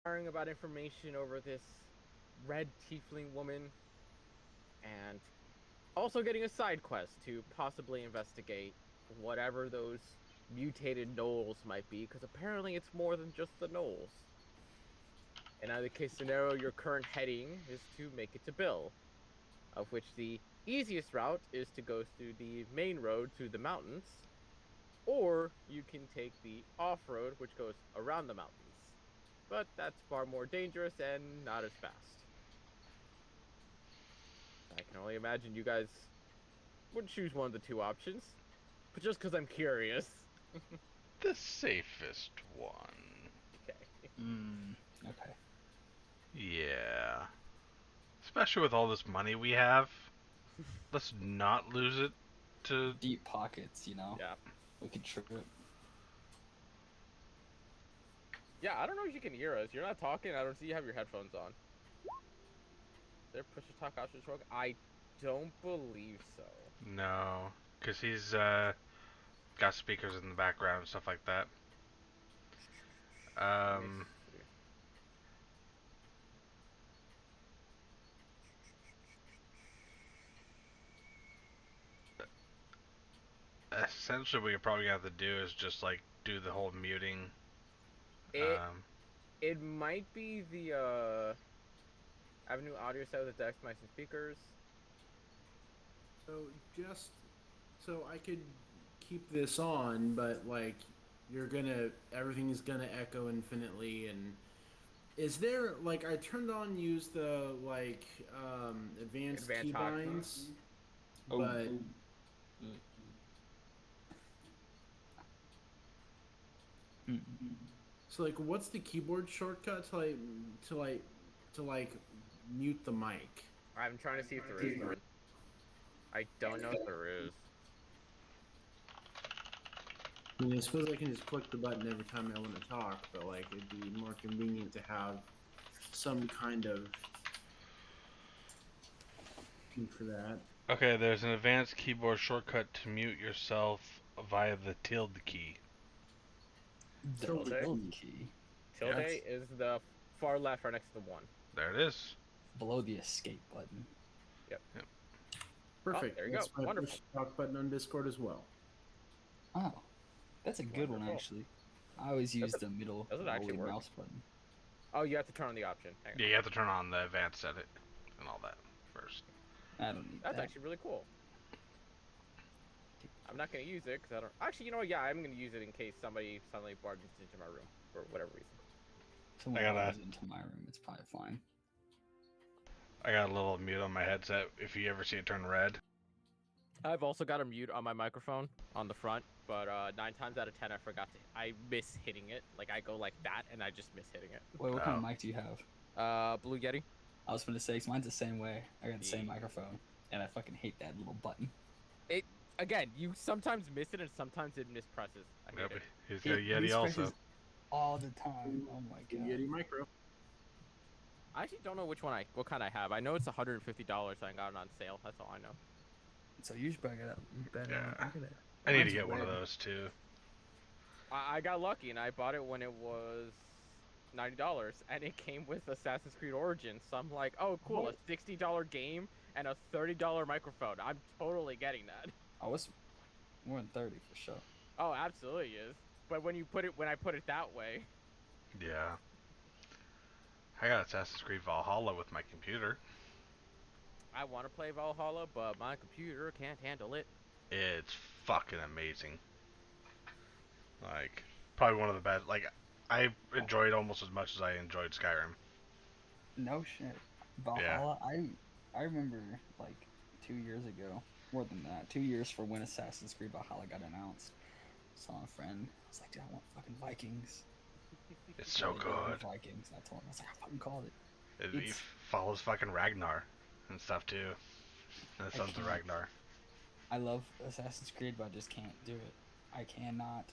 inquiring about information over this red tiefling woman, and also getting a side quest to possibly investigate whatever those mutated gnolls might be, because apparently it's more than just the gnolls. In either case scenario, your current heading is to make it to Bill, of which the easiest route is to go through the main road through the mountains, or you can take the off-road, which goes around the mountains. But that's far more dangerous and not as fast. I can only imagine you guys would choose one of the two options, but just because I'm curious. The safest one. Okay. Okay. Yeah. Especially with all this money we have. Let's not lose it to... Deep pockets, you know? Yeah. We could trip it. Yeah, I don't know if you can hear us. You're not talking. I don't see you have your headphones on. There push to talk options work? I don't believe so. No. Because he's got speakers in the background and stuff like that. Essentially what you're probably going to have to do is just like do the whole muting. It might be the Avenue audio set with the desk mics and speakers. So so I could keep this on, but like everything is gonna echo infinitely. And is there like I turned on use the advanced keybinds, but so like what's the keyboard shortcut to mute the mic? I'm trying to see if there is one. I don't know if there is. I mean, I suppose I can just click the button every time I want to talk, but like it'd be more convenient to have some kind of key for that. Okay, there's an advanced keyboard shortcut to mute yourself via the tilde key. Tilde key. Tilde is the far left, right next to the one. There it is. Below the escape button. Yep. Perfect. There you That's go. my Wonderful. push talk button on Discord as well. Oh, that's a good one actually. I always use the middle actually mouse button. Oh, you have to turn on the option. Yeah, you have to turn on the advanced edit and all that first. I don't need that. That's actually really cool. I'm not going to use it because I don't... Actually, you know what? Yeah, I'm going to use it in case somebody suddenly barges into my room for whatever reason. Someone barges into my room, it's probably fine. I got a little mute on my headset if you ever see it turn red. I've also got a mute on my microphone on the front, but 9 times out of 10 I miss hitting it. Like I go like that and I just miss hitting it. Wait, what kind of mic do you have? Blue Yeti. I was gonna say, 'cause mine's the same way. I got the same microphone, and I fucking hate that little button. Again, you sometimes miss it and sometimes it mispresses. I hate it. He's got a Yeti also. All the time. Oh my god. Yeti micro. I actually don't know what kind I have. I know it's $150 and I got it on sale. That's all I know. So you should probably get that. I need to get one of those too. I got lucky and I bought it when it was $90 and it came with Assassin's Creed Origins. So I'm like, oh cool, a $60 game and a $30 microphone. I'm totally getting that. Oh, it's more than 30 for sure. Oh, absolutely is. But when I put it that way. Yeah. I got Assassin's Creed Valhalla with my computer. I want to play Valhalla, but my computer can't handle it. It's fucking amazing. Like, probably one of the best. Like, I enjoyed almost as much as I enjoyed Skyrim. No shit. Valhalla, yeah. I remember, like, 2 years ago, more than that, 2 years for when Assassin's Creed Valhalla got announced. Saw a friend, I was like, dude, I want fucking Vikings. It's so good. Vikings, and I told him, I was like, I fucking called it. It follows fucking Ragnar and stuff too. And the Sons of Ragnar. I love Assassin's Creed, but I just can't do it. I cannot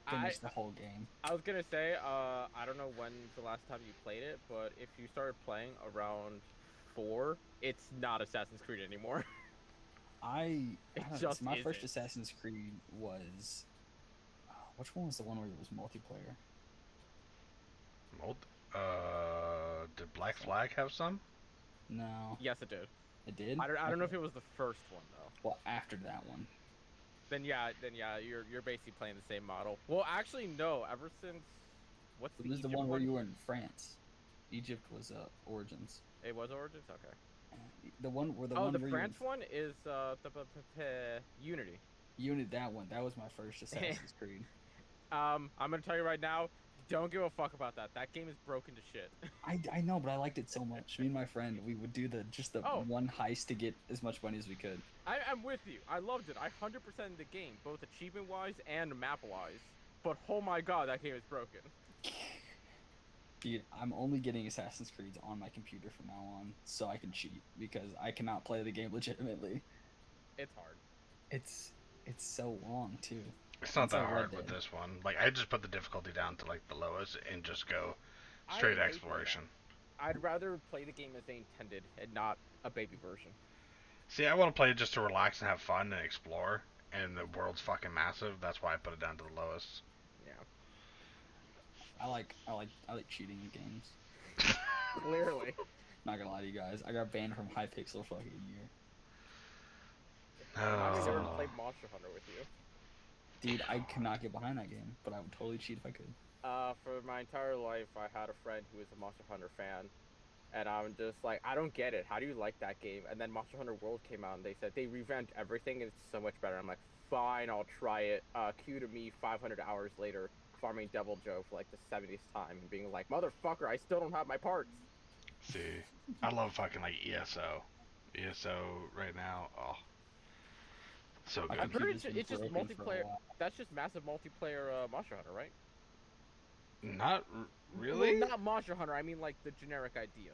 finish the whole game. I was gonna say, I don't know when's the last time you played it, but if you started playing around 4, it's not Assassin's Creed anymore. My first Assassin's Creed was... which one was the one where it was multiplayer? Black So- Flag have some? No, Yes, it did. it did. I don't know if Okay. it was the first one though. Well, after that one. Then yeah, you're basically playing the same model. Well, actually, no. Ever since what's It the was the Egypt one where you were in France. Egypt was Origins. It was Origins. Okay. The one where Oh, the where France one is Unity. Unit, that one. That was my first Assassin's Creed. I'm gonna tell you right now. Don't give a fuck about that. That game is broken to shit. I know, but I liked it so much. Me and my friend, we would do the Oh. one heist to get as much money as we could. I'm with you. I loved it. I 100% the game, both achievement wise and map wise. But oh my god, that game is broken. Dude, I'm only getting Assassin's Creeds on my computer from now on, so I can cheat because I cannot play the game legitimately. It's hard. It's so long too. It's not It's that like Red hard with Dead. this one. Like, I just put the difficulty down to, like, the lowest and just go I straight hate that. exploration. I'd rather play the game as they intended and not a baby version. See, I want to play it just to relax and have fun and explore, and the world's fucking massive. That's why I put it down to the lowest. Yeah. I like cheating in games. Clearly. Not gonna lie to you guys, I got banned from Hypixel for like a year. I've never Oh. played Monster Hunter with you. Dude, I could not get behind that game, but I would totally cheat if I could. For my entire life, I had a friend who was a Monster Hunter fan, and I'm just like, I don't get it. How do you like that game? And then Monster Hunter World came out, and they said they revamped everything, and it's so much better. I'm like, fine, I'll try it. Cue to me 500 hours later, farming Devil Joe for like the 70th time, and being like, motherfucker, I still don't have my parts. See, I love fucking, like, ESO. ESO right now, oh. So My good. I've heard computer's been it's just broken for a multiplayer. while. That's just massive multiplayer Monster Hunter, right? Not really? Well, not Monster Hunter. I mean, like the generic idea.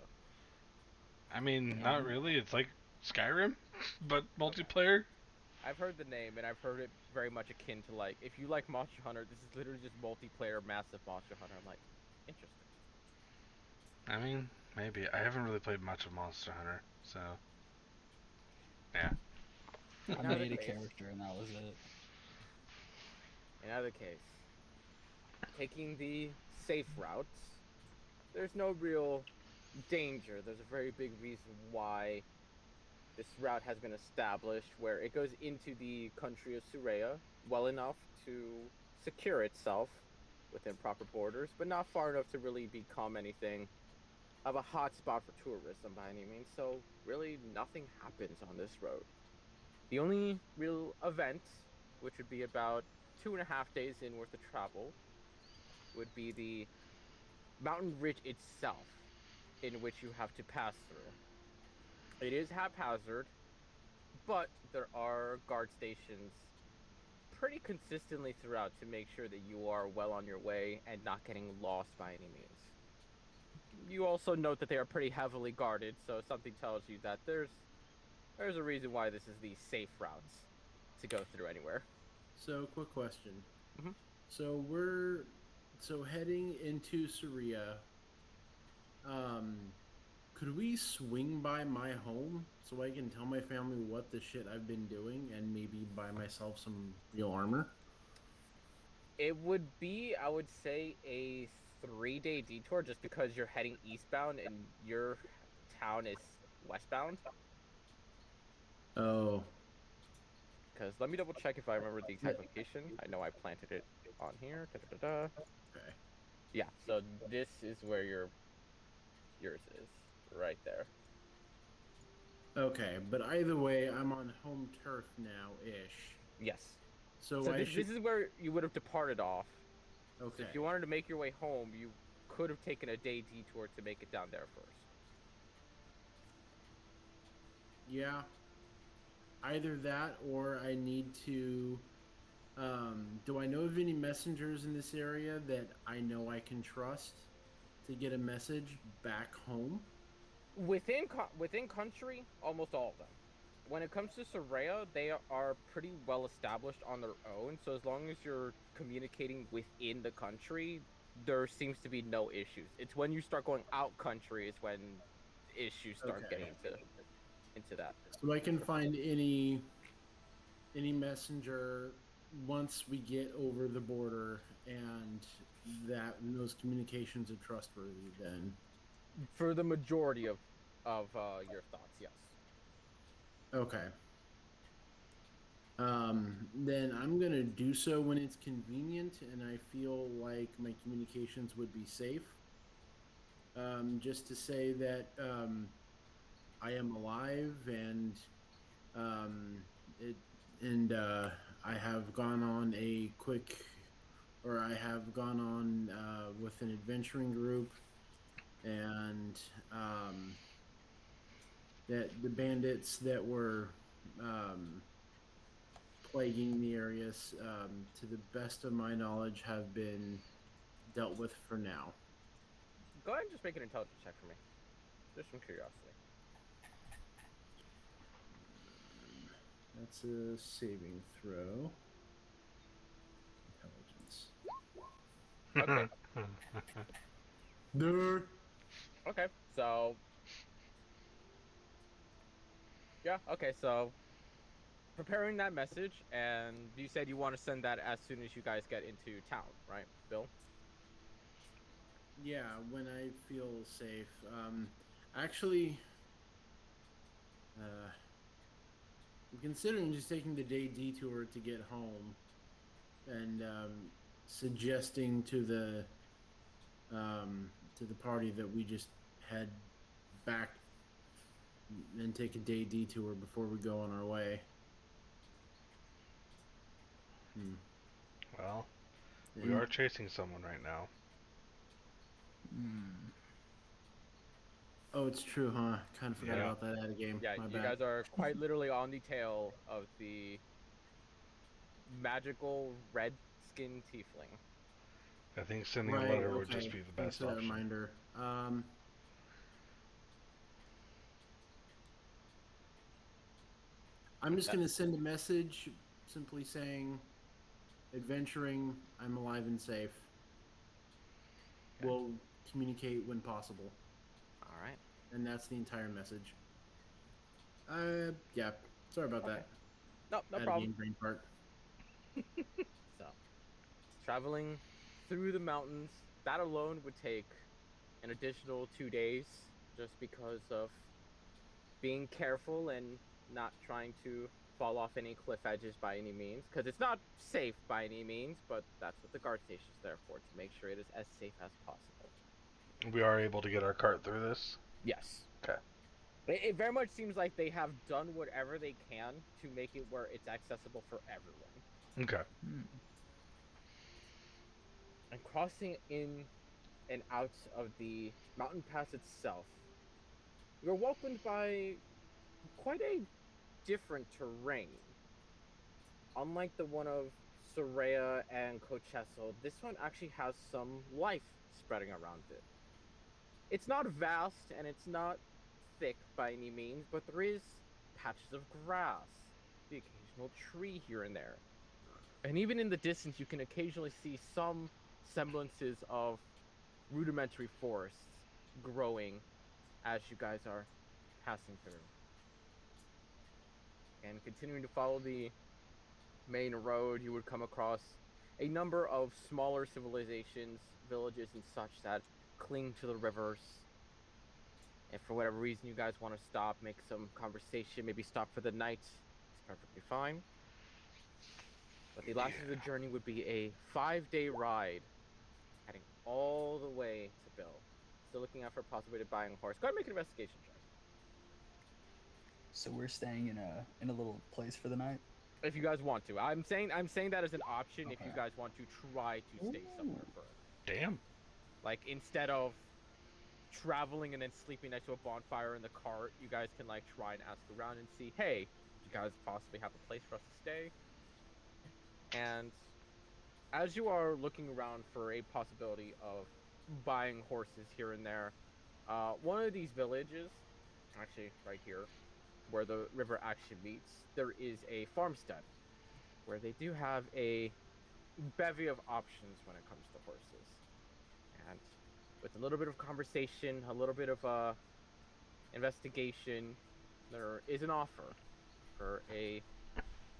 I mean, Yeah. not really. It's like Skyrim, but multiplayer. I've heard the name, and I've heard it very much akin to like, if you like Monster Hunter, this is literally just multiplayer, massive Monster Hunter. I'm like, interesting. I mean, maybe. I haven't really played much of Monster Hunter, so. Yeah. I In either made a case- character and that was it. In either case, taking the safe routes, there's no real danger. There's a very big reason why this route has been established, where it goes into the country of Surea well enough to secure itself within proper borders, but not far enough to really become anything of a hot spot for tourism by any means. So really nothing happens on this road. The only real event, which would be about 2.5 days in worth of travel, would be the mountain ridge itself, in which you have to pass through. It is haphazard, but there are guard stations pretty consistently throughout to make sure that you are well on your way and not getting lost by any means. You also note that they are pretty heavily guarded, so something tells you that there's a reason why this is the safe routes to go through anywhere. So, quick question. Mhm. So we're heading into Syria. Could we swing by my home so I can tell my family what the shit I've been doing and maybe buy myself some real armor? It would be, I would say, a 3-day detour just because you're heading eastbound and your town is westbound. Oh, Because let me double check if I remember the exact location. I know I planted it on here. Da-da-da-da. okay. Yeah, so this is where yours is, right there. Okay, but either way, I'm on home turf now-ish. Yes. So, So I this, should... this is where you would have departed off. So Okay. if you wanted to make your way home, you could have taken a day detour to make it down there first. Yeah. Either that or I need to... do I know of any messengers in this area that I know I can trust to get a message back home? Within country, almost all of them. When it comes to Soraya, they are pretty well established on their own. So as long as you're communicating within the country, there seems to be no issues. It's when you start going out country is when issues start Okay. getting into that. So I can find any messenger once we get over the border and those communications are trustworthy then. for the majority of your thoughts, yes. Okay. Then I'm gonna do so when it's convenient and I feel like my communications would be safe. Just to say that I am alive um, it and I have gone on a quick, or I have gone on with an adventuring group, and that the bandits that were um, plaguing the areas, to the best of my knowledge, have been dealt with for now. Go ahead and just make an intelligence check for me. Just from curiosity. That's a saving throw. Intelligence. Okay. Nerd. Okay. So yeah. Okay. So preparing that message, and you said you want to send that as soon as you guys get into town, right, Bill? Yeah, when I feel safe. Actually, I'm considering just taking the day detour to get home, and suggesting to the party that we just head back and take a day detour before we go on our way. Well, we And- are chasing someone right now. Hmm. Oh, it's true, huh? Kind of forgot Yeah. about that out of game. Yeah. My You bad. guys are quite literally on the tail of the magical red skin tiefling. I think sending a Right. letter would Okay. just be the Thanks best for that option. reminder. I'm just gonna send a message, simply saying, "Adventuring. I'm alive and safe. Okay. We'll communicate when possible." All right. And that's the entire message. Yeah. Sorry about Okay. that. No, no Out of problem. game brain part. So, traveling through the mountains, that alone would take an additional 2 days, just because of being careful and not trying to fall off any cliff edges by any means, because it's not safe by any means, but that's what the guard station is there for, to make sure it is as safe as possible. We are able to get our cart through this. Yes. Okay. It very much seems like they have done whatever they can to make it where it's accessible for everyone. Okay. Hmm. And crossing in and out of the mountain pass itself, you're welcomed by quite a different terrain. Unlike the one of Soraya and Cochesso, this one actually has some life spreading around it. It's not vast and it's not thick by any means, but there is patches of grass, the occasional tree here and there. And even in the distance, you can occasionally see some semblances of rudimentary forests growing as you guys are passing through. And continuing to follow the main road, you would come across a number of smaller civilizations, villages, and such that cling to the rivers. If for whatever reason you guys want to stop, make some conversation, maybe stop for the night, it's perfectly fine. But the last of the journey would be a 5-day ride, heading all the way to Bill. Still looking out for a possibility of buying a horse. Go ahead and make an investigation check. So we're staying in a little place for the night. If you guys want to. I'm saying that as an option if you Okay. guys want to try to stay somewhere Ooh. first. Damn. Like, instead of traveling and then sleeping next to a bonfire in the cart, you guys can like try and ask around and see, hey, do you guys possibly have a place for us to stay? And as you are looking around for a possibility of buying horses here and there, one of these villages, actually right here, where the river actually meets, there is a farmstead where they do have a bevy of options when it comes to horses. And with a little bit of conversation, a little bit of investigation, there is an offer for a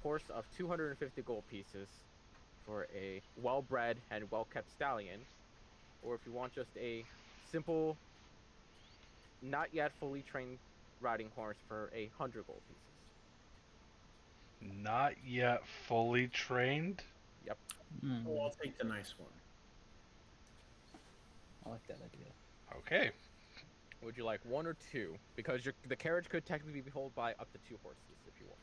horse of 250 gold pieces for a well-bred and well-kept stallion, or if you want just a simple not yet fully trained riding horse for 100 gold pieces. Not yet fully trained. Yep. Oh, I'll take the nice one. I like that idea. Okay. Would you like one or two? Because the carriage could technically be pulled by up to 2 horses if you want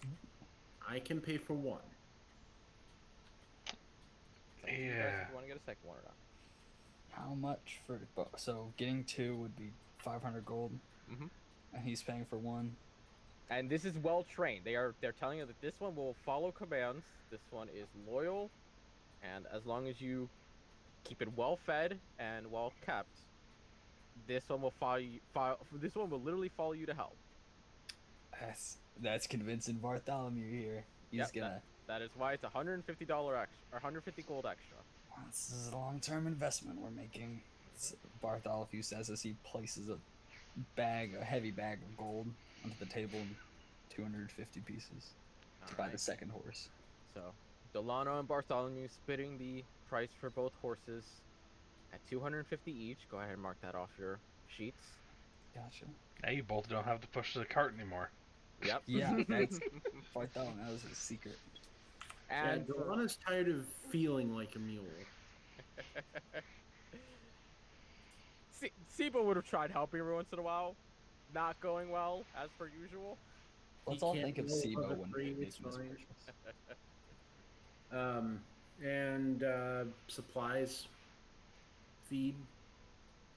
to. I can pay for one. So you guys if you want to get a second one or not. How much for so getting 2 would be 500 gold, Mhm. and he's paying for 1. And this is well trained. They're telling you that this one will follow commands. This one is loyal, and as long as you keep it well fed and well kept, this one will this one will literally follow you to hell. That's convincing Bartholomew here. He's Yep, gonna. That is why it's $150 extra or 150 gold extra. This is a long-term investment we're making. Bartholomew says as he places a heavy bag of gold onto the table and 250 pieces to buy the second horse. So, Delano and Bartholomew splitting the price for both horses at 250 each. Go ahead and mark that off your sheets. Gotcha. Now you both don't have to push the cart anymore. Yep. Yeah, that's Bartholomew. That was his secret. And yeah, Delana's tired of feeling like a mule. Sibo would have tried helping every once in a while. Not going well, as per usual. Let's He all can't think of roll Sibo for the when free, making it's this fine. purchase. And supplies, feed.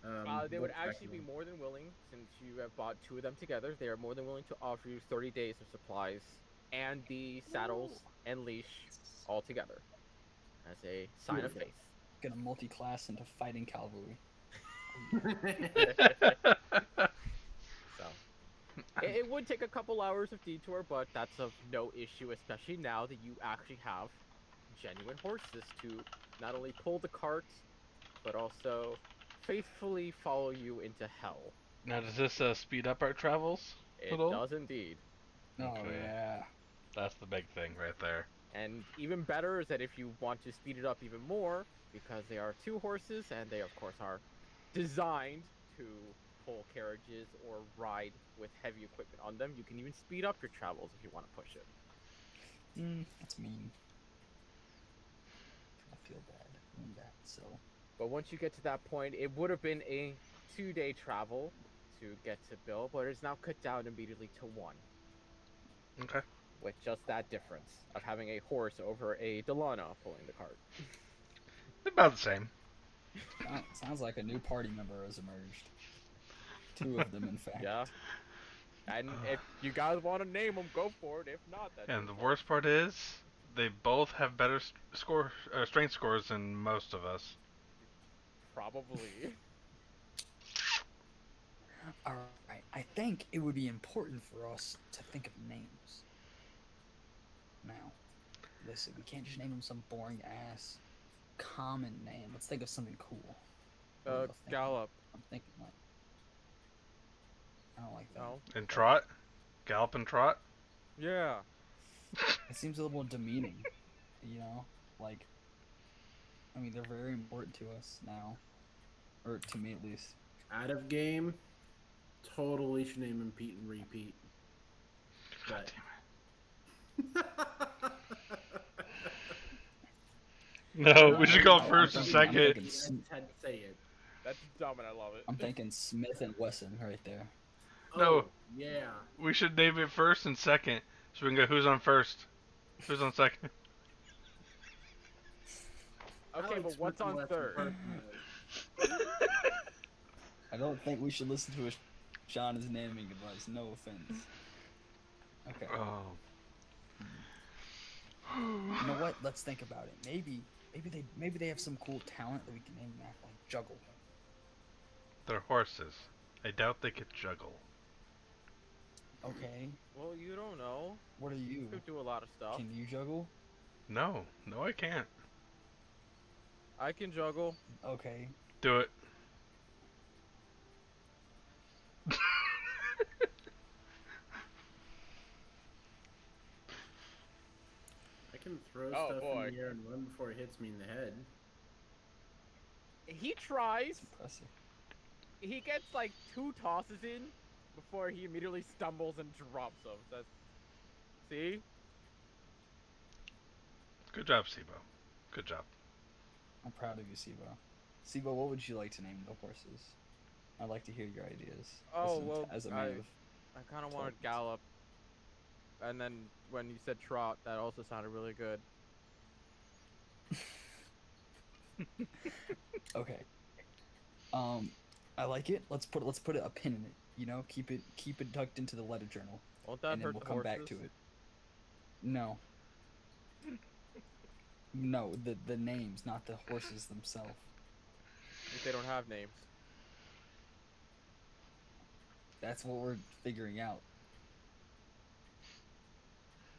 They would what's actually that be going? more than willing, since you have bought 2 of them together, they are more than willing to offer you 30 days of supplies and the saddles and leash all together as a sign of Beautiful. faith. Gonna multi-class into fighting cavalry. So it would take a couple hours of detour, but that's of no issue, especially now that you actually have genuine horses to not only pull the cart, but also faithfully follow you into hell. Now, does this speed up our travels? It at all? does indeed. Oh Okay. yeah. That's the big thing right there. And even better is that if you want to speed it up even more, because they are 2 horses and they of course are designed to pull carriages or ride with heavy equipment on them, you can even speed up your travels if you want to push it. That's mean. I feel bad doing that. So. But once you get to that point, it would have been a 2-day travel to get to Bill, but it's now cut down immediately to 1. Okay. With just that difference of having a horse over a Delano pulling the cart. About the same. Sounds like a new party member has emerged. 2 of them, in fact. Yeah. And if you guys want to name them, go for it. If not, that's And the worst part is, they both have better strength scores than most of us. probably. Alright, I think it would be important for us to think of names. Now, listen, we can't just name them some boring ass common name. Let's think of something cool. What are you thinking? Gallop. I'm thinking like. I don't like that. No. And trot? Gallop and trot? Yeah. It seems a little demeaning, you know? Like, I mean, they're very important to us now. Or to me, at least. Out of game, totally should name him Pete and Repeat. God But... No, we should go I'm first and thinking- I'm second. thinking Sm- Had to say it. That's dumb and I love it. I'm thinking Smith and Wesson right there. No. Oh, yeah. We should name it first and second, so we can go who's on first, who's on second. Okay, Alex but what's Smith and on Wesson third? Park. I don't think we should listen to John's naming advice. No offense. Okay. Oh. You know what? Let's think about it. Maybe they have some cool talent that we can name after, like juggle. They're horses. I doubt they could juggle. Okay. Well, you don't know. What are you? You could do a lot of stuff. Can you juggle? No, I can't. I can juggle. Okay. Do it. I can throw Oh, stuff boy. in the air and run before it hits me in the head. He tries. Impressive. he gets like 2 tosses in before he immediately stumbles and drops them. That's, see? Good job, Sibo. Good job. I'm proud of you, Sibo. Sibo, what would you like to name the horses? I'd like to hear your ideas. Oh, As a- well, as a man of I kind of wanted Tokens. Gallop. And then when you said Trot, that also sounded really good. Okay. I like it. Let's put a pin in it. You know, keep it tucked into the letter journal, Won't that and then hurt we'll the come back horses? to it. No. No, the names, not the horses themselves. If they don't have names. That's what we're figuring out.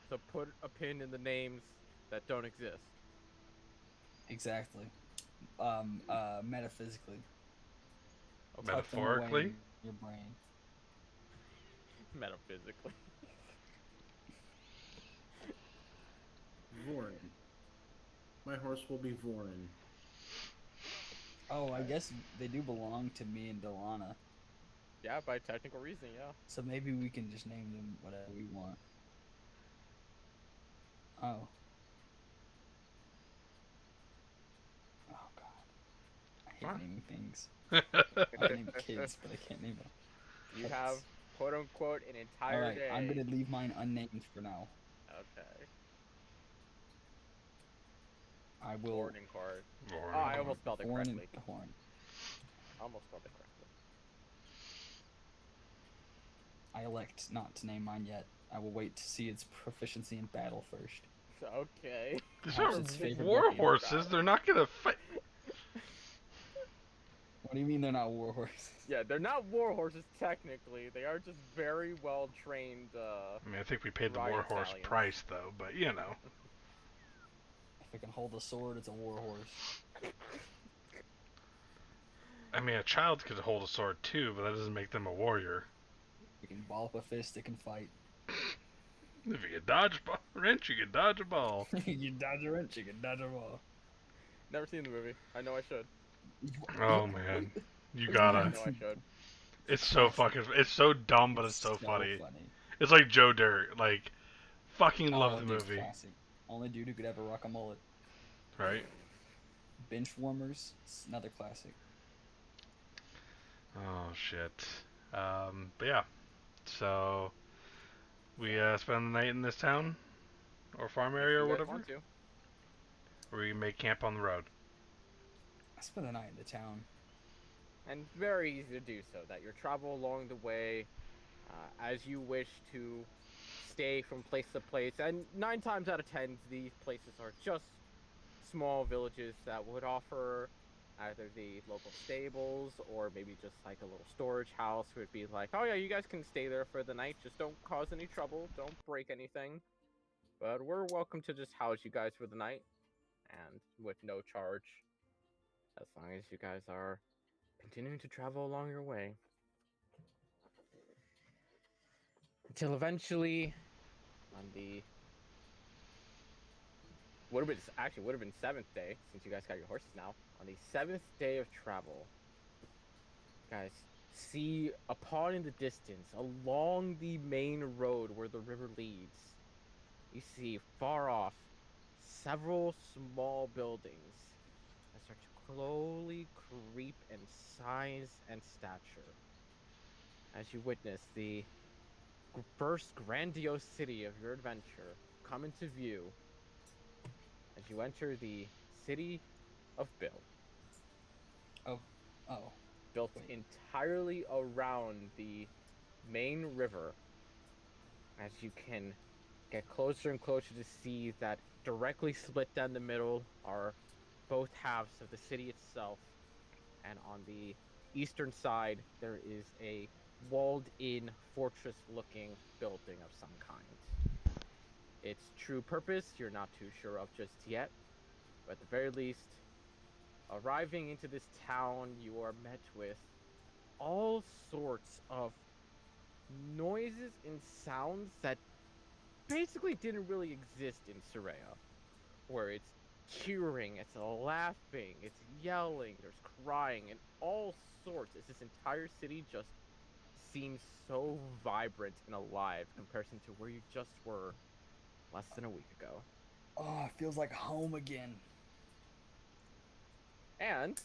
So put a pin in the names that don't exist. Exactly. Metaphysically. Okay. Tuck them away Metaphorically? in your brain. Metaphysically. Vorin. My horse will be Vorin. Oh, I guess they do belong to me and Delana. Yeah, by technical reasoning, yeah. So maybe we can just name them whatever we want. Oh. Oh god. I hate What? naming things. All I can name kids, but I can't name them. You have, quote unquote, an entire Alright, day. I'm gonna leave mine unnamed for now. Okay. I will. Warning card. Vorin. Oh, I almost spelled it Horn and correctly. horn. I almost spelled it correctly. I elect not to name mine yet. I will wait to see its proficiency in battle first. Okay. These Perhaps are its favorite war weapon. horses. They're not gonna fight. What do you mean they're not war horses? Yeah, they're not war horses technically. They are just very well trained. I mean, I think we paid the Riot war horse stallions. price though, but you know. If it can hold a sword, it's a war horse. I mean, a child could hold a sword too, but that doesn't make them a warrior. It can ball up a fist, it can fight. If you can dodge a wrench, you can dodge a ball. You dodge a wrench, you can dodge a ball. Never seen the movie. I know I should. Oh man, you I gotta. know I should. It's so fucking. It's so dumb, but it's so funny. funny. It's like Joe Dirt. Like, fucking Oh, love the dude's movie, classic. Only dude who could ever rock a mullet. right? Bench warmers, it's another classic. Oh shit. But yeah. So we spend the night in this town or farm area or If you guys whatever, want to. or we make camp on the road. I spent the night in the town. And very easy to do so. That your travel along the way, as you wish to stay from place to place. And 9 times out of 10, these places are just small villages that would offer either the local stables or maybe just like a little storage house. Would be like, oh yeah, you guys can stay there for the night. Just don't cause any trouble. Don't break anything. But we're welcome to just house you guys for the night, and with no charge, as long as you guys are continuing to travel along your way. Until eventually, on the would have been 7th day, since you guys got your horses now. On the 7th day of travel, guys see upon in the distance, along the main road where the river leads, you see far off several small buildings that start to slowly creep in size and stature as you witness the first grandiose city of your adventure come into view as you enter the city of Bill. Oh. Built Wait. entirely around the main river, as you can get closer and closer to see that directly split down the middle are both halves of the city itself, and on the eastern side there is a walled-in fortress-looking building of some kind. Its true purpose you're not too sure of just yet, but at the very least, arriving into this town, you are met with all sorts of noises and sounds that basically didn't really exist in Soraya. Where it's cheering, it's laughing, it's yelling, there's crying, and all sorts is this entire city just seems so vibrant and alive in comparison to where you just were less than a week ago. Oh, it feels like home again. And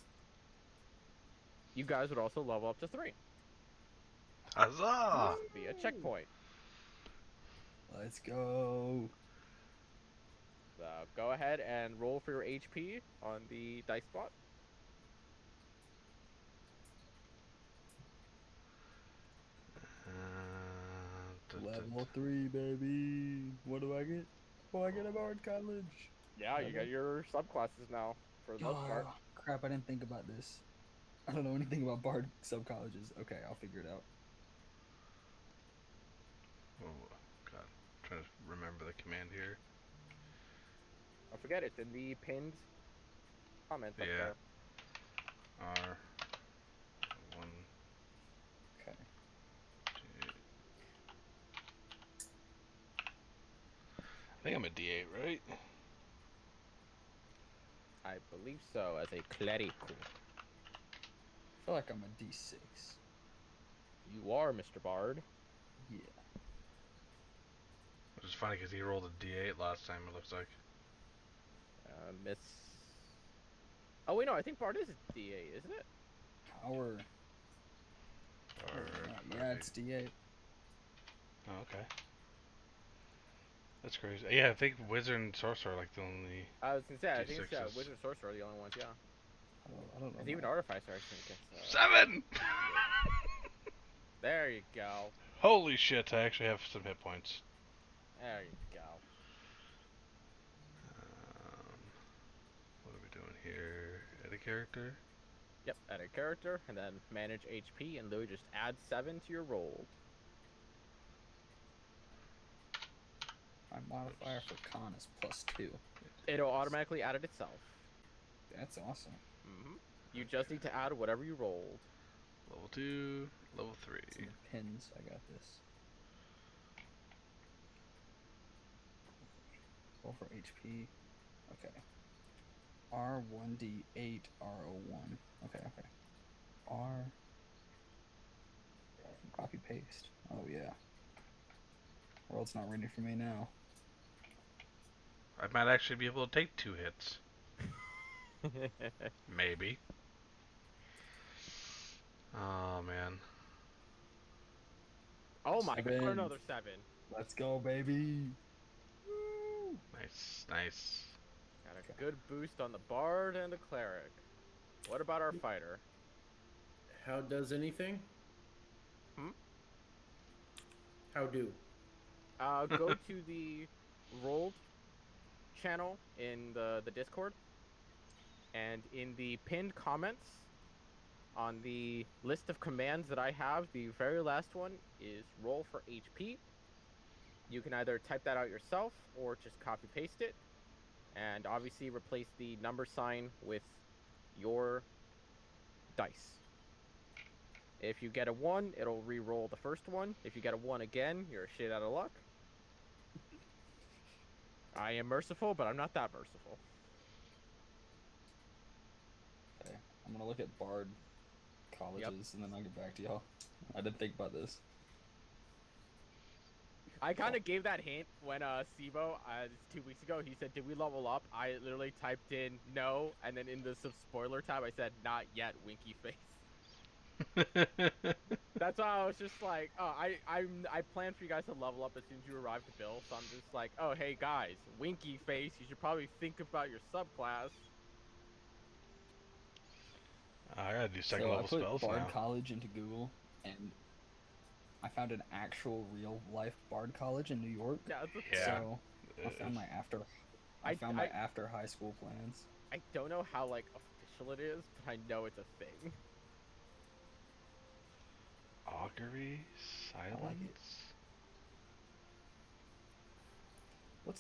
you guys would also level up to 3 Huzzah! via checkpoint. Let's go. So go ahead and roll for your HP on the dice spot. Level 3, baby. What do I get? Oh, I get a Bard College. Yeah, you got your subclasses now for the most part. Oh, crap, I didn't think about this. I don't know anything about Bard sub-colleges. Okay, I'll figure it out. Oh, God. I'm trying to remember the command here. I forget it's in the pinned comments up Yeah. there. R1, Okay. 2. I think I'm a D8, right? I believe so, as a clerical. I feel like I'm a D6. You are, Mr. Bard. Yeah. Which is funny because he rolled a D8 last time, it looks like. Miss... Oh, wait, no, I think Bard is a D8, isn't it? Power. Or, Yeah, it's D8. Oh, okay. That's crazy. Yeah, I think Wizard and Sorcerer are like the only. I was gonna say, I think it's, D6s. Wizard and Sorcerer are the only ones, yeah. I don't know. And even Artificer, I think it's... 7! There you go. Holy shit, I actually have some hit points. There you go. What are we doing here? Add a character? Yep, add a character, and then manage HP, and literally just add 7 to your roll. My modifier for con is +2. It'll automatically add it itself. That's awesome. You just need to add whatever you rolled. Level 2, level 3. It's in the pins. I got this. Roll for HP. Okay. R1D8 R01. Okay. R. Copy paste. Oh yeah. World's not ready for me now. I might actually be able to take 2 hits. Maybe. Oh, man. Oh my god, 7. another 7. Let's go, baby. Woo! Nice. Got a good boost on the Bard and the Cleric. What about our fighter? How does anything? Hmm? How do? Go to the rolled channel in the Discord, and in the pinned comments on the list of commands that I have, the very last one is roll for HP. You can either type that out yourself or just copy paste it, and obviously replace the number sign with your dice. If you get a 1, it'll re-roll the first one. If you get a 1 again, you're a shit out of luck. I am merciful, but I'm not that merciful. Okay. I'm gonna look at Bard colleges and then I'll get back to y'all. I didn't think about this. I kind of gave that hint when Sibo, 2 weeks ago, he said, did we level up? I literally typed in no, and then in the spoiler tab, I said, not yet, winky face. That's why I was just like, oh, I planned for you guys to level up as soon as you arrive to Bill, so I'm just like, oh, hey guys, winky face, you should probably think about your subclass. I gotta do second So level I put spells Bard now. College into Google, and I found an actual real life Bard College in New York. Yeah, it's a Yeah. So I found my after. I found my after high school plans. I don't know how, like, official it is, but I know it's a thing. Augury? Silence? like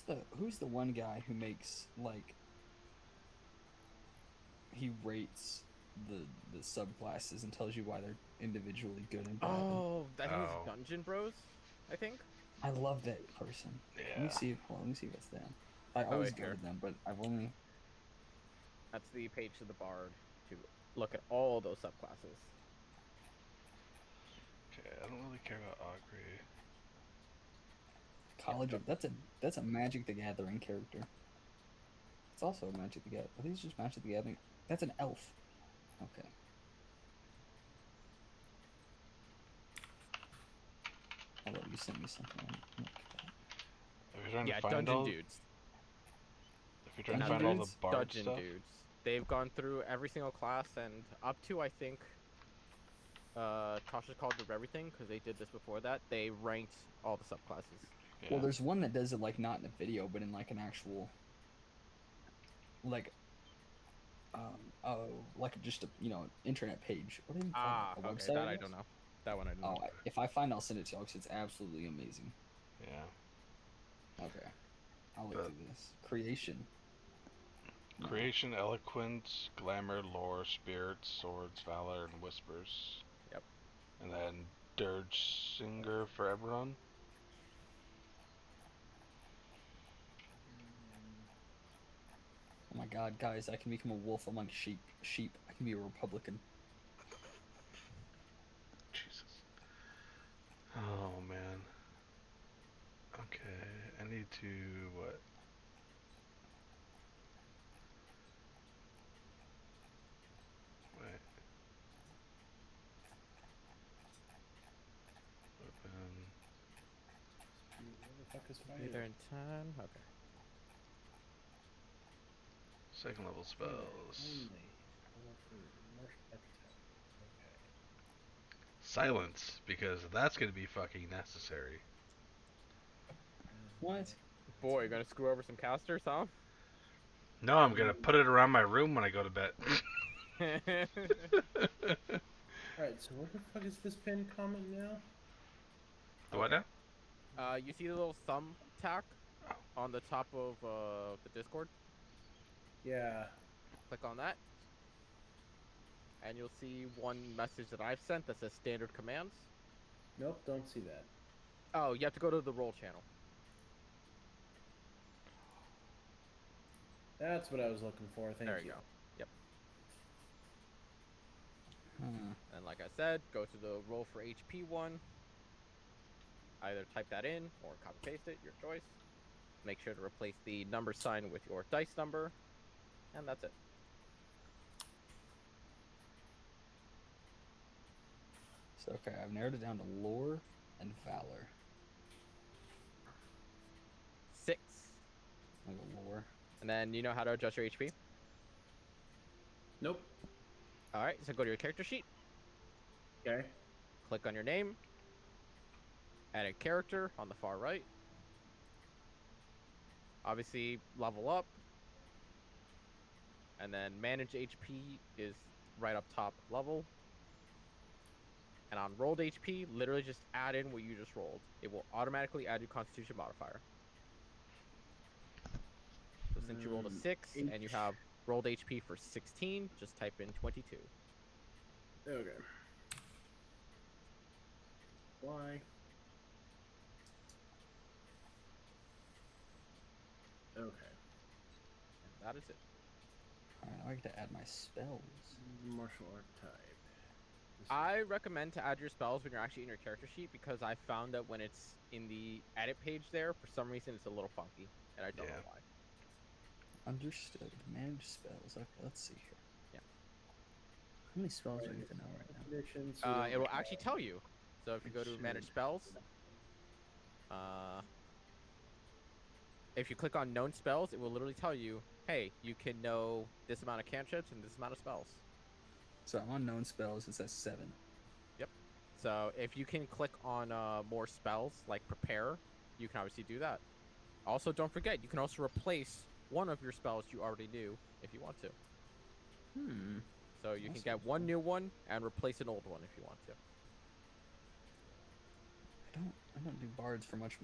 it. Who's the one guy who makes, like, he rates the subclasses and tells you why they're individually good and bad? Oh, that is Oh. Dungeon Bros, I think? I love that person. Yeah. Let me see if it's them. I Oh, always wait, go here. to them, but I've only. That's the page to the Bard to look at all those subclasses. College of that's a Magic the Gathering character. It's also a Magic the Gathering. I think it's just Magic the Gathering. That's an elf. Okay. Although you sent me something. Look at that. If you're trying Yeah, to find dungeon all, dudes. if you're trying to Dungeon find all the dudes? bard Dungeon stuff, dudes. They've gone through every single class and up to, I think, Tasha's called through everything because they did this before that. They ranked all the subclasses. yeah. Well, there's one that does it like not in a video, but in like an actual, like, like just a internet page. What do you call Ah, that? A okay, website? that I I guess? don't know. That one I don't Oh, know. if I find, I'll send it to you because it's absolutely amazing. Yeah. Okay, I'll look But- through this. Creation. No. Creation, eloquence, glamour, lore, spirits, swords, valor, and whispers. Yep. And then dirge singer for everyone. Oh my God, guys! I can become a wolf among sheep. I can be a Republican. Jesus. Oh man. Okay, I need to what? Wait. Open. Where the fuck is Be there fire? in time. Okay. Second level spells. Only. Martial architect. Okay. Silence, because that's gonna be fucking necessary. What? Boy, you gonna screw over some casters, huh? No, I'm gonna put it around my room when I go to bed. Alright, so where the fuck is this pinned comment now? What now? You see the little thumb tack on the top of the Discord? Yeah. Click on that. And you'll see one message that I've sent that says standard commands. Nope, don't see that. Oh, you have to go to the roll channel. That's what I was looking for. Thank There you go. Yep. Huh. And like I said, go to the roll for HP one. Either type that in or copy paste it, your choice. Make sure to replace the number sign with your dice number. And that's it. So okay, I've narrowed it down to lore and valor. 6. I'll go lore. And then you know how to adjust your HP? Nope. Alright, so go to your character sheet, Okay. click on your name, add a character on the far right. Obviously, level up. And then manage HP is right up top level. And on rolled HP, literally just add in what you just rolled. It will automatically add your Constitution modifier. So since you rolled a 6 and you have rolled HP for 16, just type in 22. Okay. Why? Okay. And that is it. Alright, now I get to add my spells. Martial archetype. I recommend to add your spells when you're actually in your character sheet because I found that when it's in the edit page there, for some reason it's a little funky, and I don't know why. Understood. Manage spells. Okay, let's see here. Yeah. How many spells do I get to know right now? Conditions, It will actually tell you. So if you go to manage spells, if you click on known spells, it will literally tell you, hey, you can know this amount of cantrips and this amount of spells. So I'm on known spells. It says 7. So if you can click on more spells, like prepare, you can obviously do that. Also, don't forget, you can also replace one of your spells you already knew if you want to. Hmm. So you can That's get one new one and replace an old one if you want to. I don't do bards for much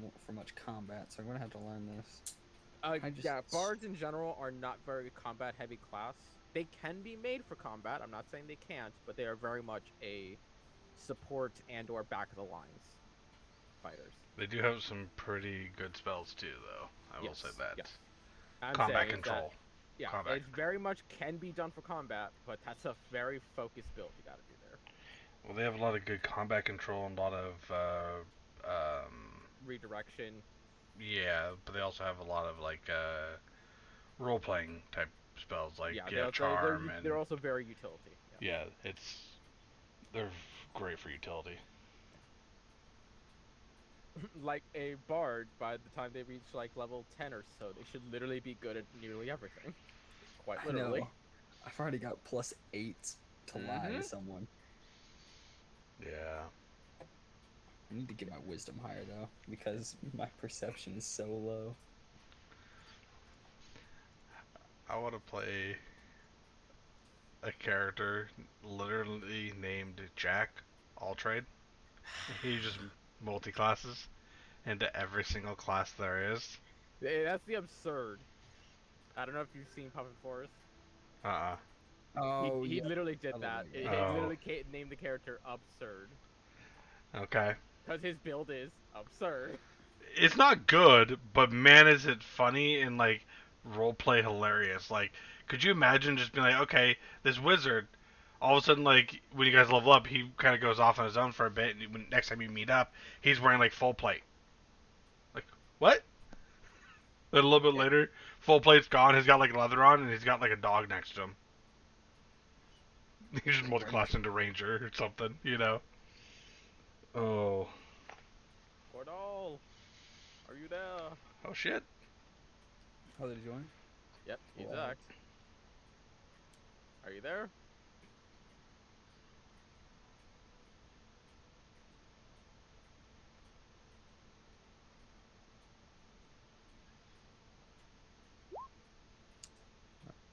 combat, so I'm gonna have to learn this. Yeah, bards in general are not very combat heavy class. They can be made for combat. I'm not saying they can't, but they are very much a support and or back of the lines fighters. They do have some pretty good spells too, though. I will Yes, say that. yes. I'm Combat saying is that- control. yeah, Combat it very much can be done for combat, but that's a very focused build you gotta do there. Well, they have a lot of good combat control and a lot of Redirection. Yeah, but they also have a lot of like role playing type spells like Yeah, charm and they're also very utility. Yeah. yeah, they're great for utility. Like a bard, by the time they reach like level 10 or so, they should literally be good at nearly everything. Quite I literally. know. I've already got +8 to lie to Mhm. someone. Yeah. I need to get my wisdom higher though, because my perception is so low. I want to play a character literally named Jack Alltrade. He just multi classes into every single class there is. That's the absurd. I don't know if you've seen Puppet Forest. Uh Oh He yeah, literally did I love that. that He guy. Oh. literally named the character Absurd Okay. because his build is absurd. It's not good, but man, is it funny and like roleplay hilarious. Like, could you imagine just being like, okay, this wizard, all of a sudden, like when you guys level up, he kind of goes off on his own for a bit, and when, next time you meet up, he's wearing like full plate. Like, what? Then a little bit later, full plate's gone. He's got like leather on, and he's got like a dog next to him. He's just multi-classed into ranger or something, you know? Oh, Cordall, are you there? oh shit. Oh, did you join? Yep, he's What? act. Are you there?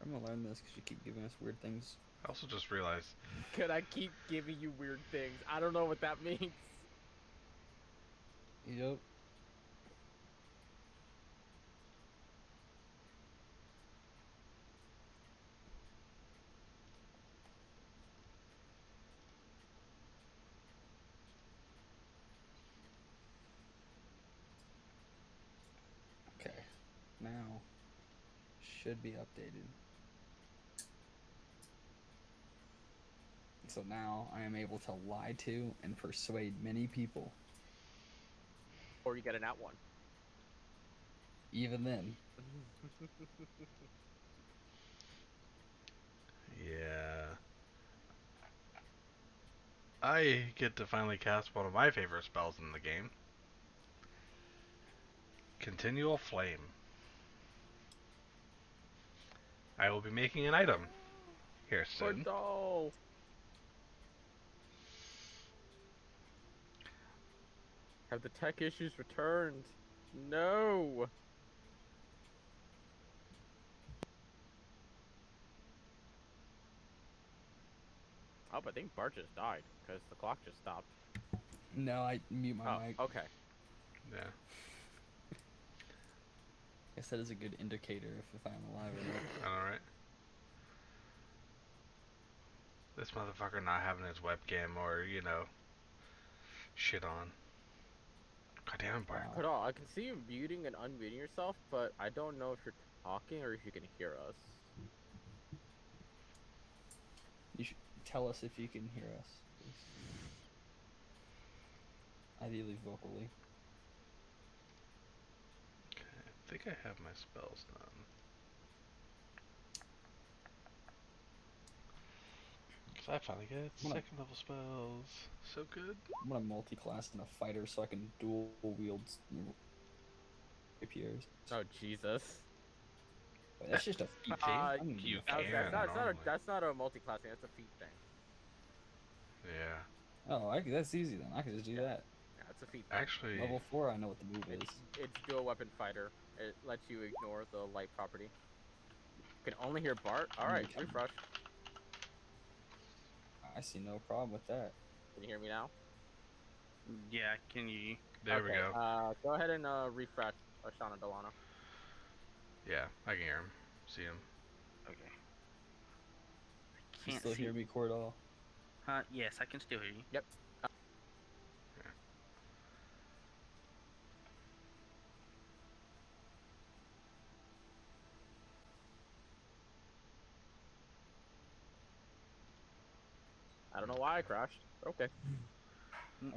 I'm gonna learn this because you keep giving us weird things. I also just realized Could I keep giving you weird things? I don't know what that means. Yep. Okay. Now should be updated. So now I am able to lie to and persuade many people. Or you get an at one. Even then, yeah. I get to finally cast one of my favorite spells in the game. Continual Flame. I will be making an item here soon. Cordall. Have the tech issues returned? No. Oh, but I think Bart just died because the clock just stopped. no, I mute my Oh, mic. okay. Yeah. I guess that is a good indicator if I'm alive or not. Alright. This motherfucker not having his webcam or, you know, shit on. God damn it, Bart. Wow. Cordall, I can see you muting and unmuting yourself, but I don't know if you're talking or if you can hear us. You should tell us if you can hear us, please. Ideally vocally. Okay, I think I have my spells done. Cause I finally get second level spells. So good. I'm gonna multi-class in a fighter so I can dual wield rapiers. Oh, Jesus. But that's just a feat. Uh, I'm gonna you do a fighter. can. normally. That's not a multi-classing, that's a feat thing. Yeah. Oh, that's easy then. I can just do that. Yeah, it's a feat thing. Actually, Level 4, I know what the move is. It's dual weapon fighter. It lets you ignore the light property. You can only hear Bart? Alright, refresh. I see no problem with that. Can you hear me now? Yeah, can you? there we go. Go ahead and refresh Ashana Delano. Yeah, I can hear him. See him. Okay. I You can't still see. hear me, Cordall? Yes, I can still hear you. Yep. I don't know why I crashed. Okay.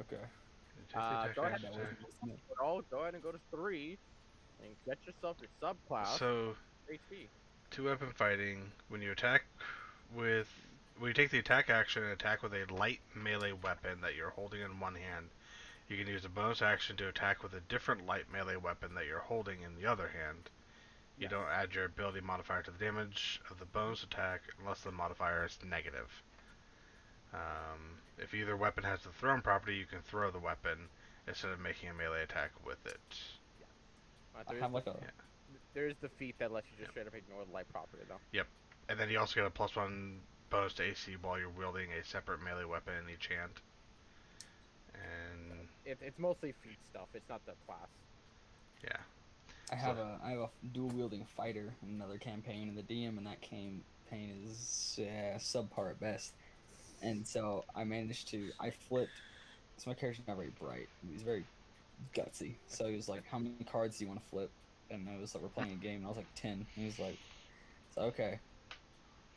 Okay. Go ahead. That wasn't listening. Cordall, go ahead and go to 3. And get yourself your subclass. So, HP. 2-weapon fighting. When you take the attack action and attack with a light melee weapon that you're holding in one hand, you can use a bonus action to attack with a different light melee weapon that you're holding in the other hand. You Yes. don't add your ability modifier to the damage of the bonus attack unless the modifier is negative. If either weapon has the thrown property, you can throw the weapon instead of making a melee attack with it. I have like a. There's the feat that lets you just straight up ignore the light property, though. Yep. And then you also get a +1 bonus to AC while you're wielding a separate melee weapon in each hand. And It's mostly feat stuff. It's not the class. yeah. I have a dual wielding fighter in another campaign, and the DM in that campaign is subpar at best. And so I flipped. So my character's not very bright. He's very gutsy. So he was like, "How many cards do you want to flip?" And I was like, "We're playing a game," and I was like, 10. And he was like, "Okay."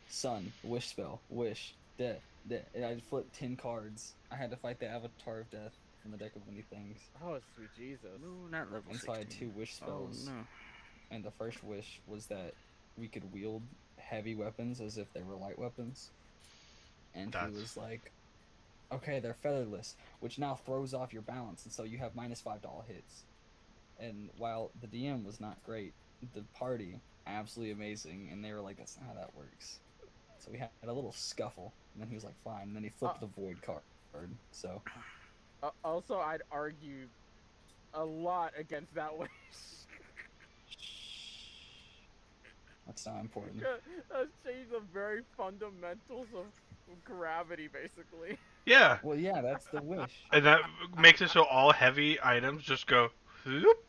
Sun, wish spell, wish, death. And I flipped 10 cards. I had to fight the Avatar of Death from the deck of many things. Oh, sweet Jesus. No, not level And 16. so I had 2 wish spells. Oh, no. And the first wish was that we could wield heavy weapons as if they were light weapons. And he was like, "Okay, they're featherless," which now throws off your balance, and so you have -5 hits. And while the DM was not great, the party absolutely amazing, and they were like, "That's not how that works." So we had a little scuffle, and then he was like, "Fine," and then he flipped the void card. So Also, I'd argue a lot against that wish. that's not important. That's changed the very fundamentals of gravity, basically. Yeah. Well, yeah, that's the wish. And that makes it so all heavy items just go whoop,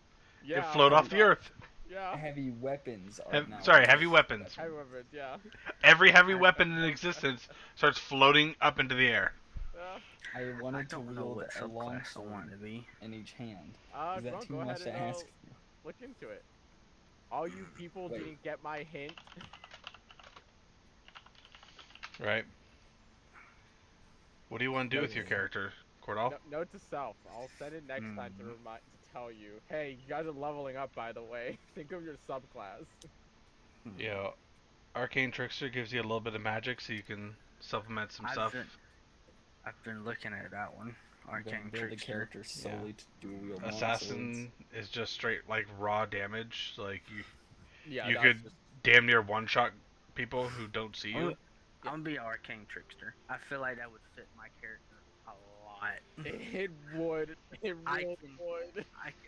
Yeah. and float off the earth. Yeah. Heavy weapons are now. Heavy weapons. I remember it, yeah. Every heavy weapon in existence starts floating up into the air. Yeah. I I wanted to don't know wield what a long subclass I want to sword be. in each hand. Go Is that too ahead much to and ask? look into it. All you people Wait. didn't get my hint. Right. What do you want to do with your character, Cordell? Note to self. I'll send it next time to tell you. Hey, you guys are leveling up, by the way. Think of your subclass. Yeah. Arcane Trickster gives you a little bit of magic so you can supplement some stuff. I've been looking at that one. Arcane Build a Trickster. character solely to dual wield long Assassin is just straight like raw damage. Like Yeah, you that's could just- damn near one-shot people who don't see you. I'm gonna be Arcane Trickster. I feel like that would fit my character a lot. It would. It really would.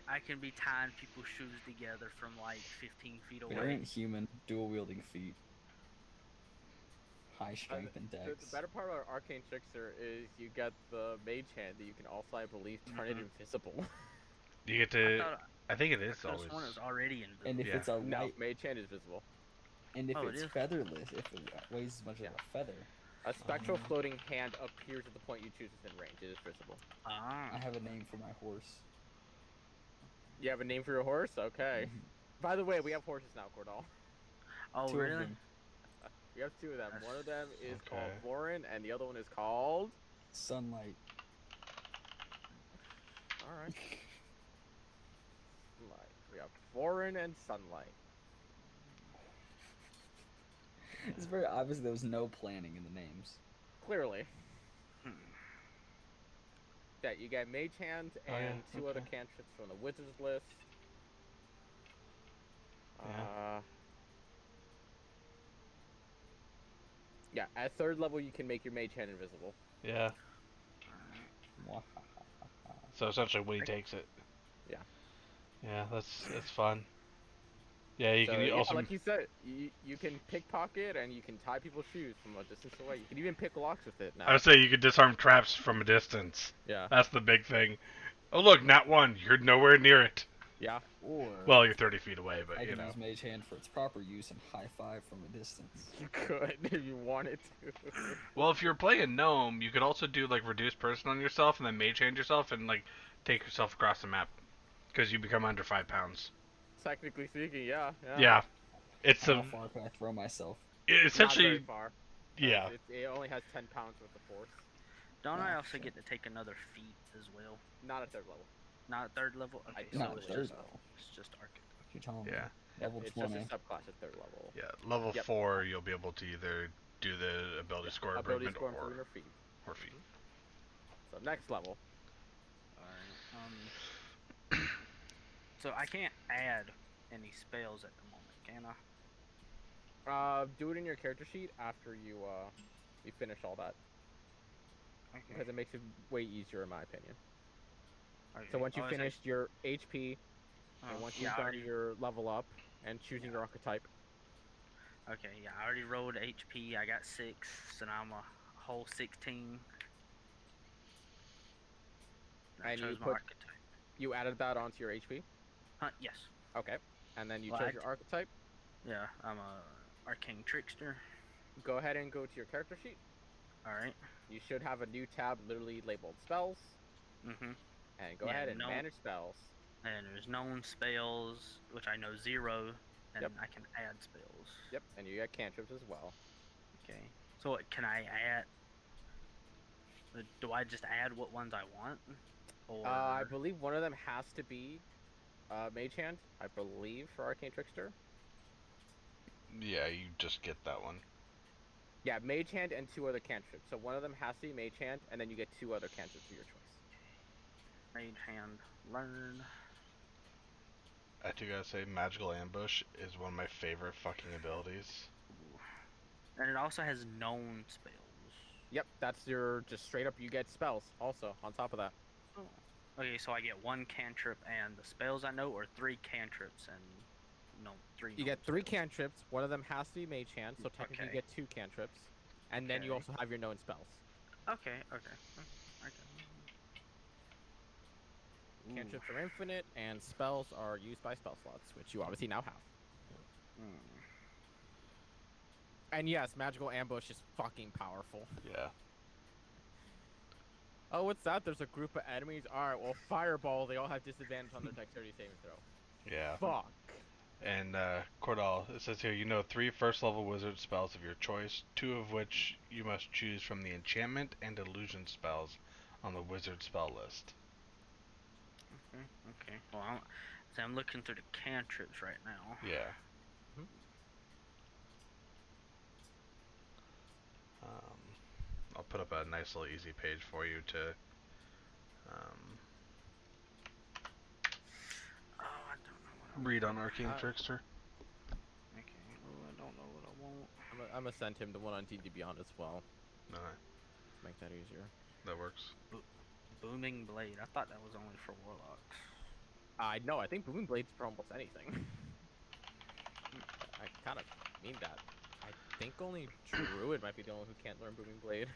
I can be tying people's shoes together from like 15 feet away. Variant human, dual wielding feet. High strength and The dex. better part about Arcane Trickster is you get the mage hand that you can also, I believe, turn it invisible. You get to. I think it is always. This one is already invisible. And if Yeah. it's a No, light, mage hand is visible. and if Oh, it it's is? featherless, if it weighs as much as a feather, A spectral floating hand appears at the point you choose within range. It is visible. I have a name for my horse. You have a name for your horse? Okay. By the way, we have horses now, Cordell. Oh, 2 of really? them. We have 2 of them. That's- One of them is called Okay. Warren, and the other one is called... Sunlight. Alright. Sunlight. We have Warren and Sunlight. It's very obvious there was no planning in the names. Clearly. Hmm. Yeah, you get Mage Hand Oh, and yeah, 2 other okay. cantrips from the Wizard's list. Yeah, at 3rd level you can make your Mage Hand invisible. Yeah. So essentially, when he takes it. Yeah. Yeah, that's fun. Yeah, you So, can yeah, also. like you said, you can pickpocket and you can tie people's shoes from a distance away. You can even pick locks with it now. I would say you could disarm traps from a distance. Yeah. That's the big thing. Oh look, not one. You're nowhere near it. Yeah. Or Well, you're 30 feet away, but I you can know. use Mage Hand for its proper use and high five from a distance. You could if you wanted to. Well, if you're playing gnome, you could also do like reduce person on yourself and then mage hand yourself and like take yourself across the map because you become under 5 pounds. Technically speaking, yeah. Yeah, it's How a far can I throw myself? Not very essentially far. yeah. It only has 10 pounds worth of force. Don't Yeah, I also sure. get to take another feat as well? Not at 3rd level. Not at 3rd level? Okay, I so don't it's think just, so. it's just Arcane. You're telling me. Yeah. Level It's 20. just a subclass at 3rd level. Yeah, level Yep. 4, you'll be able to either do the ability Yeah, score ability improvement score improvement or feat. or feat. So next level. Alright. So I can't add any spells at the moment, can I? Do it in your character sheet after you finish all that, Okay. because it makes it way easier in my opinion. Okay. So once you Oh, it's finished your HP, like, and once yeah, you've I done already, your level up and choosing Yeah. your archetype, okay, yeah, I already rolled HP. I got 6, so now I'm a whole 16. I and you chose my put archetype. you added that onto your HP. Yes. Okay, and then you Well, chose your archetype. Yeah, I'm a arcane trickster. Go ahead and go to your character sheet. All right. You should have a new tab literally labeled spells, Mhm. and go Yeah, ahead and no- manage spells. And there's known spells, which I know 0, and Yep. I can add spells. Yep, and you get cantrips as well. Okay. So can I add? Do I just add what ones I want? Or I believe one of them has to be Mage Hand, I believe, for Arcane Trickster. Yeah, you just get that one. Yeah, Mage Hand and 2 other cantrips. So one of them has to be Mage Hand, and then you get 2 other cantrips of your choice. mage hand learn? I do gotta say, Magical Ambush is one of my favorite fucking abilities. Ooh. And it also has known spells. Yep, that's your just straight up. You get spells also on top of that. Oh. Okay, so I get 1 cantrip and the spells I know, or 3 cantrips and no 3. You known get 3 spells? cantrips. One of them has to be Mage Hand, so technically you Okay. get 2 cantrips, and then you Okay. also have your known spells. Okay. Cantrips are infinite, and spells are used by spell slots, which you obviously now have. And yes, Magical Ambush is fucking powerful. Yeah. Oh, what's that? There's a group of enemies? Alright, well, Fireball, they all have disadvantage on their dexterity saving throw. Yeah. Fuck. And, Cordell, it says here, you know 3 first-level wizard spells of your choice, 2 of which you must choose from the enchantment and illusion spells on the wizard spell list. Okay. Well, I'm looking through the cantrips right now. Yeah. Mhm. I'll put up a nice little easy page for you to, Oh, I don't know what I read on want. Arcane Trickster. Okay. Oh, I don't know what I want. I'm gonna send him the one on D&D Beyond as well, Alright, to make that easier. that works. Booming blade. I thought that was only for warlocks. No, I think Booming Blade's for almost anything. I kind of mean that. I think only Druid might be the only who can't learn Booming Blade.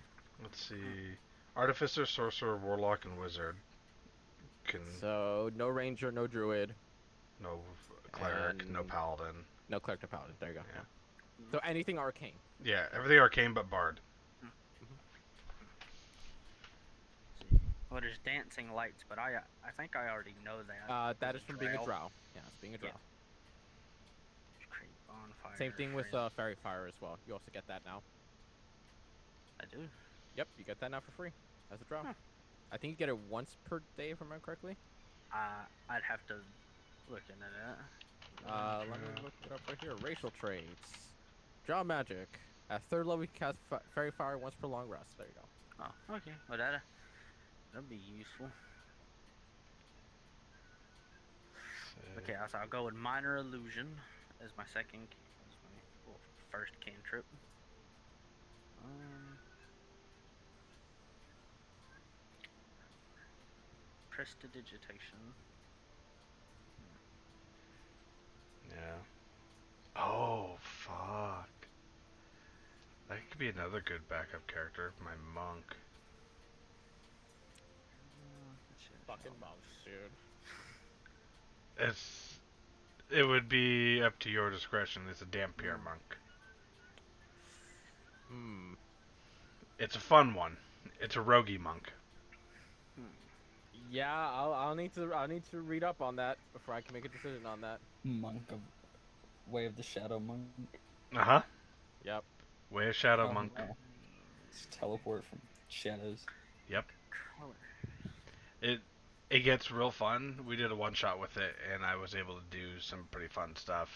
Let's see. Artificer, Sorcerer, Warlock, and Wizard can... So, no Ranger, no Druid, No Cleric, no and- Paladin. no Cleric, no Paladin. There you go. Yeah. So, anything Arcane. Yeah, everything Arcane but Bard. Well, there's dancing lights, but I think I already know that. That It's is from being a drow. drow. Yeah, it's being a drow. Yeah. Create bonfire. Same thing with friend. Fairy Fire as well. You also get that now. I do. Yep, you get that now for free as a drow. Huh. I think you get it once per day, if I remember correctly. I'd have to look into that. Let me look it up right here. Racial traits. Drow magic. At 3rd level, you can cast Fairy Fire once per long rest. There you go. Oh, okay. Well, that'd be useful. Okay, so I'll go with minor illusion as my first cantrip. Prestidigitation. Yeah. Oh, fuck. That could be another good backup character, my monk. Fucking monks, dude. It would be up to your discretion. It's a Dampier monk. It's a fun one. It's a roguey monk. Yeah, I'll need to read up on that before I can make a decision on that. Monk of Way of the Shadow Monk. Uh-huh. Yep. Way of Shadow Oh, monk. wow. Just teleport from shadows. Yep. Color. it gets real fun. We did a one shot with it, and I was able to do some pretty fun stuff.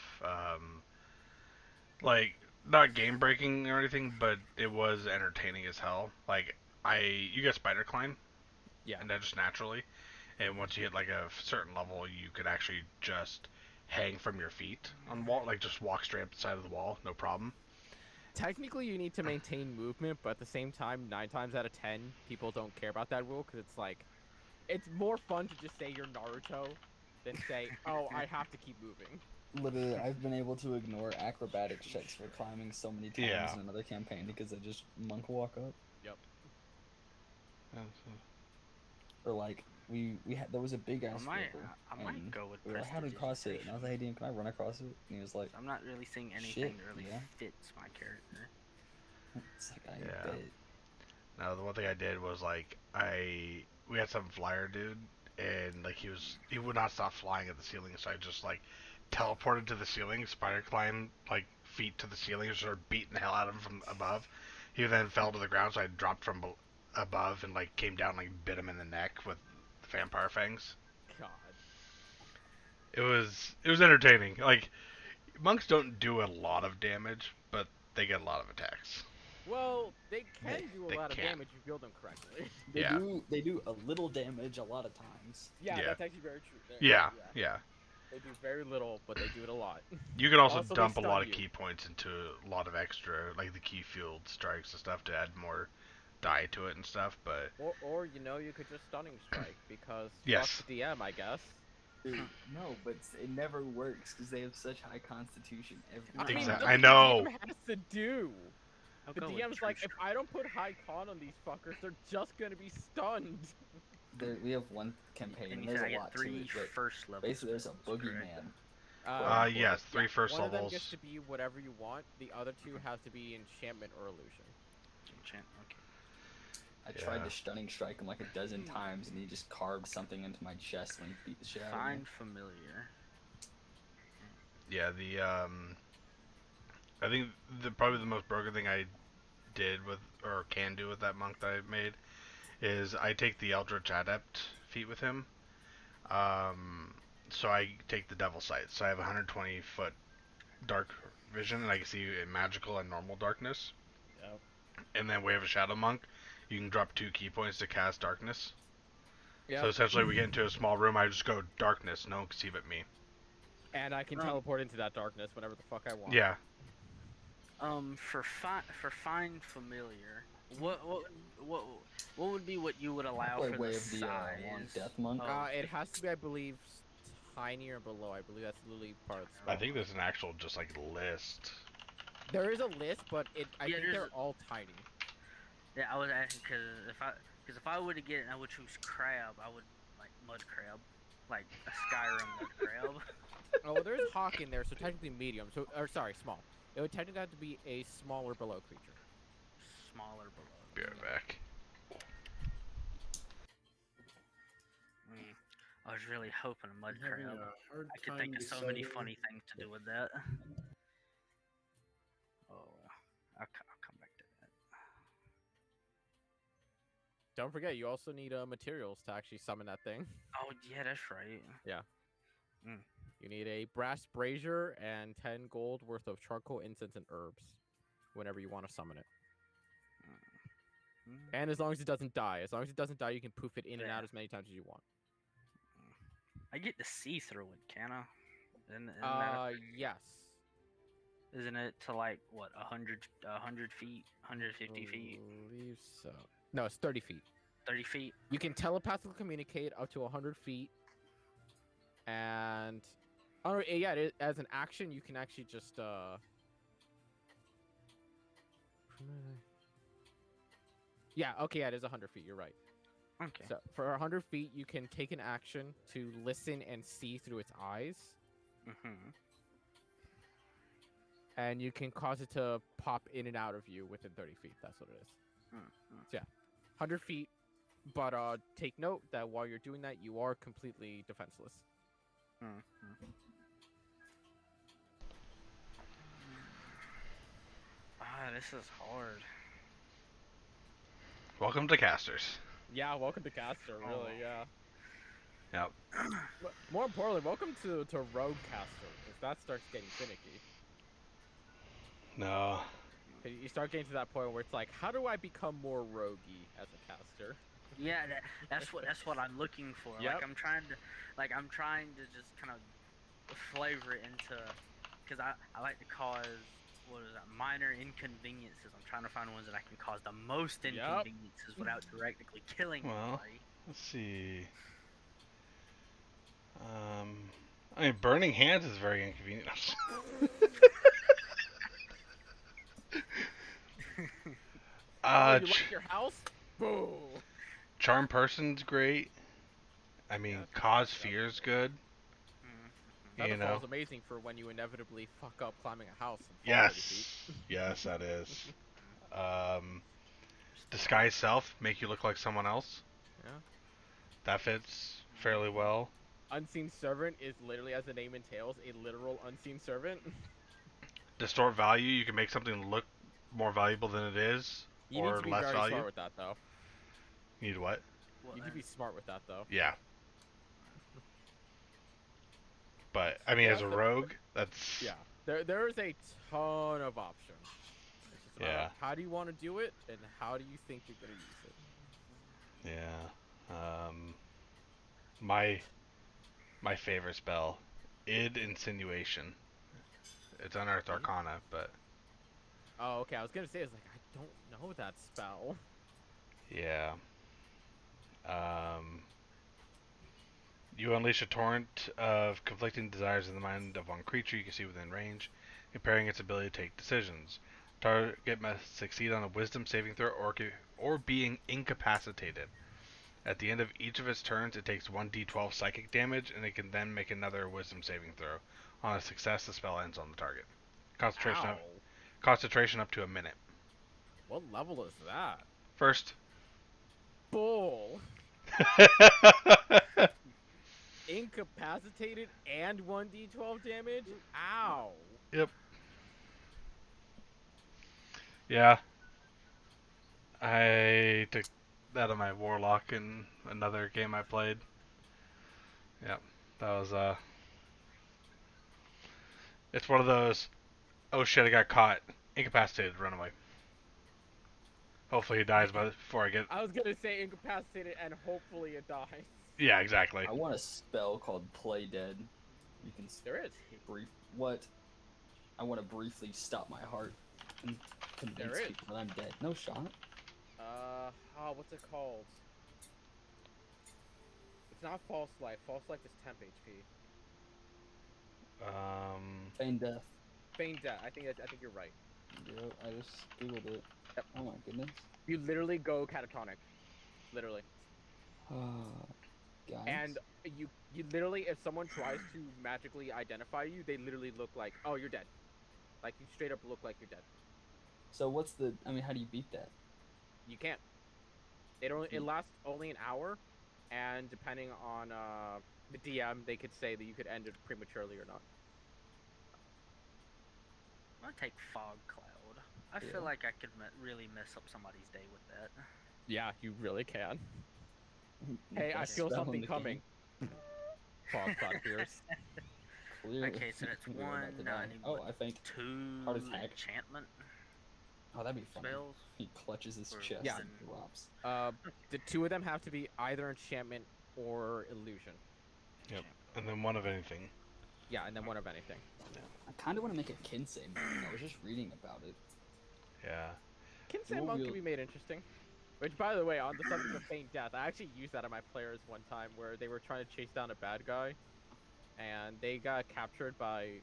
Like not game breaking or anything, but it was entertaining as hell. Like you get spider climb, Yeah. and that just naturally. And once you hit like a certain level, you could actually just hang from your feet on the wall, like just walk straight up the side of the wall, no problem. Technically, you need to maintain movement, but at the same time, 9 times out of 10, people don't care about that rule because it's like, it's more fun to just say you're Naruto than say, oh, I have to keep moving. Literally, I've been able to ignore acrobatic checks for climbing so many times Yeah. in another campaign because I just monk walk up. Yep. Or like we had there was a big ass I river. might and go with we were like, how to cross it? And I was like, hey Dan, can I run across it? And he was like, I'm not really seeing anything Shit, that really yeah. fits my character. it's like I Yeah. bet. Now the one thing I did was like we had some flyer dude, and like he would not stop flying at the ceiling, so I just like teleported to the ceiling, spider climbed like feet to the ceiling, and started beating the hell out of him from above. He then fell to the ground, so I dropped from above and like came down, like bit him in the neck with the vampire fangs. God. It was entertaining. Like monks don't do a lot of damage, but they get a lot of attacks. Well, they can do a They lot of can. damage if you build them correctly. Yeah. They do a little damage a lot of times. Yeah, Yeah. that's actually very true. Yeah. They do very little, but they do it a lot. You can also, Also, they dump a stun lot of you. key points into a lot of extra, like the key field strikes and stuff to add more die to it and stuff, but Or you could just stunning strike because Yes. fuck the DM, I guess. Dude, no, but it never works because they have such high constitution. I Every mean, time. that's I what know. the DM has to do. I'll The go with DM's true like, if strike. I don't put high con on these fuckers, they're just gonna be stunned. We have one campaign, And and you there's said I a get lot to 3 it. But first level. basically, there's a spells, correct? boogeyman. yes, 3 first one levels. of them gets to be whatever you want. The other 2 have to be enchantment or illusion. Enchant, okay. I tried Yeah. to stunning strike him like a dozen times, and he just carved something into my chest when he beat the shit out of me. Find familiar. Yeah, I think probably the most broken thing I did with or can do with that monk that I made is I take the Eldritch Adept feat with him. So I take the Devil Sight. So I have 120 foot dark vision, and I can see in magical and normal darkness. Yep. And then Wave of Shadow Monk, you can drop 2 key points to cast darkness. Yep. So essentially, we get into a small room. I just go darkness. No one can see but me. And I can teleport into that darkness whenever the fuck I want. Yeah. For find familiar, what would be what you would allow Play for Way the of the size? Long Death Monk. Oh. It has to be, I believe, tiny or below. I believe that's literally part of the spell. I think there's an actual just like list. There is a list, but I think there's they're all tiny. Yeah, I was asking because if I were to get it, and I would choose crab. I would like mud crab, like a Skyrim mud crab. Oh, well, there's hawk in there, so technically medium. So, or sorry, small. It would technically have to be a smaller below creature. Smaller below. Be right back. I was really hoping a mud I'm having crab. a hard I could time think of so many deciding- funny things to do with that. Oh, I'll come back to that. Don't forget, you also need materials to actually summon that thing. Oh yeah, that's right. You need a brass brazier and 10 gold worth of charcoal, incense, and herbs whenever you want to summon it. And as long as it doesn't die. As long as it doesn't die, you can poof it in and out as many times as you want. I get to see through it, can I? Yes. Isn't it to like what 100 feet, 150 feet, I believe so. No, it's 30 feet. 30 feet? You can telepathically communicate up to 100 feet. And oh yeah, as an action, you can actually just yeah, okay, yeah, it is 100 feet. You're right. Okay. So for 100 feet, you can take an action to listen and see through its eyes, and you can cause it to pop in and out of you within 30 feet. That's what it is. So yeah, 100 feet. But take note that while you're doing that, you are completely defenseless. This is hard. Welcome to Casters. Yeah, welcome to Caster. Really, Oh. yeah. Yep. But more importantly, welcome to Roguecaster, because that starts getting finicky. No. 'Cause you start getting to that point where it's like, how do I become more roguey as a caster? Yeah, that's what I'm looking for. Yep. I'm trying to just kind of flavor it into, because I like to cause what is that, minor inconveniences. I'm trying to find ones that I can cause the most Yep. inconveniences without directly killing Well, anybody. let's see. I mean, burning hands is very inconvenient. Oh, you ch- like your house? Boo! charm person's great. I mean, Yeah, cause that's fear's cool. good. Mm-hmm. You Featherfall know. is amazing for when you inevitably fuck up climbing a house and fall 30 feet. Yes, that is. Um, disguise self, make you look like someone else. Yeah. That fits fairly well. Unseen servant is literally, as the name entails, a literal unseen servant. Distort value, you can make something look more valuable than it is, You need or to be less very value. smart with that, though. Need what? Well, You need to be smart with that, though. Yeah. But I mean, Yeah, as a rogue, that's Yeah. There is a ton of options. It's just about Yeah. how do you want to do it, and how do you think you're gonna use it. Yeah. My favorite spell, id insinuation. It's unearthed arcana, but Oh, okay. I was gonna say, it's like I don't know that spell. yeah. Um, you unleash a torrent of conflicting desires in the mind of one creature you can see within range, impairing its ability to take decisions. Target must succeed on a wisdom saving throw or being incapacitated. At the end of each of its turns, it takes 1d12 psychic damage, and it can then make another wisdom saving throw. On a success, the spell ends on the target. Ow. Concentration up to a minute. What level is that? First. Bull. Incapacitated and 1d12 damage? Ow. Yep. Yeah. I took that on my warlock in another game I played. Yep. That was it's one of those, oh shit, I got caught. Incapacitated, run away. Hopefully he dies before I get. I was gonna say incapacitated and hopefully it dies. Yeah, exactly. I want a spell called Play Dead. You can There is. what? I want to briefly stop my heart and convince There is. people that I'm dead. No shot. What's it called? It's not false life. False life is temp HP. Feign death. Feign death. I think you're right. Yep, I just googled it. Yep. Oh my goodness. You literally go catatonic. Literally. Guys. And you literally, if someone tries to magically identify you, they literally look like, oh, you're dead. Like, you straight up look like you're dead. So what's the? I mean, how do you beat that? You can't. It lasts only an hour, and depending on the DM, they could say that you could end it prematurely or not. I'm gonna take Fog Cloud. I feel like I could really mess up somebody's day with that. Yeah, you really can. Hey, I Best feel spell in something the coming. game. Fog cloud appears. Clearly. Okay, so that's We're about one. to No, I die. need Oh, what, I think. 2 Heart attack. enchantment Oh, that'd be fun. spells. He clutches his Or- chest Yeah. and drops. The two of them have to be either enchantment or illusion. Yep. And then one of anything. Yeah, and then one of anything. I kind of want to make a Kinsey move. I was just reading about it. Yeah. Kinsey What Monk will- can be made interesting. Which, by the way, on the subject of feign death, I actually used that on my players one time where they were trying to chase down a bad guy, and they got captured by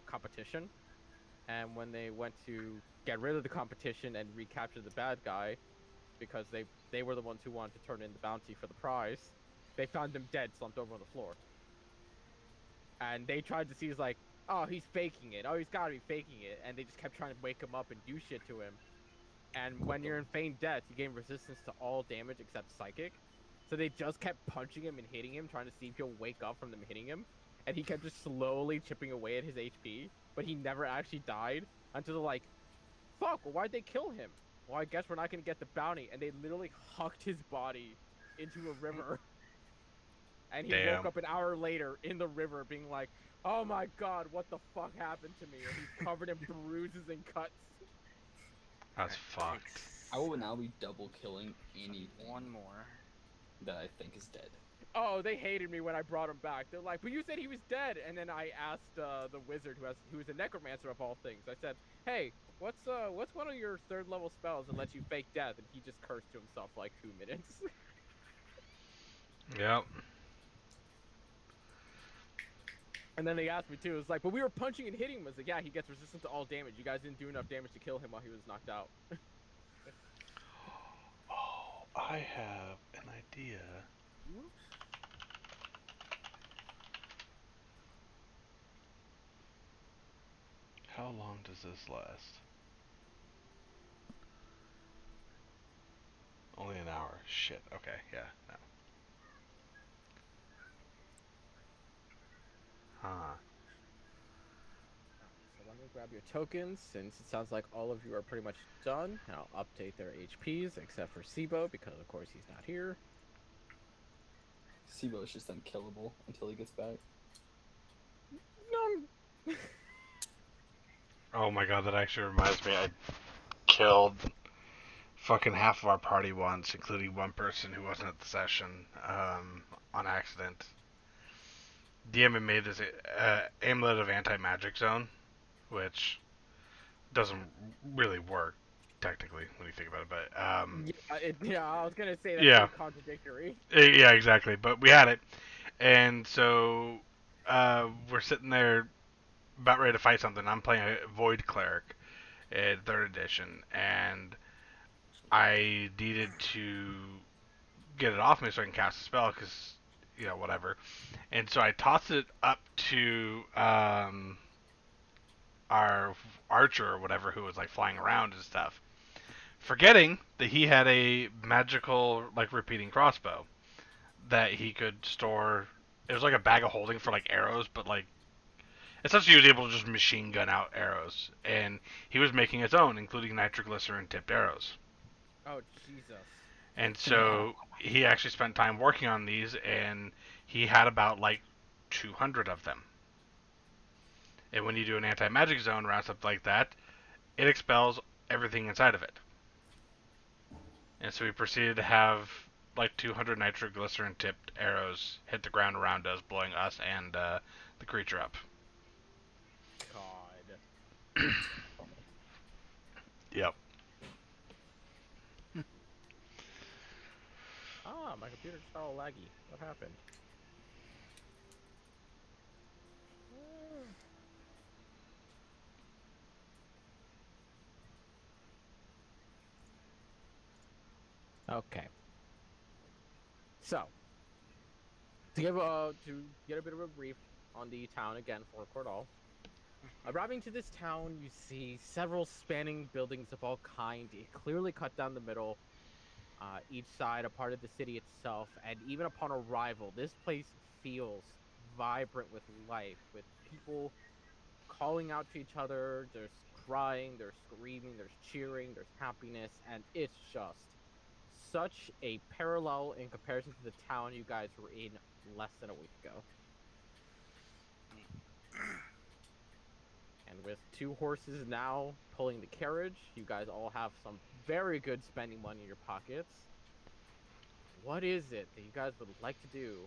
competition. And when they went to get rid of the competition and recapture the bad guy, because they were the ones who wanted to turn in the bounty for the prize, they found him dead, slumped over on the floor. And they tried to see, he's like, oh, he's faking it. Oh, he's gotta be faking it. And they just kept trying to wake him up and do shit to him. And when you're in feigned death, you gain resistance to all damage except psychic. So they just kept punching him and hitting him, trying to see if he'll wake up from them hitting him. And he kept just slowly chipping away at his HP, but he never actually died until they're like, fuck, well, why'd they kill him? Well, I guess we're not gonna get the bounty. And they literally hucked his body into a river. And he Damn. woke up an hour later in the river being like, oh my god, what the fuck happened to me? And he's covered in bruises and cuts. That's Alright, fucked. I will now be double killing anything one more. that I think is dead. Oh, they hated me when I brought him back. They're like, but you said he was dead. And then I asked the wizard who was a necromancer of all things. I said, hey, what's one of your 3rd level spells that lets you fake death? And he just cursed to himself for like 2 minutes. Yep. And then they asked me too. It was like, but we were punching and hitting him. I was like, yeah, he gets resistant to all damage. You guys didn't do enough damage to kill him while he was knocked out. Oh, I have an idea. How long does this last? Only an hour. Shit. Okay. Yeah. No. Huh. So let me grab your tokens, since it sounds like all of you are pretty much done. And I'll update their HPs, except for Sibo, because of course he's not here. Sibo is just unkillable until he gets back. No. Oh my god, that actually reminds me. I killed fucking half of our party once, including one person who wasn't at the session, on accident. DM had made this amulet of anti-magic zone, which doesn't really work technically when you think about it, but Yeah, I was gonna say that's Yeah. contradictory. yeah, exactly. But we had it, and so we're sitting there about ready to fight something. I'm playing a Void Cleric in 3rd edition, and I needed to get it off me so I can cast a spell, because, whatever. And so I tossed it up to our archer or whatever, who was like flying around and stuff, forgetting that he had a magical, like, repeating crossbow that he could store. It was like a bag of holding for like arrows, but like essentially he was able to just machine gun out arrows, and he was making his own, including nitroglycerin tipped arrows. Oh Jesus. And so he actually spent time working on these, and he had about like 200 of them. And when you do an anti-magic zone around something like that, it expels everything inside of it. And so we proceeded to have like 200 nitroglycerin tipped arrows hit the ground around us, blowing us and the creature up. God. Yep. Ah, my computer just got all laggy. What happened? Okay. So, to get a bit of a brief on the town again for Cordal. Arriving to this town, you see several spanning buildings of all kind, clearly cut down the middle. Each side a part of the city itself, and even upon arrival, this place feels vibrant with life, with people calling out to each other. There's crying, there's screaming, there's cheering, there's happiness, and it's just such a parallel in comparison to the town you guys were in less than a week ago. And with 2 horses now pulling the carriage, you guys all have some very good spending money in your pockets. What is it that you guys would like to do?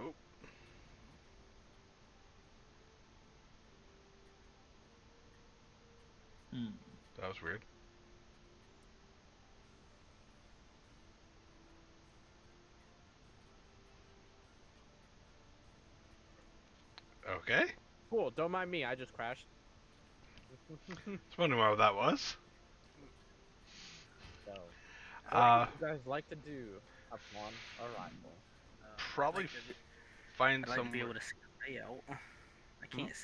Oh. That was weird. Okay. Cool, don't mind me, I just crashed. I was wondering what that was. So, Uh, what do you guys like to do upon arrival? Probably find I'd like to be some. able to stay out. I can't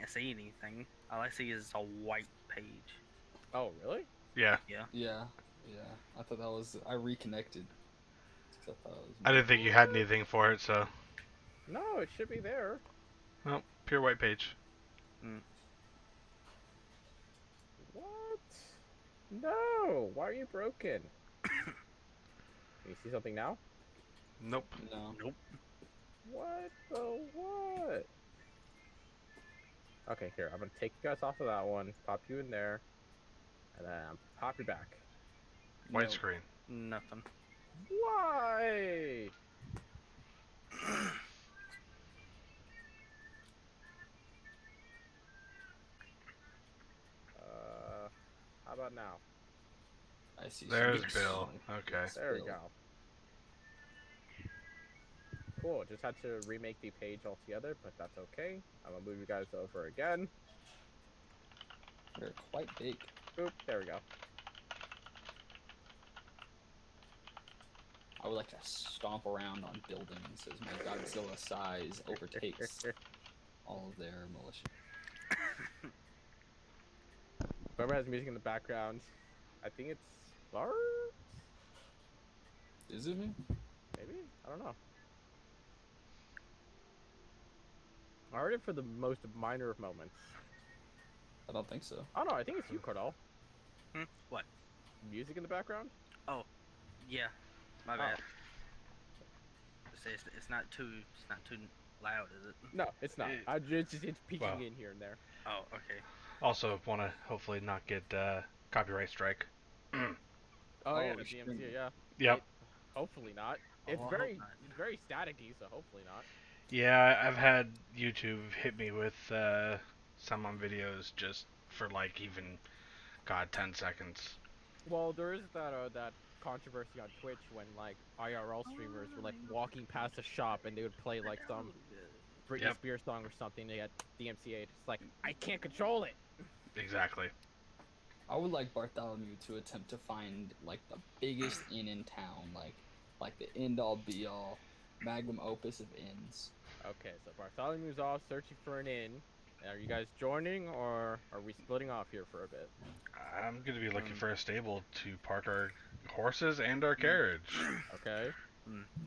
see anything. All I see is a white page. Oh, really? Yeah. Yeah. I thought that was. I reconnected. I thought it was I didn't think you had anything for it, so. No, it should be there. Well, pure white page. What? No! Why are you broken? Can you see something now? Nope. No. Nope. What the what? Okay, here, I'm gonna take you guys off of that one, pop you in there, and then pop you back. White No. screen. Nothing. Why? How about now? I see. There's some- Bill. Okay. Yes, There we Bill. go. Cool, just had to remake the page altogether, but that's okay. I'm gonna move you guys over again. They're quite big. Boop, there we go. I would like to stomp around on buildings as my Godzilla size overtakes all of their militia. Whoever has music in the background, I think it's Bart? Is it me? Maybe? I don't know. I heard it for the most minor of moments. I don't think so. Oh no, I think it's you, Cordell. What? Music in the background? Yeah. My Oh. bad. It's not too loud, is it? No, it's not. It's peeking Wow. in here and there. Oh, okay. Also, want to hopefully not get copyright strike. Oh, yeah, Oh, the sure. DMC, yeah. Yep. Hopefully not. It's Oh, I hope very not. very staticky, so hopefully not. Yeah, I've had YouTube hit me with some on videos just for like even, God, 10 seconds. Well, there is that controversy on Twitch when like IRL streamers were like walking past a shop and they would play like some Britney Yep. Spears song or something. They got DMCA'd. It's like I can't control it. Exactly. I would like Bartholomew to attempt to find like the biggest inn in town, like the end all be all, magnum opus of inns. Okay, so Bartholomew's off searching for an inn. Are you guys joining or are we splitting off here for a bit? I'm gonna be looking for a stable to park our horses and our carriage. Okay.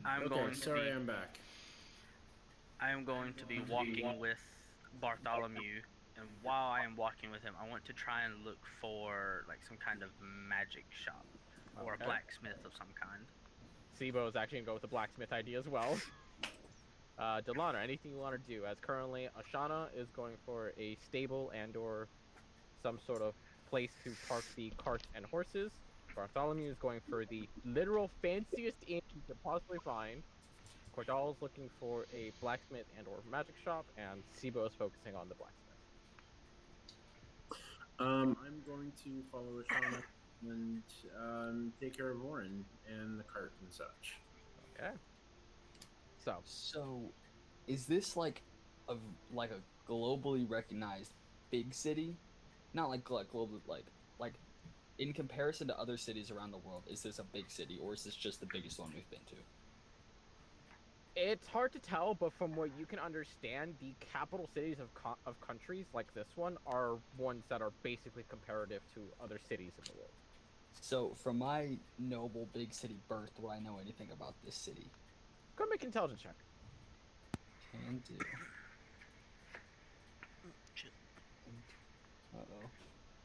I'm Okay, going to sorry, be. I'm back. I am going to be walking with Bartholomew, and while I am walking with him, I want to try and look for like some kind of magic shop or Okay. a blacksmith of some kind. Sibo is actually gonna go with the blacksmith idea as well. Delana, anything you want to do? As currently, Ashana is going for a stable and/or some sort of place to park the carts and horses. Bartholomew is going for the literal fanciest inn you could possibly find. Cordal is looking for a blacksmith and/or magic shop, and Sibo is focusing on the blacksmith. I'm going to follow Ashana and take care of Warren and the cart and such. Okay. So, So, is this like a globally recognized big city? Not like global like in comparison to other cities around the world, is this a big city or is this just the biggest one we've been to? it's hard to tell, but from what you can understand, the capital cities of countries like this one are ones that are basically comparative to other cities in the world. So, from my noble big city birth, do I know anything about this city? Go make an intelligence check. Can do. Uh-oh.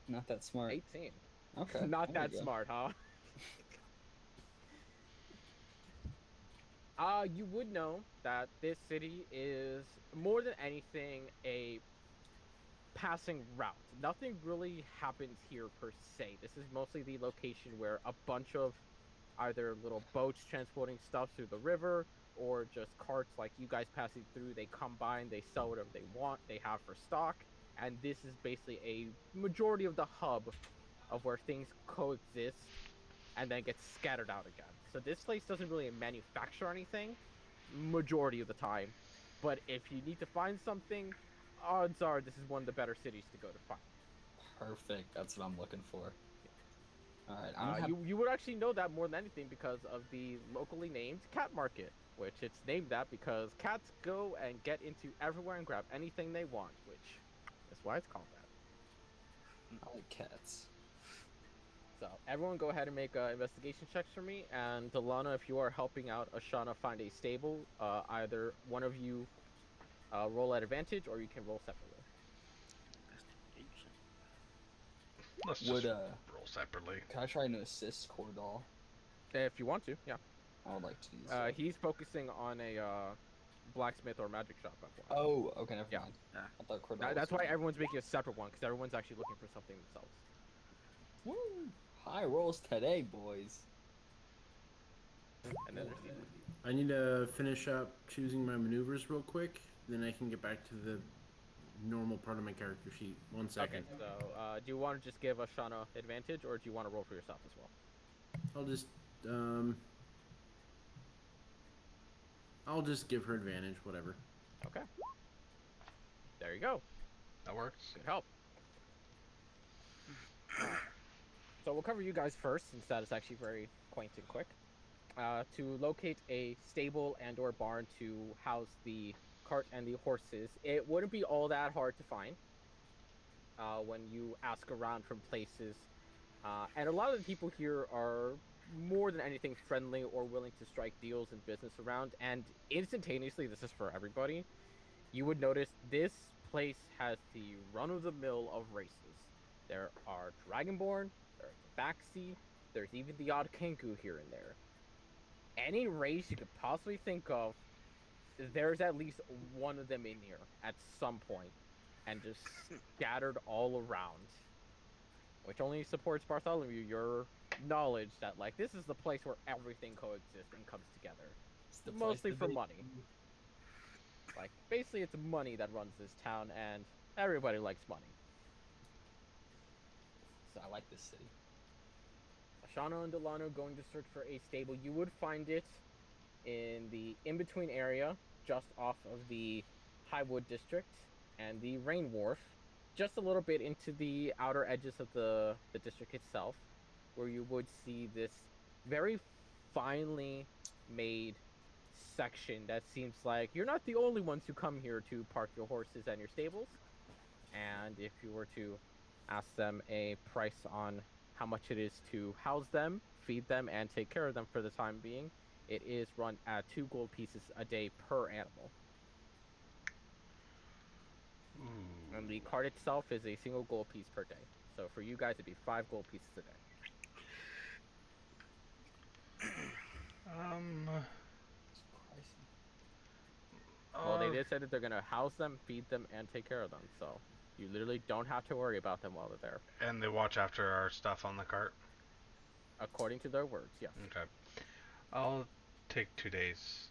Not that smart. 18. Okay. Not there that we go. smart, huh? You would know that this city is more than anything a passing route. Nothing really happens here per se. This is mostly the location where a bunch of either little boats transporting stuff through the river or just carts like you guys passing through. They come by and they sell whatever they want, they have for stock, and this is basically a majority of the hub of where things coexist and then get scattered out again. So this place doesn't really manufacture anything majority of the time, but if you need to find something, odds are this is one of the better cities to go to find. Perfect. That's what I'm looking for. All right. You would actually know that more than anything because of the locally named cat market, which it's named that because cats go and get into everywhere and grab anything they want, which is why it's called that. I like cats. So everyone go ahead and make investigation checks for me, and Delana, if you are helping out Ashana find a stable, either one of you roll at advantage or you can roll separately. Let's just Would roll separately. can I try to assist Cordal? If you want to, yeah. I would like to use. He's focusing on a blacksmith or magic shop. FYI. Oh, okay, never Yeah. mind. Yeah. I thought Cordell That's was why gonna- everyone's making a separate one, because everyone's actually looking for something themselves. Woo! High rolls today, boys. And then there's I need to finish up choosing my maneuvers real quick. Then I can get back to the normal part of my character sheet. 1 second. Okay, so do you want to just give Ashana advantage, or do you want to roll for yourself as well? I'll just give her advantage, whatever. Okay. There you go. That works. Good help. So we'll cover you guys first, since that is actually very quaint and quick. To locate a stable and or barn to house the cart and the horses, it wouldn't be all that hard to find when you ask around from places. And a lot of the people here are more than anything friendly or willing to strike deals and business around. And instantaneously, this is for everybody, you would notice this place has the run-of-the-mill of races. There are Dragonborn, there's Baxi, there's even the odd Kenku here and there. Any race you could possibly think of, there's at least one of them in here at some point, and just scattered all around. Which only supports Bartholomew, your knowledge that, like, this is the place where everything coexists and comes together. It's the place Mostly to for be. money. Like, basically it's money that runs this town, and everybody likes money. So I like this city. Ashana and Delano going to search for a stable. You would find it in the in-between area, just off of the Highwood district and the Rain Wharf, just a little bit into the outer edges of the district itself, where you would see this very finely made section that seems like you're not the only ones who come here to park your horses and your stables. And if you were to ask them a price on how much it is to house them, feed them, and take care of them for the time being, it is run at 2 gold pieces a day per animal. Ooh. And the cart itself is a single gold piece per day. So for you guys, it'd be 5 gold pieces a day. It's pricey. Well, they did say that they're going to house them, feed them, and take care of them. So you literally don't have to worry about them while they're there. And they watch after our stuff on the cart. According to their words, yes. Okay. I'll take 2 days.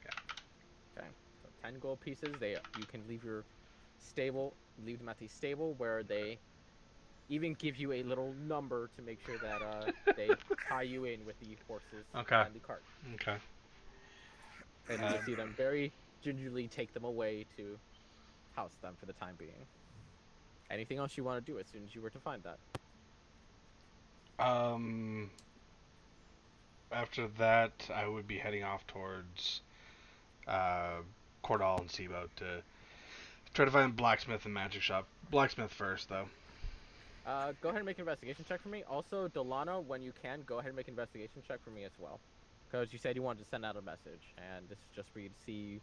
Okay, so 10 gold pieces. You can leave your stable, leave them at the stable, where they even give you a little number to make sure that they tie you in with the horses Okay. and the cart. Okay. And you see them very gingerly take them away to house them for the time being. Anything else you want to do as soon as you were to find that? After that, I would be heading off towards Cordal and Sibo to try to find blacksmith and magic shop. Blacksmith first, though. Go ahead and make an investigation check for me. Also, Delano, when you can, go ahead and make an investigation check for me as well. Because you said you wanted to send out a message, and this is just for you to see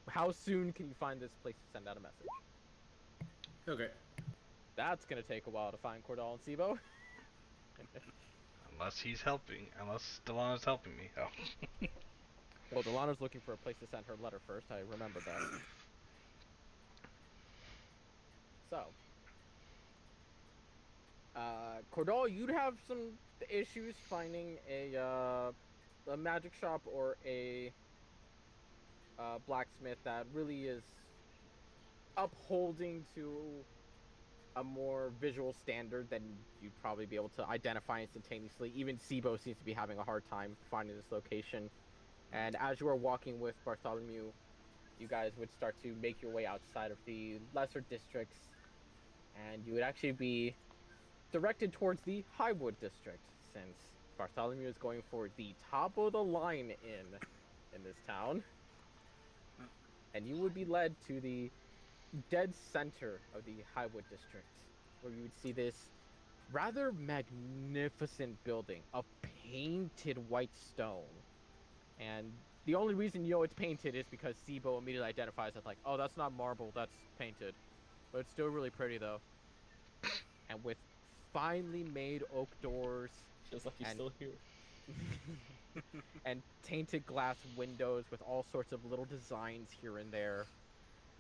how soon can you find this place to send out a message. Okay. That's gonna take a while to find Cordal and Sibo. Unless he's helping. Unless Delano's helping me. Oh. Well, Delano's looking for a place to send her letter first. I remember that. So, Cordal, you'd have some issues finding a magic shop or a blacksmith that really is upholding to a more visual standard than you'd probably be able to identify instantaneously. Even Sibo seems to be having a hard time finding this location. And as you are walking with Bartholomew, you guys would start to make your way outside of the lesser districts, and you would actually be directed towards the Highwood district, since Bartholomew is going for the top of the line in this town. And you would be led to the dead center of the Highwood district, where you would see this rather magnificent building of painted white stone. And the only reason you know it's painted is because Sibo immediately identifies it like, oh, that's not marble, that's painted. But it's still really pretty, though. And with finely made oak doors, Feels like he's And- still here. and tainted glass windows with all sorts of little designs here and there.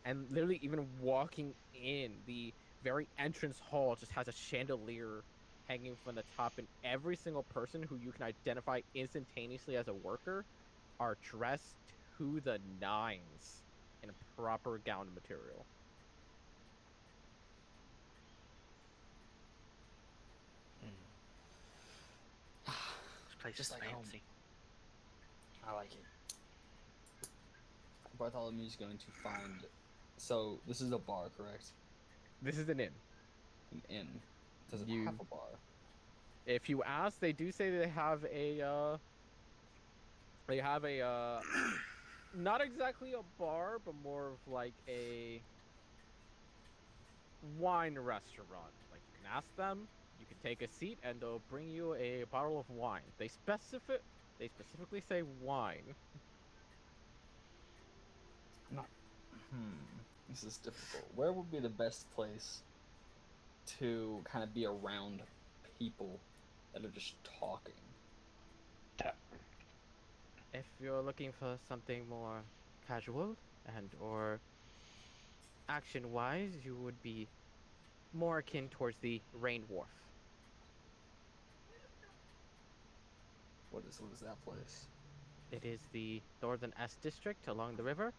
And literally, even walking in, the very entrance hall just has a chandelier hanging from the top, and every single person who you can identify instantaneously as a worker are dressed to the nines in proper gown material. This place Just is like home. fancy. I like it. Bartholomew's going to find. So this is a bar, correct? This is an inn. An inn. Does it You- have a bar? If you ask, they do say they have a not exactly a bar, but more of like a wine restaurant. Like, you can ask them, you can take a seat, and they'll bring you a bottle of wine. They specifically say wine. This is difficult. Where would be the best place to kind of be around people that are just talking? If you're looking for something more casual and or action-wise, you would be more akin towards the Rain Wharf. What is that place? It is the Northern S District along the river.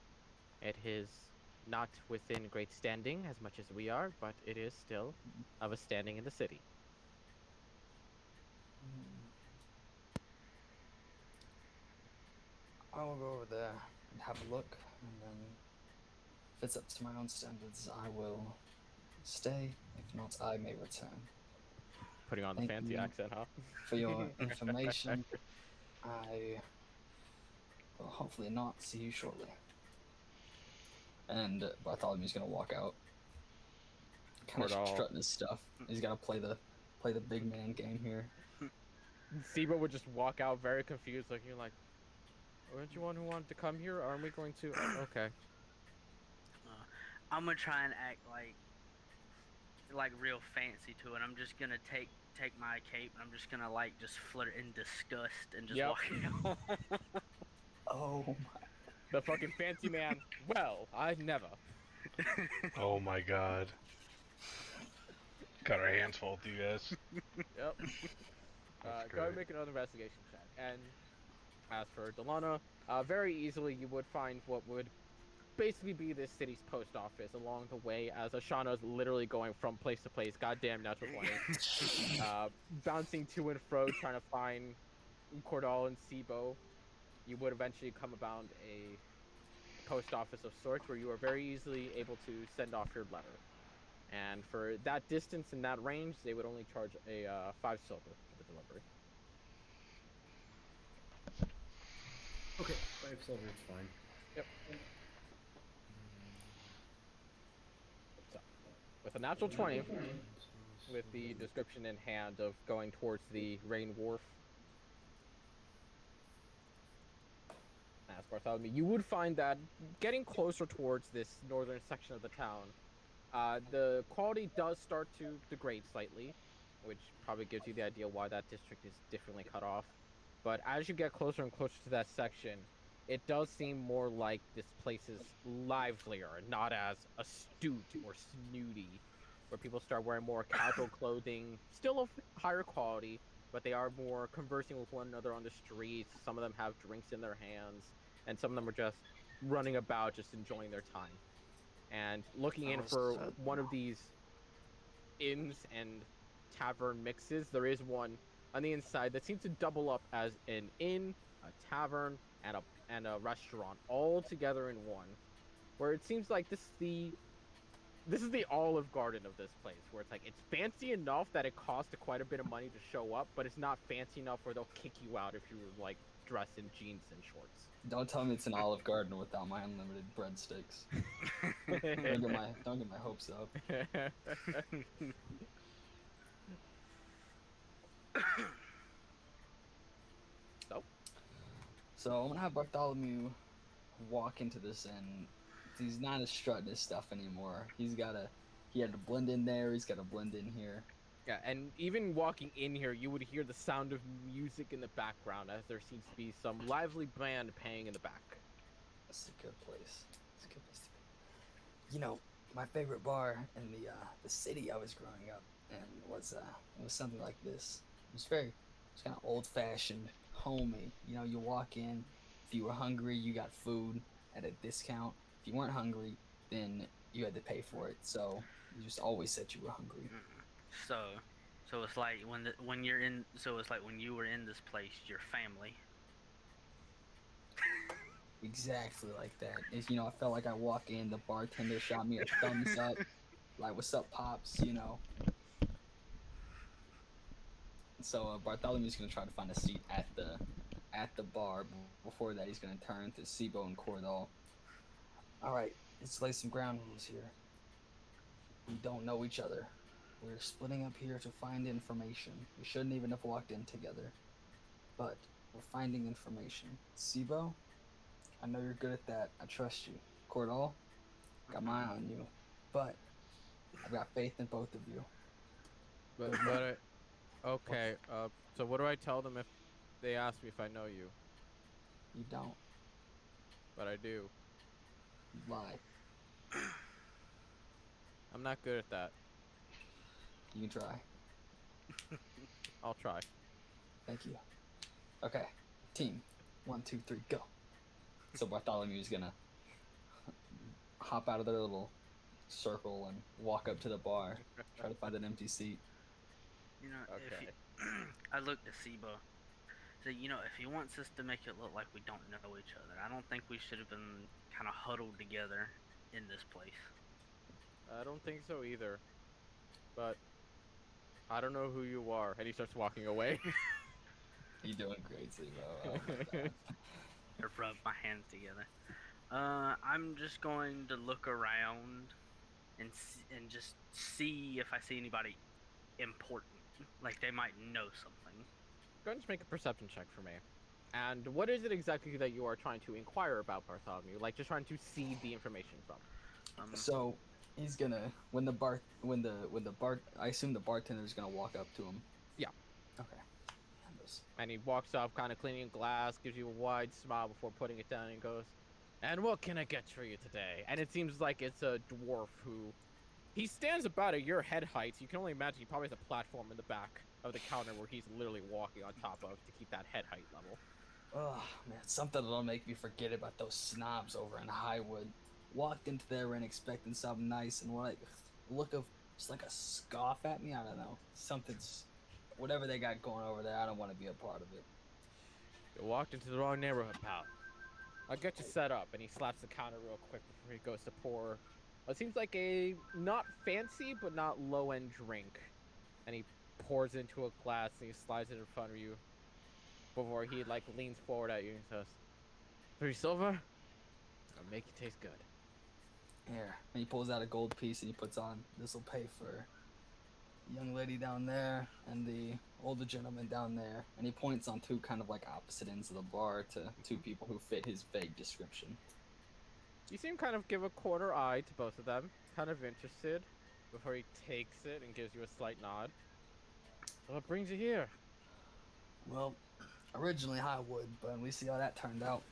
It is not within great standing as much as we are, but it is still of a standing in the city. I will go over there and have a look, and then if it's up to my own standards, I will stay. If not, I may return. Putting on the Thank fancy you accent, huh? for your information. I will hopefully not see you shortly. And Bartholomew's gonna walk out, kind of Cordall. strutting his stuff. He's gotta play the big man game here. Zeba would just walk out very confused, looking like, "Weren't you one who wanted to come here? Aren't we going to?" Okay. I'm gonna try and act like real fancy to it. I'm just gonna take my cape and I'm just gonna like just flirt in disgust and just Yep. walk out. Oh my! The fucking fancy man. Well, I never. Oh my god. Got our hands full with you guys. Yep. That's Go ahead and great. make another investigation check. And as for Delana, very easily you would find what would basically be this city's post office along the way, as Ashana's literally going from place to place. Goddamn natural 20. Bouncing to and fro, trying to find Cordal and Sibo. You would eventually come about a post office of sorts where you are very easily able to send off your letter. And for that distance and that range, they would only charge a 5 silver for the delivery. Okay, 5 silver is fine. Yep. So, with a natural 20, with the description in hand of going towards the Rain Wharf, as Bartholomew, you would find that getting closer towards this northern section of the town, the quality does start to degrade slightly, which probably gives you the idea why that district is differently cut off. But as you get closer and closer to that section, it does seem more like this place is livelier, not as astute or snooty, where people start wearing more casual clothing, still of higher quality, but they are more conversing with one another on the streets. Some of them have drinks in their hands, and some of them are just running about, just enjoying their time. And looking in for one of these inns and tavern mixes, there is one on the inside that seems to double up as an inn, a tavern, and a restaurant all together in one. Where it seems like this is the Olive Garden of this place, where it's like it's fancy enough that it costs quite a bit of money to show up, but it's not fancy enough where they'll kick you out if you were like dressed in jeans and shorts. Don't tell me it's an Olive Garden without my unlimited breadsticks. Don't get my hopes up. So I'm gonna have Bartholomew walk into this, and he's not as strutting his stuff anymore. He had to blend in there. He's got to blend in here. Yeah, and even walking in here, you would hear the sound of music in the background as there seems to be some lively band playing in the back. It's a good place. It's a good place to be. You know, my favorite bar in the city I was growing up in was it was something like this. It's kind of old fashioned, homey. You know, you walk in. If you were hungry, you got food at a discount. If you weren't hungry, then you had to pay for it. So you just always said you were hungry. So, so it's like when you're in. So it's like when you were in this place, your family. Exactly like that. It's, you know, I felt like I walk in, the bartender shot me a thumbs up, like "What's up, pops?" You know. So Bartholomew's gonna try to find a seat at the bar. Before that, he's gonna turn to Sibo and Cordal. All right, let's lay some ground rules here. We don't know each other. We're splitting up here to find information. We shouldn't even have walked in together, but we're finding information. Sibo, I know you're good at that. I trust you. Cordal, got my eye on you, but I've got faith in both of you. Okay. So what do I tell them if they ask me if I know you? You don't But I do. lie. I'm not good at that. You can try. I'll try. Thank you. Okay, team. 1, 2, 3, go. So Bartholomew is gonna hop out of their little circle and walk up to the bar, try to find an empty seat. You know, if Okay. I looked at Sibo. So you know, if he wants us to make it look like we don't know each other, I don't think we should have been kind of huddled together in this place. I don't think so either. But I don't know who you are. And he starts walking away. You're doing great, Sibo. Oh my god. I rub my hands together. I'm just going to look around and just see if I see anybody important, like they might know something. Go ahead and just make a perception check for me. And what is it exactly that you are trying to inquire about, Bartholomew? Like, just trying to see the information from? So he's gonna I assume the bartender's gonna walk up to him. Yeah. Okay. And he walks off, kind of cleaning glass, gives you a wide smile before putting it down, and goes, "And what can I get for you today?" And it seems like it's a dwarf who... He stands about at your head height. So you can only imagine he probably has a platform in the back of the counter where he's literally walking on top of to keep that head height level. Oh man, something that'll make me forget about those snobs over in Highwood. Walked into there and expecting something nice, and like look of just like a scoff at me. I don't know. Something's whatever they got going over there. I don't want to be a part of it. You walked into the wrong neighborhood, pal. I'll get you set up. And he slaps the counter real quick before he goes to pour what seems like a not fancy but not low-end drink. And he pours into a glass and he slides it in front of you before he like leans forward at you and says, "3 silver? I'll make you taste good." Here, and he pulls out a gold piece and he puts on. This will pay for the young lady down there and the older gentleman down there. And he points on two kind of like opposite ends of the bar to two people who fit his vague description. You seem kind of give a quarter eye to both of them, kind of interested, before he takes it and gives you a slight nod. "So what brings you here?" Well, originally Highwood, but we see how that turned out.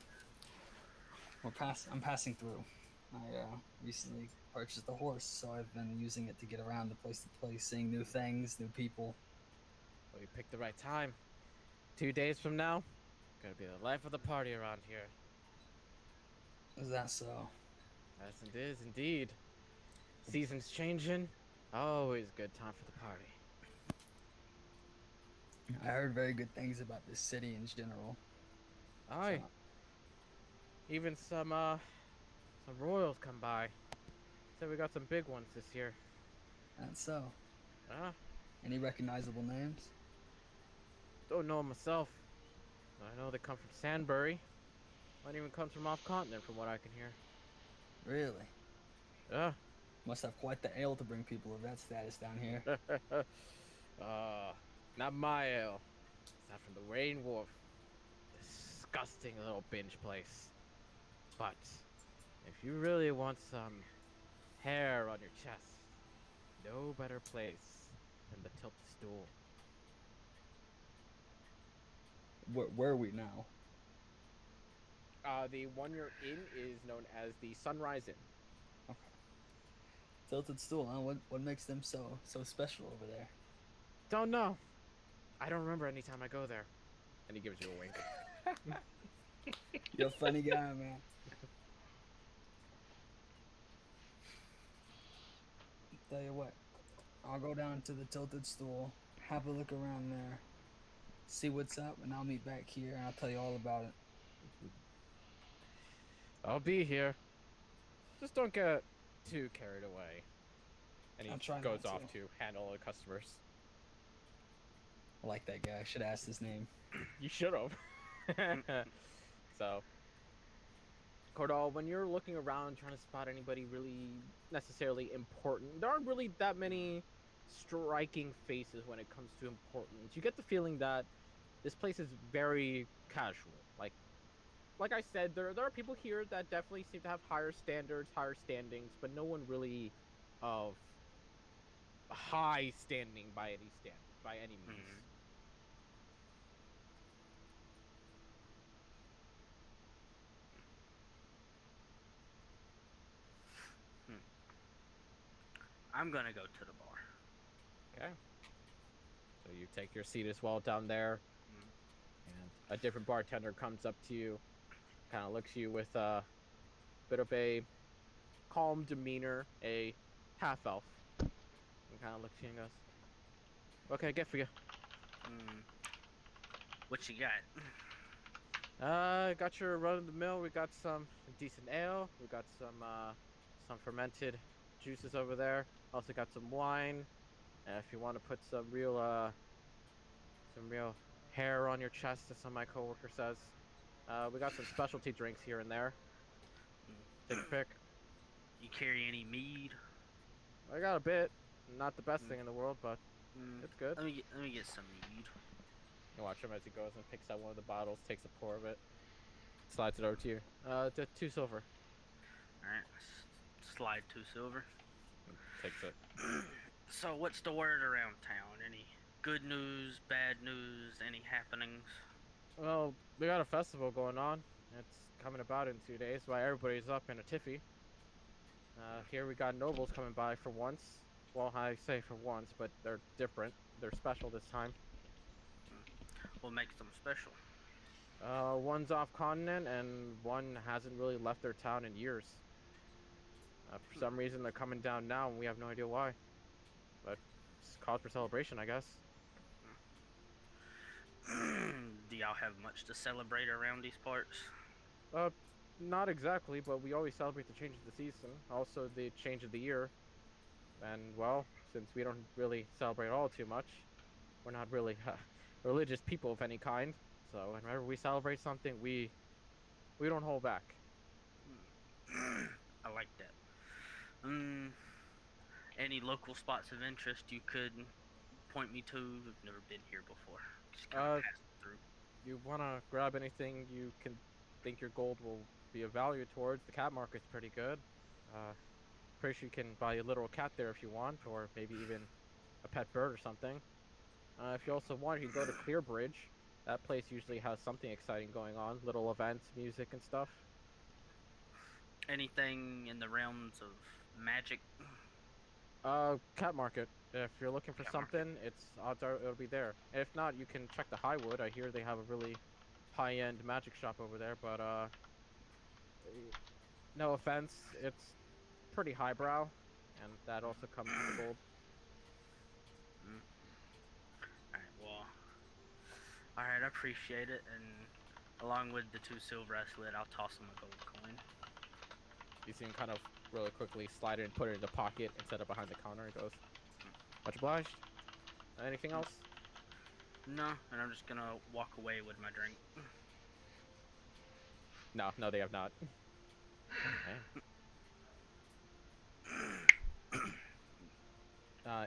I'm passing through. I recently purchased a horse, so I've been using it to get around the place to place, seeing new things, new people. Well, you picked the right time. 2 days from now, gonna be the life of the party around here. Is that so? Yes, it is indeed. Seasons changing, always good time for the party. I heard very good things about this city in general. Aye. So, Even some royals come by. Said we got some big ones this year. that's so. Ah, Any recognizable names? don't know 'em myself. I know they come from Sandbury. Might even come from off continent, from what I can hear. Really? Yeah. Must have quite the ale to bring people of that status down here. Not my ale. It's not from the Rain Wolf. Disgusting little binge place. But if you really want some hair on your chest, no better place and the tilted stool. Where are we now? The one you're in is known as the Sunrise Inn. Okay. Tilted stool, huh? What makes them so special over there? Don't know. I don't remember any time I go there. And he gives you a wink. You're a funny guy, man. Tell you what, I'll go down to the tilted stool, have a look around there, see what's up, and I'll meet back here and I'll tell you all about it. I'll be here. Just don't get too carried away. And I'll he try goes not off to. to handle the customers. I like that guy. I should have asked his name. You should have. So, Cordell, when you're looking around trying to spot anybody really necessarily important, there aren't really that many striking faces when it comes to importance. You get the feeling that this place is very casual. Like I said, there are people here that definitely seem to have higher standards, higher standings, but no one really of high standing by any means. Mhm. I'm gonna go to the bar. Okay. So you take your seat as well down there, and a different bartender comes up to you, kind of looks at you with a bit of a calm demeanor, a half elf, and kind of looks at you and goes, "What can I get for you?" Mm. What you got? Got your run of the mill. We got some decent ale. We got some fermented juices over there. Also got some wine. And if you want to put some real hair on your chest, as some of my coworker says, we got some specialty drinks here and there. Take your pick. You carry any mead? I got a bit. Not the best Mm. thing in the world, but Mm. it's good. Let me get some mead. You watch him as he goes and picks out one of the bottles, takes a pour of it, slides it over to you. 2 silver. All right. Slide 2 silver. Takes it. So what's the word around town? Any good news, bad news, any happenings? Well, we got a festival going on. It's coming about in 2 days, why everybody's up in a tiffy. Here we got nobles coming by for once. Well, I say for once, but they're different. They're special this time. What makes them special? One's off continent, and one hasn't really left their town in years. For some reason, they're coming down now, and we have no idea why. But it's cause for celebration, I guess. Do y'all have much to celebrate around these parts? Not exactly, but we always celebrate the change of the season, also the change of the year. And, well, since we don't really celebrate all too much, we're not really religious people of any kind. So whenever we celebrate something, we don't hold back. I like that. Any local spots of interest you could point me to? I've never been here before. Just kind of passing through. You want to grab anything you can think your gold will be of value towards. The cat market's pretty good. Pretty sure you can buy a literal cat there if you want, or maybe even a pet bird or something. If you also want, you can go to Clearbridge. That place usually has something exciting going on, little events, music, and stuff. Anything in the realms of magic? Cat market. If you're looking for Cat something, it's odds are it'll be there. If not, you can check the Highwood. I hear they have a really high-end magic shop over there, but no offense, it's pretty highbrow, and that also comes with the gold. Alright, well. Alright, I appreciate it, and along with the 2 silver I slid, I'll toss him a gold coin. You see him kind of really quickly slide it and put it in the pocket and set it behind the counter and goes, "Much obliged. Anything else?" No, and I'm just gonna walk away with my drink. No, they have not.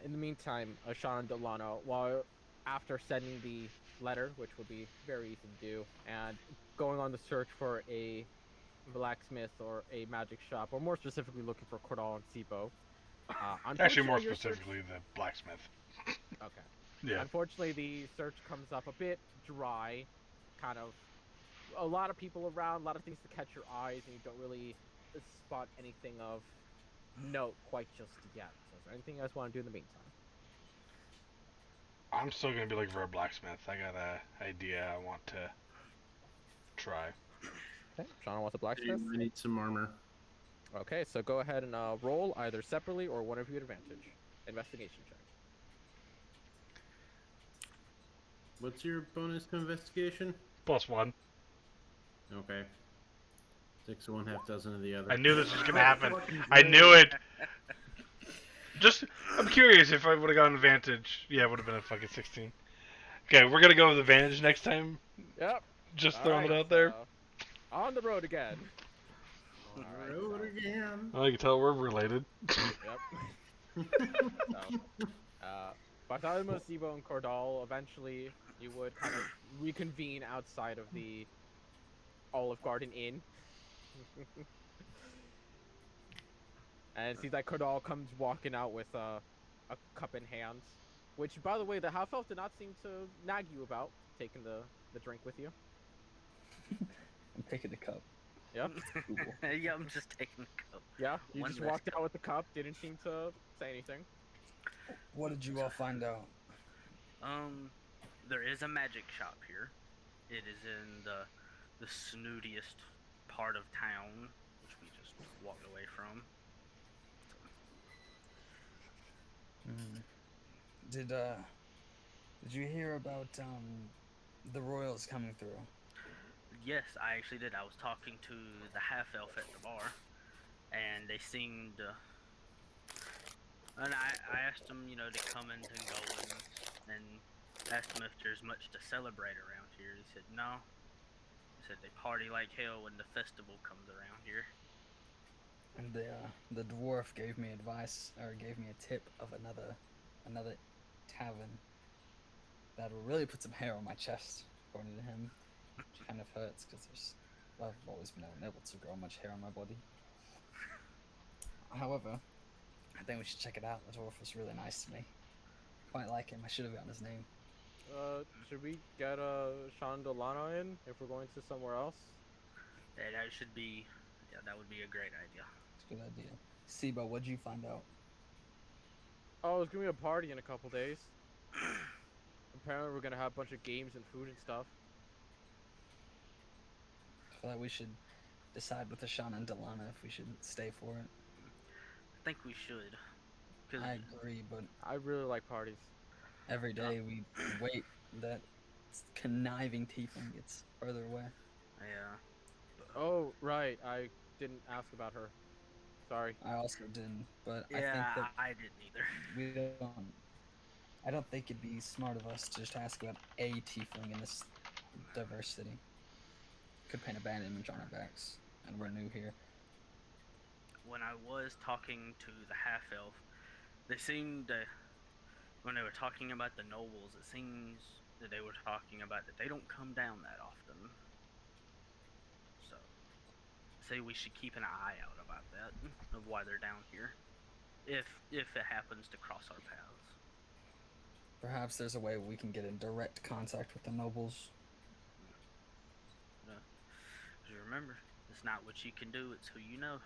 In the meantime, Ashan and Delano, while after sending the letter, which would be very easy to do, and going on the search for a blacksmith or a magic shop, or more specifically looking for Cordal and Sibo. Actually, unfortunately, more your search- specifically, the blacksmith. Okay. Yeah. Unfortunately, the search comes up a bit dry, kind of a lot of people around, a lot of things to catch your eyes, and you don't really spot anything of note quite just yet. So, is there anything you guys want to do in the meantime? I'm still gonna be looking for a blacksmith. I got a idea I want to try. Okay, Sean wants a blacksmith. I need some armor. Okay, so go ahead and roll either separately or one of you at advantage. Investigation check. What's your bonus to investigation? +1. Okay. 6 of one, half dozen of the other. I knew this was gonna happen. I knew it. Just, I'm curious if I would have gotten advantage. Yeah, it would have been a fucking 16. Okay, we're gonna go with advantage next time. Yep. Just All throwing right, it out there. On the road again. All right, Road so- again. Well, you can tell we're related. Yep. So, Bartholomew, Sibo, and Cordal, eventually you would kind of reconvene outside of the Olive Garden Inn. And see that Cordal comes walking out with a cup in hand. Which, by the way, the half-elf did not seem to nag you about taking the drink with you. I'm taking the cup. Yep. Yeah, I'm just taking the cup. Yeah, you One just less walked out with the cup, didn't seem to say anything. What did you all find out? There is a magic shop here. It is in the snootiest part of town, which we just walked away from. Did you hear about the royals coming through? Yes, I actually did. I was talking to the half elf at the bar, and they seemed. And I asked them, to come and go and asked them if there's much to celebrate around here. He said no. He said they party like hell when the festival comes around here. And the dwarf gave me advice, or gave me a tip of another tavern that will really put some hair on my chest, according to him. Which kind of hurts because I've always been unable to grow much hair on my body. However, I think we should check it out. The dwarf was really nice to me. Quite like him. I should have gotten his name. Should we get Sean Delano in if we're going to somewhere else? Yeah, that would be a great idea. It's a good idea. Sibo, what'd you find out? Oh, it's gonna be a party in a couple days. Apparently, we're gonna have a bunch of games and food and stuff. I feel like we should decide with Ashan and Delana if we should stay for it. I think we should. 'Cause I agree, but I really like parties. every day we wait that conniving tiefling gets further away. yeah, Oh, right. I didn't ask about her. Sorry. I also didn't, but I think yeah, that I didn't either. we don't. I don't think it'd be smart of us to just ask about a tiefling in this diverse city. Could paint a bad image on our backs, and we're new here. When I was talking to the half elf, they seemed to, when they were talking about the nobles, it seems that they were talking about that they don't come down that often. So, say we should keep an eye out about that, of why they're down here, if it happens to cross our paths. Perhaps there's a way we can get in direct contact with the nobles. Because remember, it's not what you can do, it's who you know.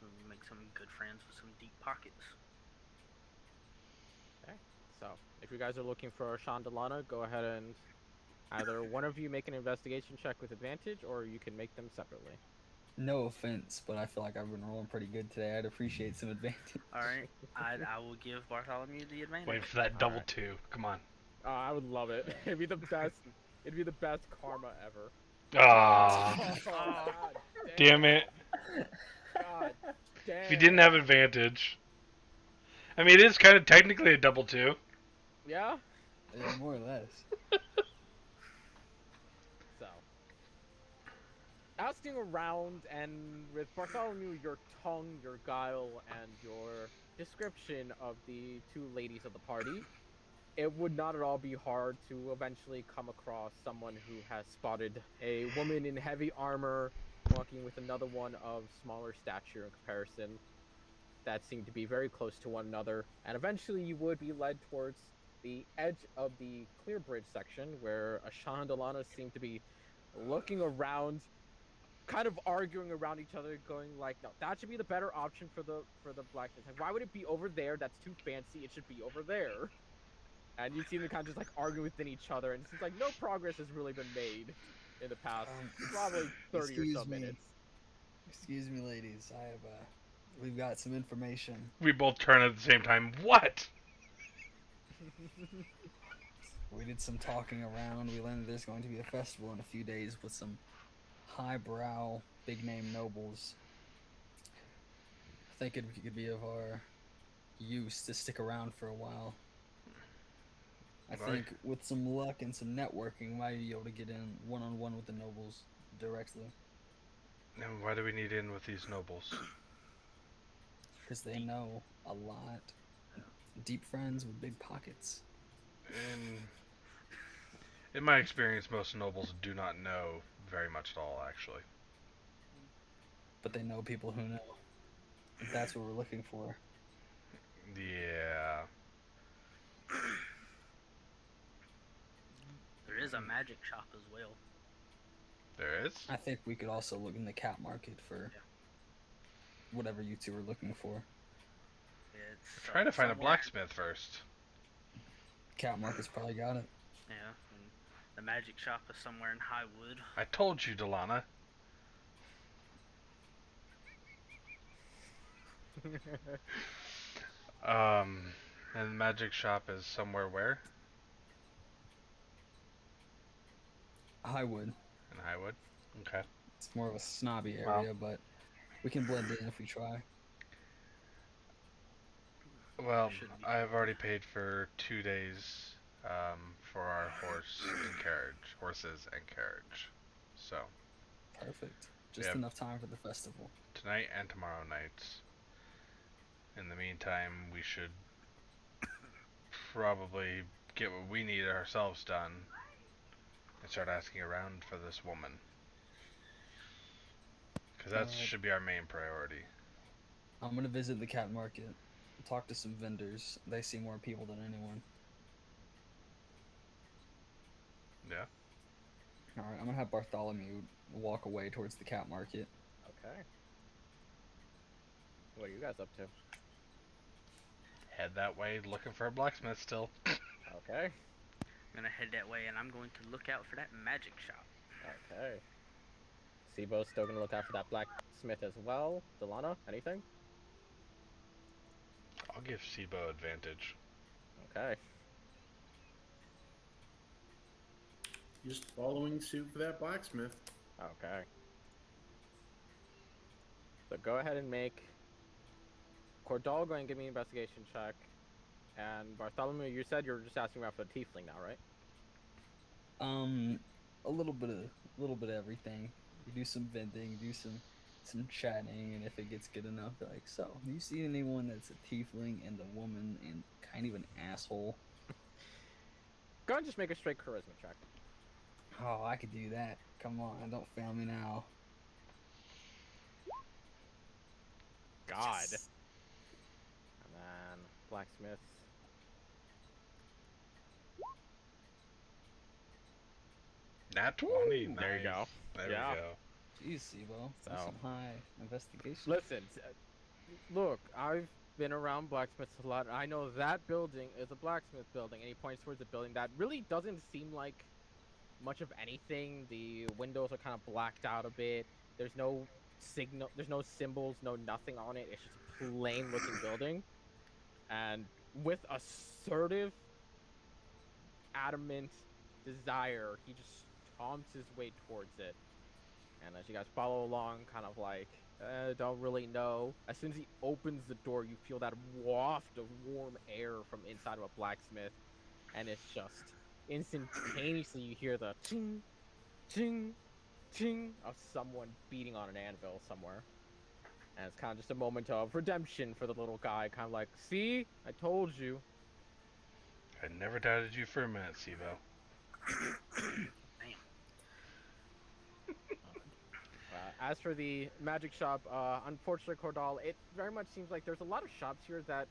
You make some good friends with some deep pockets. Okay. So, if you guys are looking for Sean Delana, go ahead and either one of you make an investigation check with advantage, or you can make them separately. No offense, but I feel like I've been rolling pretty good today. I'd appreciate some advantage. Alright, I will give Bartholomew the advantage. Wait for that double Alright. 2. Come on. I would love it. It'd be the best. It'd be the best karma ever. Ah, God damn it. God damn. If you didn't have advantage. I mean, it is kind of technically a double 2. Yeah. Yeah, more or less. So, asking around, and with Bartholomew, your tongue, your guile, and your description of the two ladies of the party, it would not at all be hard to eventually come across someone who has spotted a woman in heavy armor walking with another one of smaller stature in comparison. that seem to be very close to one another, and eventually you would be led towards the edge of the clear bridge section, where Ashan and Delana seem to be looking around, kind of arguing around each other, going like, "No, that should be the better option for the blacksmith. Like, why would it be over there? That's too fancy. It should be over there." And you see them kind of just like arguing within each other, and it seems like no progress has really been made in the past probably 30 or so excuse me. minutes. Excuse me, ladies. We've got some information. We both turn at the same time. What? We did some talking around. We learned there's going to be a festival in a few days with some highbrow, big-name nobles. I think it could be of our use to stick around for a while. I think with some luck and some networking, we might be able to get in one-on-one with the nobles directly. And why do we need in with these nobles? Because they know a lot. Deep friends with big pockets. In my experience, most nobles do not know very much at all, actually. But they know people who know. That's what we're looking for. Yeah. There is a magic shop as well. There is? I think we could also look in the cat market for whatever you two are looking for. It's Try to find a somewhere- blacksmith first. Cat market's probably got it. Yeah, and the magic shop is somewhere in Highwood. I told you, Delana. And the magic shop is somewhere where? Highwood. In Highwood? Okay. It's more of a snobby Wow. area, but we can blend in if we try. Well, Shouldn't be I have already paid for 2 days for our horses and carriage. So, Perfect. Just Yep. enough time for the festival. tonight and tomorrow night. In the meantime, we should probably get what we need ourselves done and start asking around for this woman. Because that Alright. should be our main priority. I'm gonna visit the cat market, talk to some vendors. They see more people than anyone. Yeah? Alright, I'm gonna have Bartholomew walk away towards the cat market. Okay. What are you guys up to? Head that way looking for a blacksmith still. Okay. I'm gonna head that way, and I'm going to look out for that magic shop. Okay. Sibo's still gonna look out for that blacksmith as well. Delana, anything? I'll give Sibo advantage. Okay. Just following suit for that blacksmith. Okay. So go ahead and make Cordal go and give me an investigation check. And Bartholomew, you said you're just asking around for the tiefling now, right? A little bit of everything. You do some vending, do some chatting, and if it gets good enough, they're like, so, do you see anyone that's a tiefling and a woman and kind of an asshole? Go ahead and just make a straight charisma check. Oh, I could do that. Come on, don't fail me now. God. Yes. And then blacksmiths. Nat 20. Ooh, there you nice. go. There Yeah. we go. Jeez, Sibo. That's So- some high investigation. Listen, look, I've been around blacksmiths a lot. I know that building is a blacksmith building, and he points towards a building that really doesn't seem like much of anything. The windows are kind of blacked out a bit. There's no signal, there's no symbols, no nothing on it. It's just a plain looking building. And with assertive, adamant desire, he just stomps his way towards it. And as you guys follow along, kind of like, don't really know. As soon as he opens the door, you feel that waft of warm air from inside of a blacksmith. And it's just instantaneously you hear the ching, ching, ching of someone beating on an anvil somewhere. And it's kind of just a moment of redemption for the little guy. Kind of like, see? I told you. I never doubted you for a minute, Sibo. as for the magic shop, unfortunately, Cordal, it very much seems like there's a lot of shops here that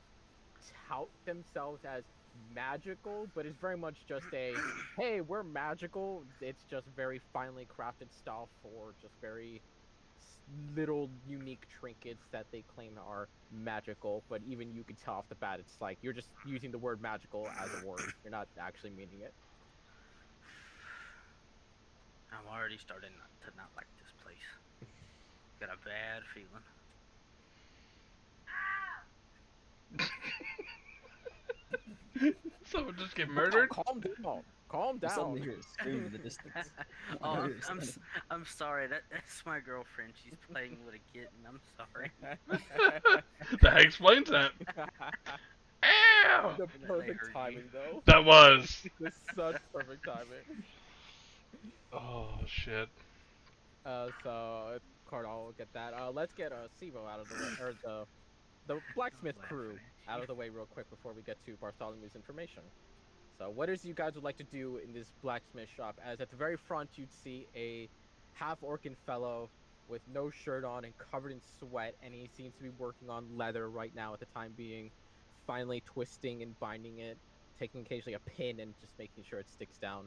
tout themselves as magical, but it's very much just a, hey, we're magical. It's just very finely crafted stuff for just very little unique trinkets that they claim are magical. But even you can tell off the bat, it's like you're just using the word magical as a word. You're not actually meaning it. I'm already starting to not like this place. Got a bad feeling. Someone just get murdered? Calm down. Calm You suddenly down. hear a scream in the distance. Oh, I know I'm, you're I'm, standing- s- I'm sorry. That's my girlfriend. She's playing with a kitten. I'm sorry. That explains that. Ow! The They perfect heard you. timing, though. That was. Just such perfect timing. Oh shit. So Cardall will get that. Let's get Sivo out of the way, or the blacksmith Laugh crew at out of the way real quick before we get to Bartholomew's information. So what is you guys would like to do in this blacksmith shop? As at the very front you'd see a half-orcan fellow with no shirt on and covered in sweat, and he seems to be working on leather right now at the time being, finally twisting and binding it, taking occasionally a pin and just making sure it sticks down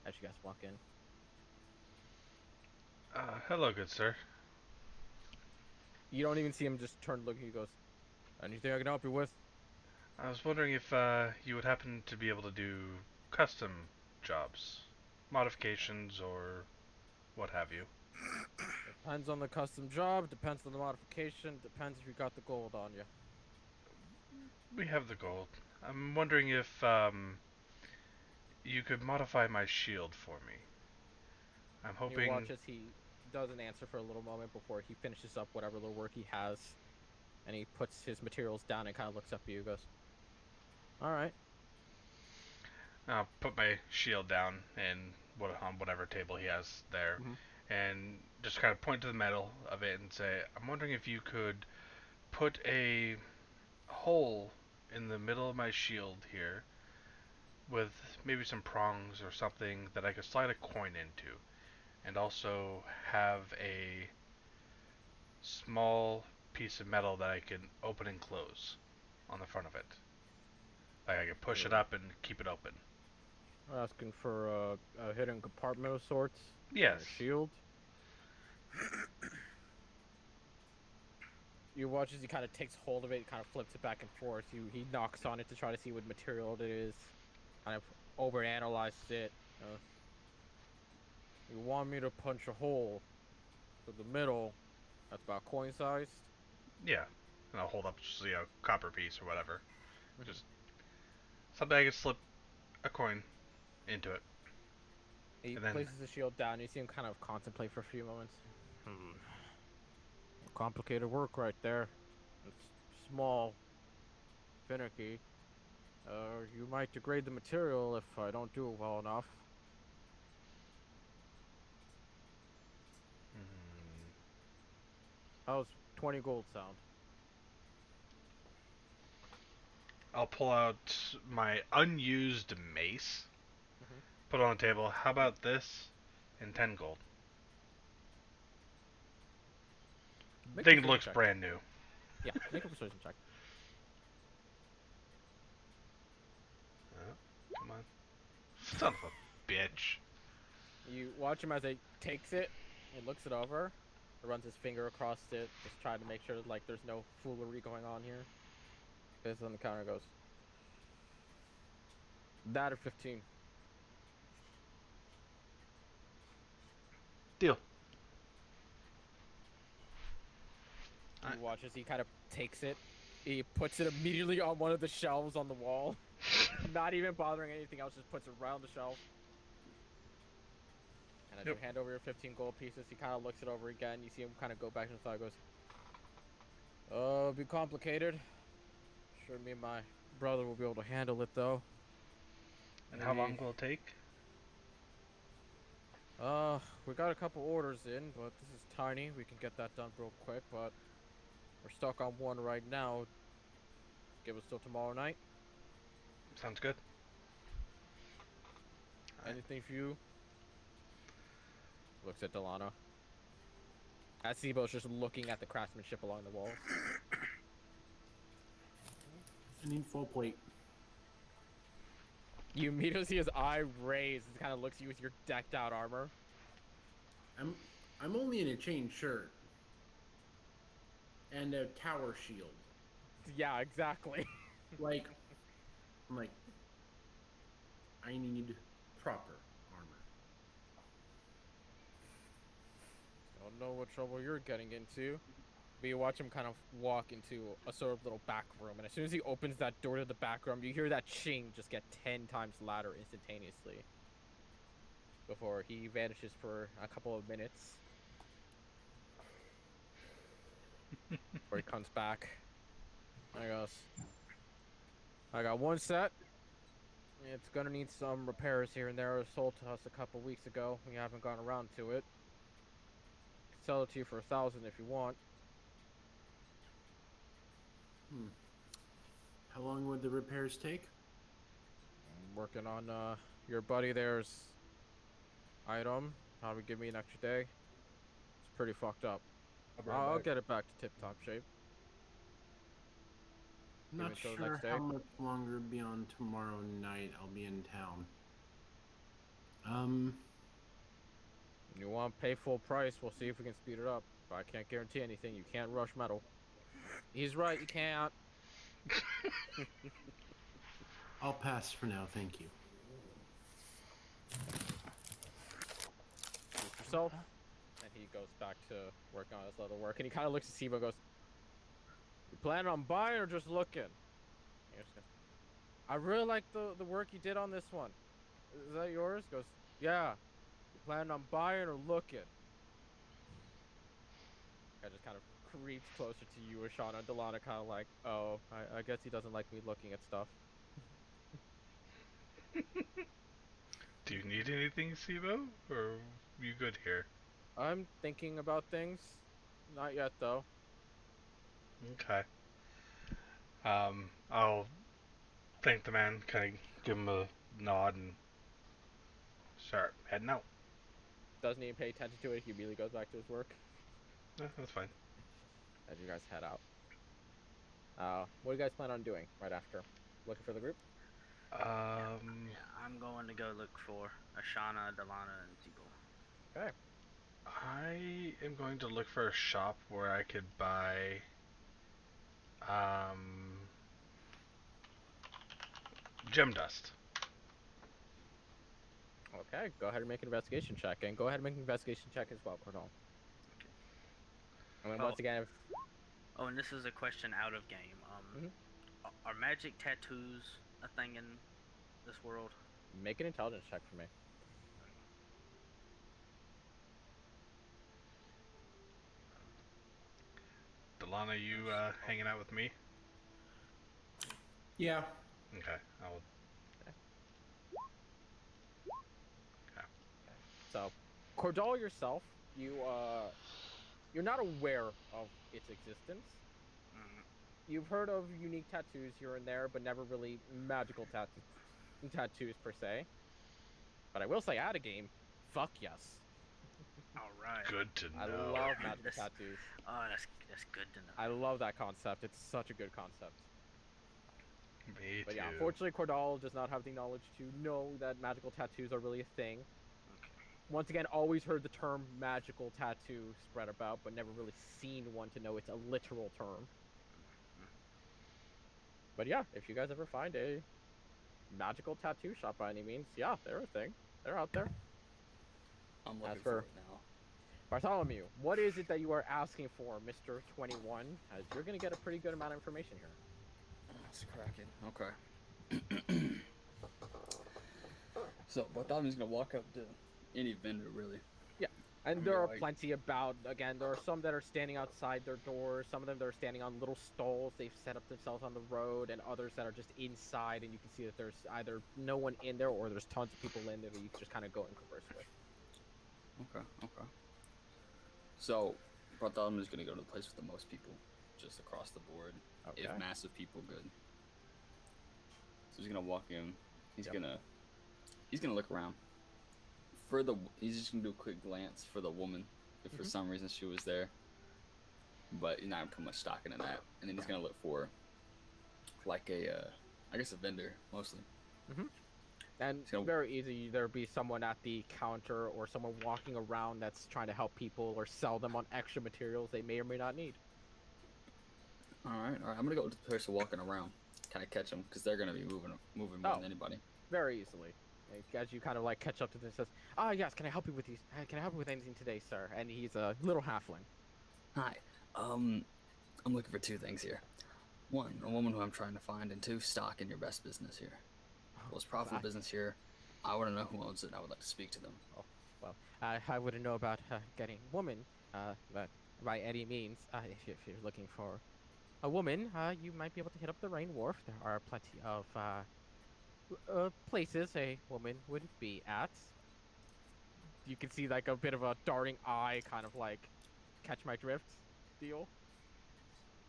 as you guys walk in. Hello, good sir. You don't even see him just turn looking. He goes, anything I can help you with? I was wondering if you would happen to be able to do custom jobs, modifications, or what have you. Depends on the custom job, depends on the modification, depends if you got the gold on you. We have the gold. I'm wondering if you could modify my shield for me. I'm You hoping. watch as he doesn't answer for a little moment before he finishes up whatever little work he has, and he puts his materials down and kind of looks up at you and goes, alright. I'll put my shield down and on whatever table he has there, and just kind of point to the metal of it and say, I'm wondering if you could put a hole in the middle of my shield here with maybe some prongs or something that I could slide a coin into, and also have a small piece of metal that I can open and close on the front of it. Like I can push it up and keep it open. Asking for a hidden compartment of sorts? Yes. A shield? You watch as he kind of takes hold of it, kind of flips it back and forth. He knocks on it to try to see what material it is. Kind of overanalyzes it. You want me to punch a hole to the middle that's about coin sized? Yeah. And I'll hold up just a copper piece or whatever. Just something I can slip a coin into it. He And then- places the shield down. You see him kind of contemplate for a few moments. Complicated work right there. It's small, finicky. You might degrade the material if I don't do it well enough. How's 20 gold sound? I'll pull out my unused mace, put it on the table. How about this? And 10 gold. Make a Thing persuasion looks check. brand new. Yeah, make a persuasion check. Come on. Son of a bitch. You watch him as he takes it and looks it over. Runs his finger across it, just trying to make sure like there's no foolery going on here. Goes on the counter, goes. That or 15. Deal. You watch as he kind of takes it. He puts it immediately on one of the shelves on the wall. Not even bothering anything else, just puts it around the shelf. And as you hand over your 15 gold pieces, he kind of looks it over again. You see him kind of go back to the side, goes, it'll be complicated. Sure, me and my brother will be able to handle it, though. And how long will it take? We got a couple orders in, but this is tiny. We can get that done real quick, but we're stuck on one right now. Give us till tomorrow night. Sounds good. Anything for you? Looks at Delano. As Sibo's just looking at the craftsmanship along the walls. I need full plate. You immediately see his eye raise and kind of looks at you with your decked out armor. I'm only in a chain shirt and a tower shield. Yeah, exactly. Like, I'm like, I need proper armor. Don't know what trouble you're getting into. But you watch him kind of walk into a sort of little back room, and as soon as he opens that door to the back room, you hear that ching just get 10 times louder instantaneously. Before he vanishes for a couple of minutes. Before he comes back. And he goes, I got one set. It's gonna need some repairs here and there. It was sold to us a couple weeks ago. We haven't gone around to it. Sell it to you for 1,000 if you want. How long would the repairs take? I'm working on your buddy there's item. Probably give me an extra day. It's pretty fucked up. I'll get it back to tip-top shape. Not until the sure next day. how much longer beyond tomorrow night I'll be in town. You want to pay full price, we'll see if we can speed it up. But I can't guarantee anything. You can't rush metal. He's right, you can't. I'll pass for now, thank you. With yourself. And he goes back to working on his leather work. And he kind of looks at Sibo and goes, you planning on buying or just looking? He just goes, I really like the work you did on this one. Is that yours? He goes, yeah. You planning on buying or looking? I just kind of creeps closer to you, Ashana. Delana kind of like, oh, I guess he doesn't like me looking at stuff. Do you need anything, Sibo? Or you good here? I'm thinking about things. Not yet, though. Okay. I'll thank the man, kind of give him a nod, and start heading out. Doesn't even pay attention to it. He immediately goes back to his work. That's fine. As you guys head out. What do you guys plan on doing right after? Looking for the group? Yeah, I'm going to go look for Ashana, Delana, and Sibo. Okay. I am going to look for a shop where I could buy gem dust. Okay, go ahead and make an investigation check. And go ahead and make an investigation check as well, Cordon. Okay. And then once again, Oh, and this is a question out of game. Are magic tattoos a thing in this world? make an intelligence check for me. Delana, you hanging out with me? Yeah. Okay. I'll. So, Cordal yourself, you're not aware of its existence. You've heard of unique tattoos here and there, but never really magical tattoos per se. But I will say, at a game, fuck yes. All right. Good to know. I love magical tattoos. Oh, that's good to know. I love that concept. It's such a good concept. Me But too. yeah, unfortunately, Cordal does not have the knowledge to know that magical tattoos are really a thing. Okay. Once again, always heard the term magical tattoo spread about, but never really seen one to know it's a literal term. But yeah, if you guys ever find a magical tattoo shop by any means, yeah, they're a thing. They're out there. I'm looking As for for- it now. Bartholomew, what is it that you are asking for, Mr. 21? As you're going to get a pretty good amount of information here. It's cracking. Okay. So, Bartholomew's gonna walk up to any vendor, really. And there are Like- plenty about. Again, there are some that are standing outside their doors. Some of them that are standing on little stalls. They've set up themselves on the road, and others that are just inside. And you can see that there's either no one in there, or there's tons of people in there that you can just kind of go and converse with. Okay. So, Bartholomew's gonna go to the place with the most people, just across the board. Okay. If massive people, good. So he's gonna walk in. He's Yep. gonna look around. He's just gonna do a quick glance for the woman if for some reason she was there. But he's not gonna put much stock into that. And then he's gonna look for like a, I guess a vendor mostly. And So- very easy, there'll be someone at the counter or someone walking around that's trying to help people or sell them on extra materials they may or may not need. All right. I'm gonna go to the person walking around, kind of catch them because they're gonna be moving more than anybody. Very easily. As you kind of like catch up to this, says, "Ah, yes, can I help you with these? Can I help you with anything today, sir?" And he's a little halfling. Hi. I'm looking for two things here. One, a woman who I'm trying to find, and two, stock in your best business here. Most profitable business here. I want to know who owns it, and I would like to speak to them. Oh, well, I wouldn't know about getting woman, but by any means, if you're looking for a woman, you might be able to hit up the Rain Wharf. There are plenty of places a woman would be at. You can see like a bit of a darting eye, kind of like catch my drift deal.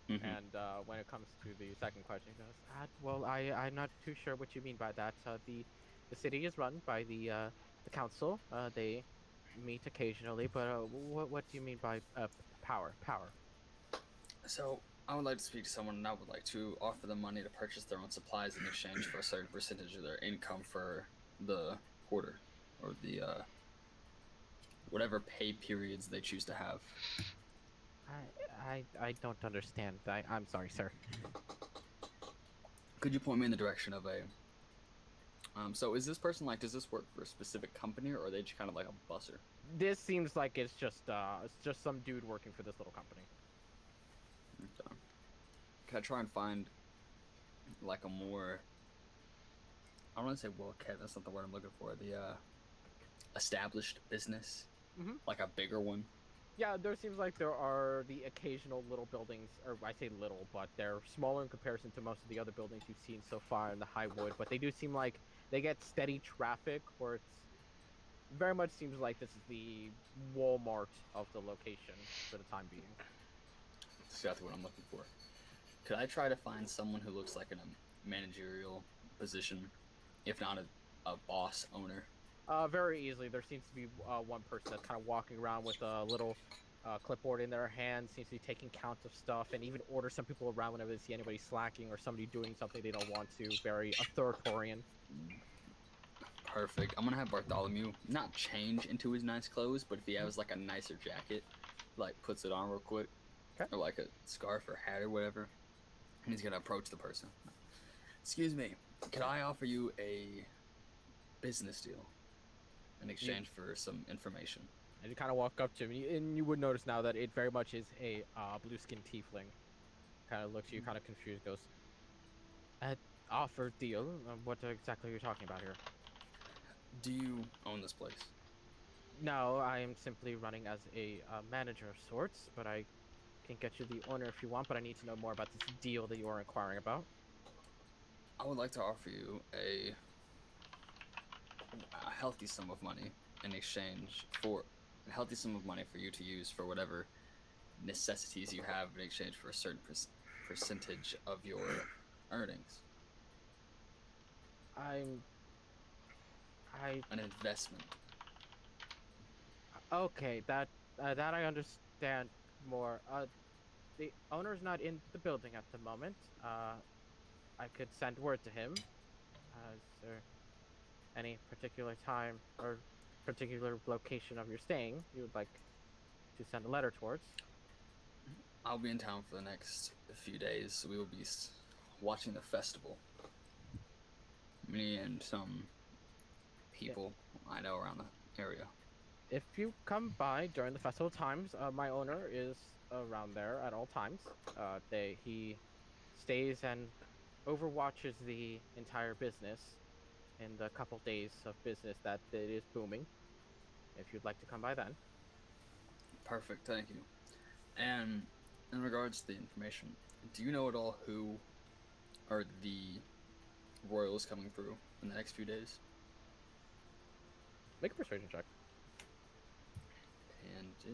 Mhm. And when it comes to the second question, he goes, well, I'm not too sure what you mean by that. The city is run by the council. They meet occasionally, but what do you mean by power? Power. So, I would like to speak to someone, and I would like to offer them money to purchase their own supplies in exchange for a certain percentage of their income for the quarter, or the whatever pay periods they choose to have. I don't understand. I'm sorry, sir. Could you point me in the direction of a? So is this person like? Does this work for a specific company, or are they just kind of like a busser? This seems like it's just some dude working for this little company. Okay. Can I try and find like a more? I don't want to say well kept. That's not the word I'm looking for. The established business, like a bigger one. Yeah, there seems like there are the occasional little buildings, or I say little, but they're smaller in comparison to most of the other buildings you've seen so far in the Highwood. But they do seem like they get steady traffic, or it's very much seems like this is the Walmart of the location for the time being. That's exactly what I'm looking for. Could I try to find someone who looks like in a managerial position, if not a boss owner? Very easily. There seems to be one person that's kind of walking around with a little clipboard in their hand, seems to be taking count of stuff, and even order some people around whenever they see anybody slacking or somebody doing something they don't want to. Very authoritarian. Perfect. I'm gonna have Bartholomew not change into his nice clothes, but if he has like a nicer jacket, like puts it on real quick, Okay. or like a scarf or hat or whatever, and he's gonna approach the person. Excuse me, could I offer you a business deal in exchange for some information? And you kind of walk up to him, and you would notice now that it very much is a blue-skinned tiefling. Kind of looks at you, kind of confused, goes, offer deal? What exactly are you talking about here? Do you own this place? No, I am simply running as a manager of sorts, but I can get you the owner if you want, but I need to know more about this deal that you are inquiring about. I would like to offer you a healthy sum of money in exchange for a healthy sum of money for you to use for whatever necessities you have in exchange for a certain percentage of your earnings. An investment. Okay, that I understand more. The owner's not in the building at the moment. I could send word to him. Is there any particular time or particular location of your staying you would like to send a letter towards? I'll be in town for the next few days, so we will be watching the festival. Me and some people I know around the area. If you come by during the festival times, my owner is around there at all times. He stays and overwatches the entire business in the couple days of business that it is booming. If you'd like to come by then. Perfect, thank you. And in regards to the information, do you know at all who are the royals coming through in the next few days? Make a persuasion check. Can do.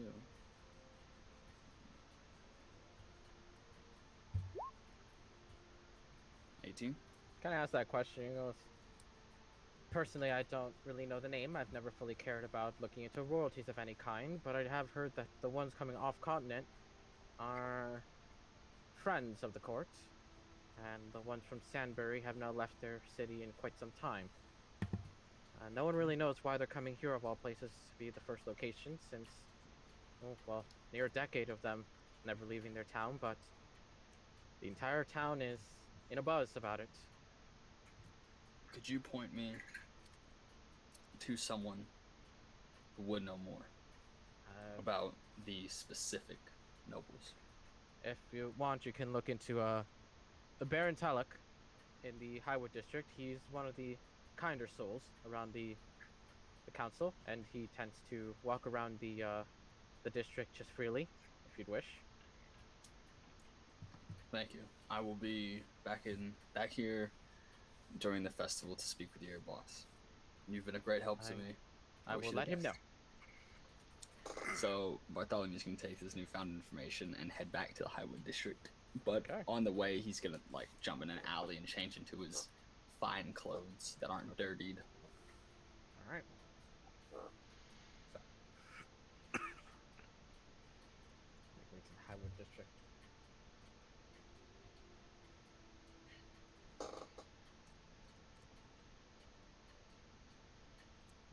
Kind Kind of ask that question. He goes, Personally, I don't really know the name. I've never fully cared about looking into royalties of any kind, but I have heard that the ones coming off continent are friends of the court, and the ones from Sandbury have now left their city in quite some time. No one really knows why they're coming here of all places to be the first location, since, oh, well, near a decade of them never leaving their town, but the entire town is in a buzz about it. Could you point me to someone who would know more about the specific nobles? If you want, you can look into the Baron Taluk in the Highwood district. He's one of the kinder souls around the council, and he tends to walk around the district just freely, if you'd wish. Thank you. I will be back here during the festival to speak with your boss. You've been a great help to me. I wish will you the let him know. best. So Bartholomew's gonna take this newfound information and head back to the Highwood district. But Okay. on the way, he's gonna like jump in an alley and change into his fine clothes that aren't dirtied. All right. So, making it to the Highwood district.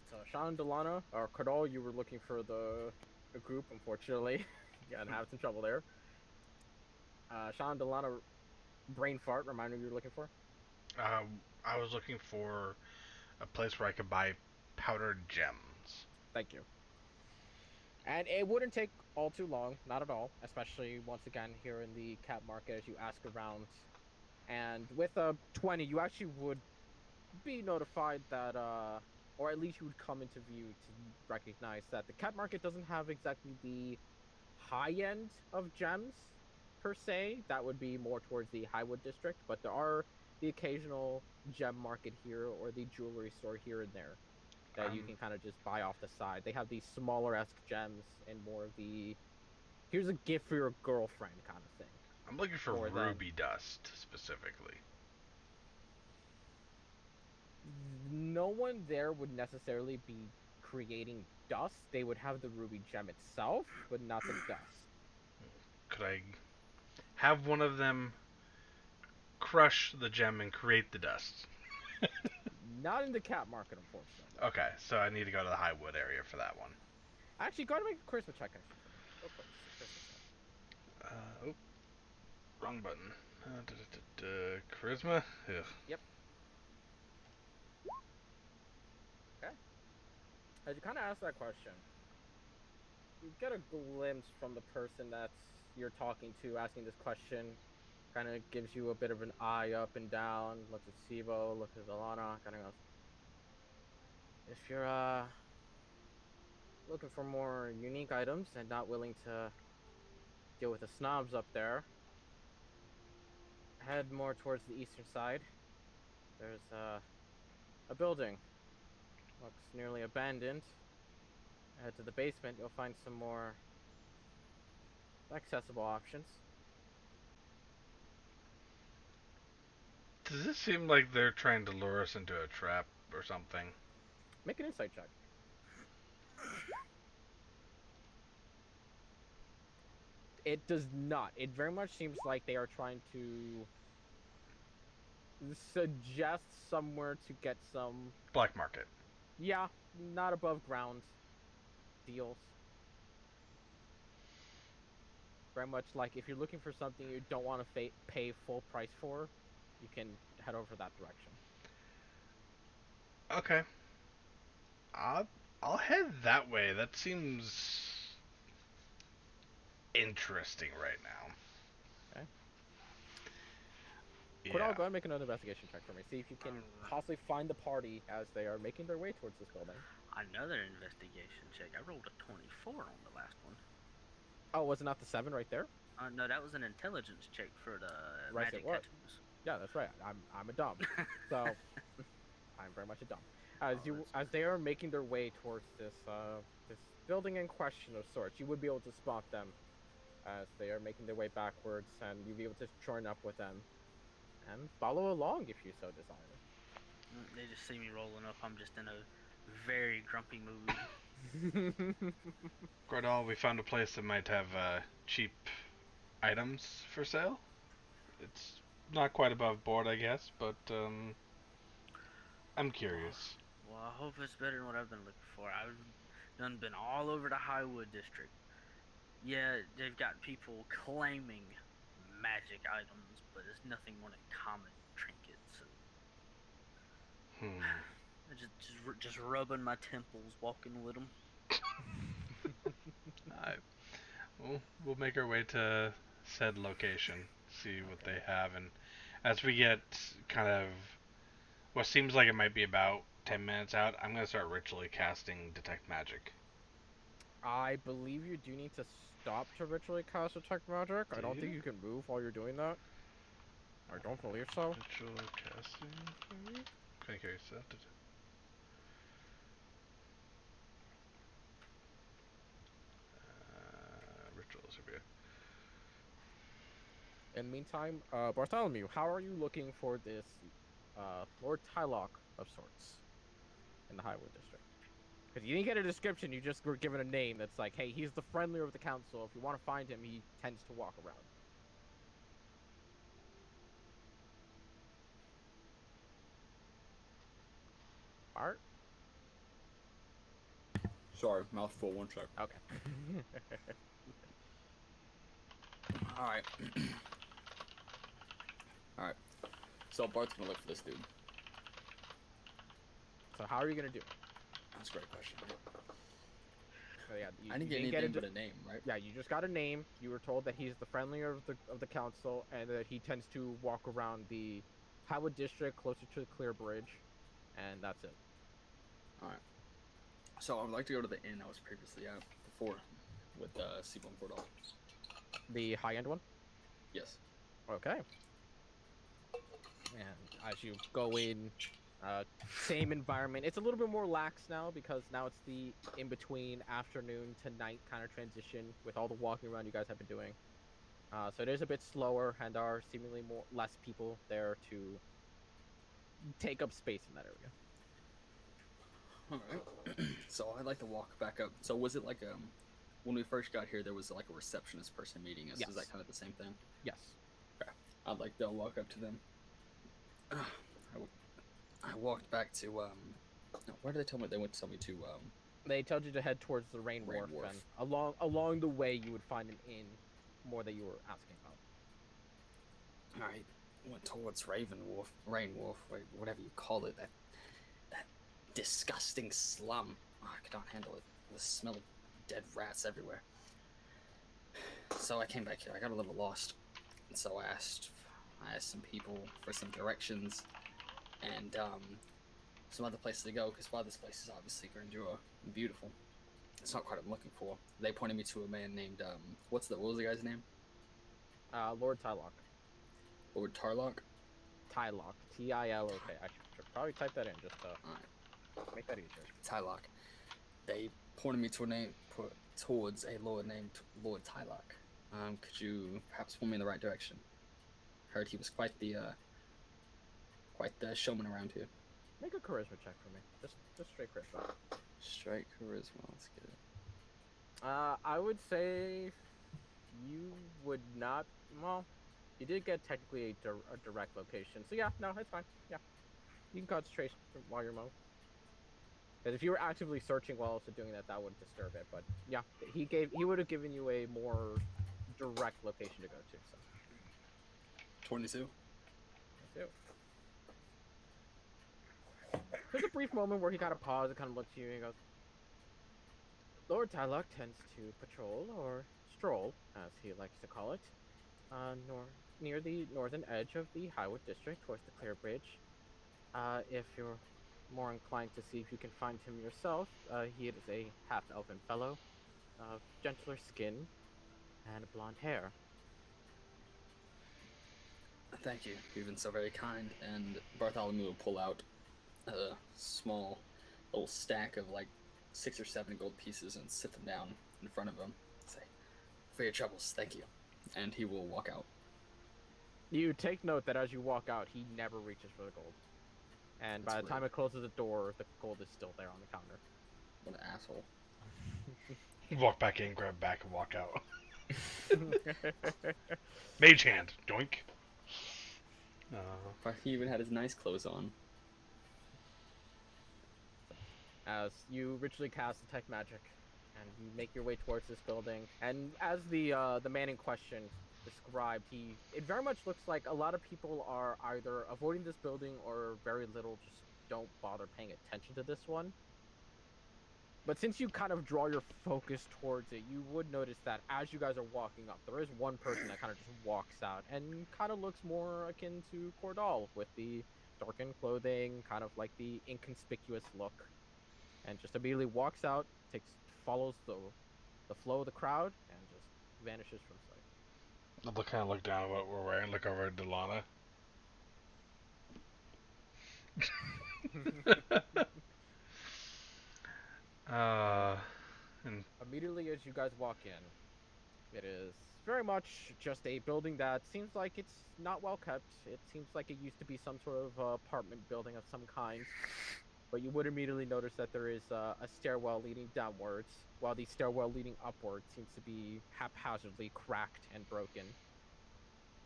So, Sean Delana or Cardall, you were looking for the group, unfortunately. You gotta have some trouble there. Sean Delana, brain fart. Remind me what you were looking for. I was looking for a place where I could buy powdered gems. Thank you. And it wouldn't take all too long, not at all, especially once again here in the cat market as you ask around. And with a 20, you actually would be notified that, or at least you would come into view to recognize that the cat market doesn't have exactly the high end of gems, per se. That would be more towards the Highwood district, but there are the occasional gem market here or the jewelry store here and there that you can kind of just buy off the side. They have these smaller-esque gems and more of the, here's a gift for your girlfriend kind of thing. I'm looking for More than- ruby dust specifically. No one there would necessarily be creating dust. They would have the ruby gem itself, but not the dust. Could I have one of them crush the gem and create the dust? Not in the cat market, unfortunately. Okay, so I need to go to the Highwood area for that one. Actually, go ahead and make a charisma check. Actually, real quick. Just a charisma check. Oh, wrong button. Charisma? Ugh. Yep. Okay. As you kind of ask that question, you get a glimpse from the person that you're talking to, asking this question. Kind of gives you a bit of an eye up and down. Looks at Sibo, looks at Alana. Kind of goes, if you're looking for more unique items and not willing to deal with the snobs up there, head more towards the eastern side. There's a building. Looks nearly abandoned. Head to the basement, you'll find some more accessible options. Does this seem like they're trying to lure us into a trap or something? Make an insight check. It does not. It very much seems like they are trying to suggest somewhere to get some, Black market. yeah, not above ground deals. Very much like if you're looking for something you don't want to pay full price for, you can head over that direction. Okay. I'll head that way. That seems interesting right now. Okay. Yeah. Could all go ahead and make another investigation check for me. See if you can possibly find the party as they are making their way towards this building. Another investigation check. I rolled a 24 on the last one. Oh, was it not the 7 right there? No, that was an intelligence check for the Right, magic it was. tattoos. Yeah, that's right. I'm a dumb. So I'm very much a dumb. As Oh, as they are making their way towards this this building in question of sorts, you would be able to spot them as they are making their way backwards, and you'll be able to join up with them and follow along if you so desire. They just see me rolling up. I'm just in a very grumpy mood. Gordal, we found a place that might have cheap items for sale. It's not quite above board, I guess, but I'm curious. Well, I hope it's better than what I've been looking for. I've done been all over the Highwood district. Yeah, they've got people claiming magic items, but it's nothing more than common trinkets. And Hmm. just rubbing my temples, walking with them. I, we'll make our way to said location, see what they have, and as we get kind of what seems like it might be about 10 minutes out, I'm gonna start ritually casting detect magic. I believe you do need to stop to ritually cast Detect Magic. I don't Do think you? you can move while you're doing that. I don't believe so. Ritual casting. Can I carry that? Rituals over here. In the meantime, Bartholomew, how are you looking for this Lord Tylock of sorts in the Highwood District? Because you didn't get a description, you just were given a name that's like, hey, he's the friendlier of the council. If you want to find him, he tends to walk around. Art? Sorry, mouthful. One sec. Okay. All right. All right. So Bart's gonna look for this dude. So how are you gonna do it? That's a great question. So, yeah, I didn't get didn't anything a but a name, right? Yeah, you just got a name. You were told that he's the friendlier of the council, and that he tends to walk around the Highwood District closer to the Clear Bridge, and that's it. All right. So I would like to go to the inn I was previously at before with Seaborn Portal. The high-end one? Yes. Okay. And as you go in, same environment. It's a little bit more lax now because now it's the in-between afternoon to night kind of transition with all the walking around you guys have been doing. So it is a bit slower, and there are seemingly less people there to take up space in that area. All right. So I'd like to walk back up. So was it like when we first got here, there was like a receptionist person meeting us? Yes. Is that kind of the same thing? Yes. Okay. I'd like to walk up to them. I walked back to no, where did they tell me? They went to tell me to They told you to head towards the Rain Wharf, and along the way you would find an inn, more that you were asking about. I went towards Rain Wharf, whatever you call it. That disgusting slum. Oh, I cannot handle it. The smell of dead rats everywhere. So I came back here. I got a little lost, and so I asked some people for some directions and some other places to go. Because while this place is obviously grandeur and beautiful, it's not quite what I'm looking for. They pointed me to a man named what was the guy's name? Lord Tylock. Lord Tarlock. Tylock. T-I-L-O-K. I should probably type that in just to make that easier. Tylock. They pointed me towards a lord named Lord Tylock. Could you perhaps point me in the right direction? Heard he was quite the showman around here. Make a charisma check for me. Just straight charisma. Straight charisma. Let's get it. I would say you would not. Well, you did get technically a direct location, so yeah, no, it's fine. Yeah, you can concentrate while you're mowing. Because if you were actively searching while also doing that, that would disturb it. But yeah, he would have given you a more direct location to go to. So 22. There's a brief moment where he kind of paused and kind of looks at you and goes, Lord Tylock tends to patrol, or stroll, as he likes to call it, near the northern edge of the Highwood District towards the Clear Bridge. If you're more inclined to see if you can find him yourself, he is a half-elven fellow of gentler skin and blonde hair. Thank you. You've been so very kind. And Bartholomew will pull out a small little stack of like 6 or 7 gold pieces and sit them down in front of him. Say, for your troubles, thank you. And he will walk out. You take note that as you walk out, he never reaches for the gold. And That's by the time rude. it closes the door, the gold is still there on the counter. What an asshole. Walk back in, grab back, and walk out. Mage hand, doink. But he even had his nice clothes on. As you ritually cast detect magic, and you make your way towards this building, and as the man in question described, it very much looks like a lot of people are either avoiding this building or very little just don't bother paying attention to this one. But since you kind of draw your focus towards it, you would notice that as you guys are walking up, there is one person that kind of just walks out and kind of looks more akin to Cordal with the darkened clothing, kind of like the inconspicuous look, and just immediately walks out, follows the flow of the crowd, and just vanishes from sight. I'll kind of look down at what we're wearing, look over at Delana. And Immediately as you guys walk in, it is very much just a building that seems like it's not well kept. It seems like it used to be some sort of apartment building of some kind. But you would immediately notice that there is a stairwell leading downwards, while the stairwell leading upwards seems to be haphazardly cracked and broken.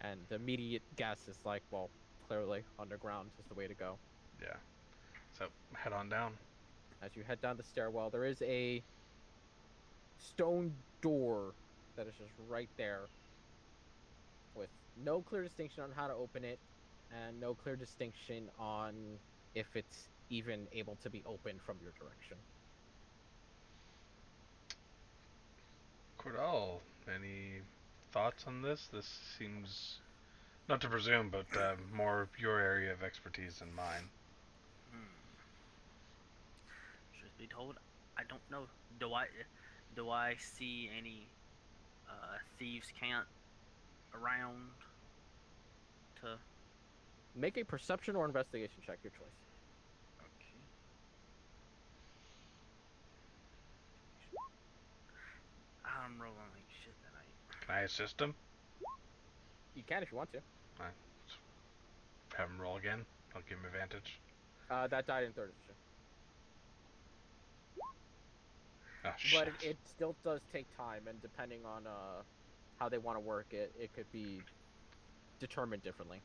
And the immediate guess is like, well, clearly underground is the way to go. yeah, so head on down. As you head down the stairwell, there is a stone door that is just right there, with no clear distinction on how to open it, and no clear distinction on if it's even able to be opened from your direction. Cordal, any thoughts on this? This seems, not to presume, but more your area of expertise than mine. Truth be told, I don't know. Do I see any thieves' camp around? To Make a perception or investigation check, your choice. okay. I'm rolling like shit tonight. Can I assist him? You can if you want to. Have him roll again. I'll give him advantage. That died in third edition. Oh, But shit. it still does take time, and depending on how they want to work it, it could be determined differently.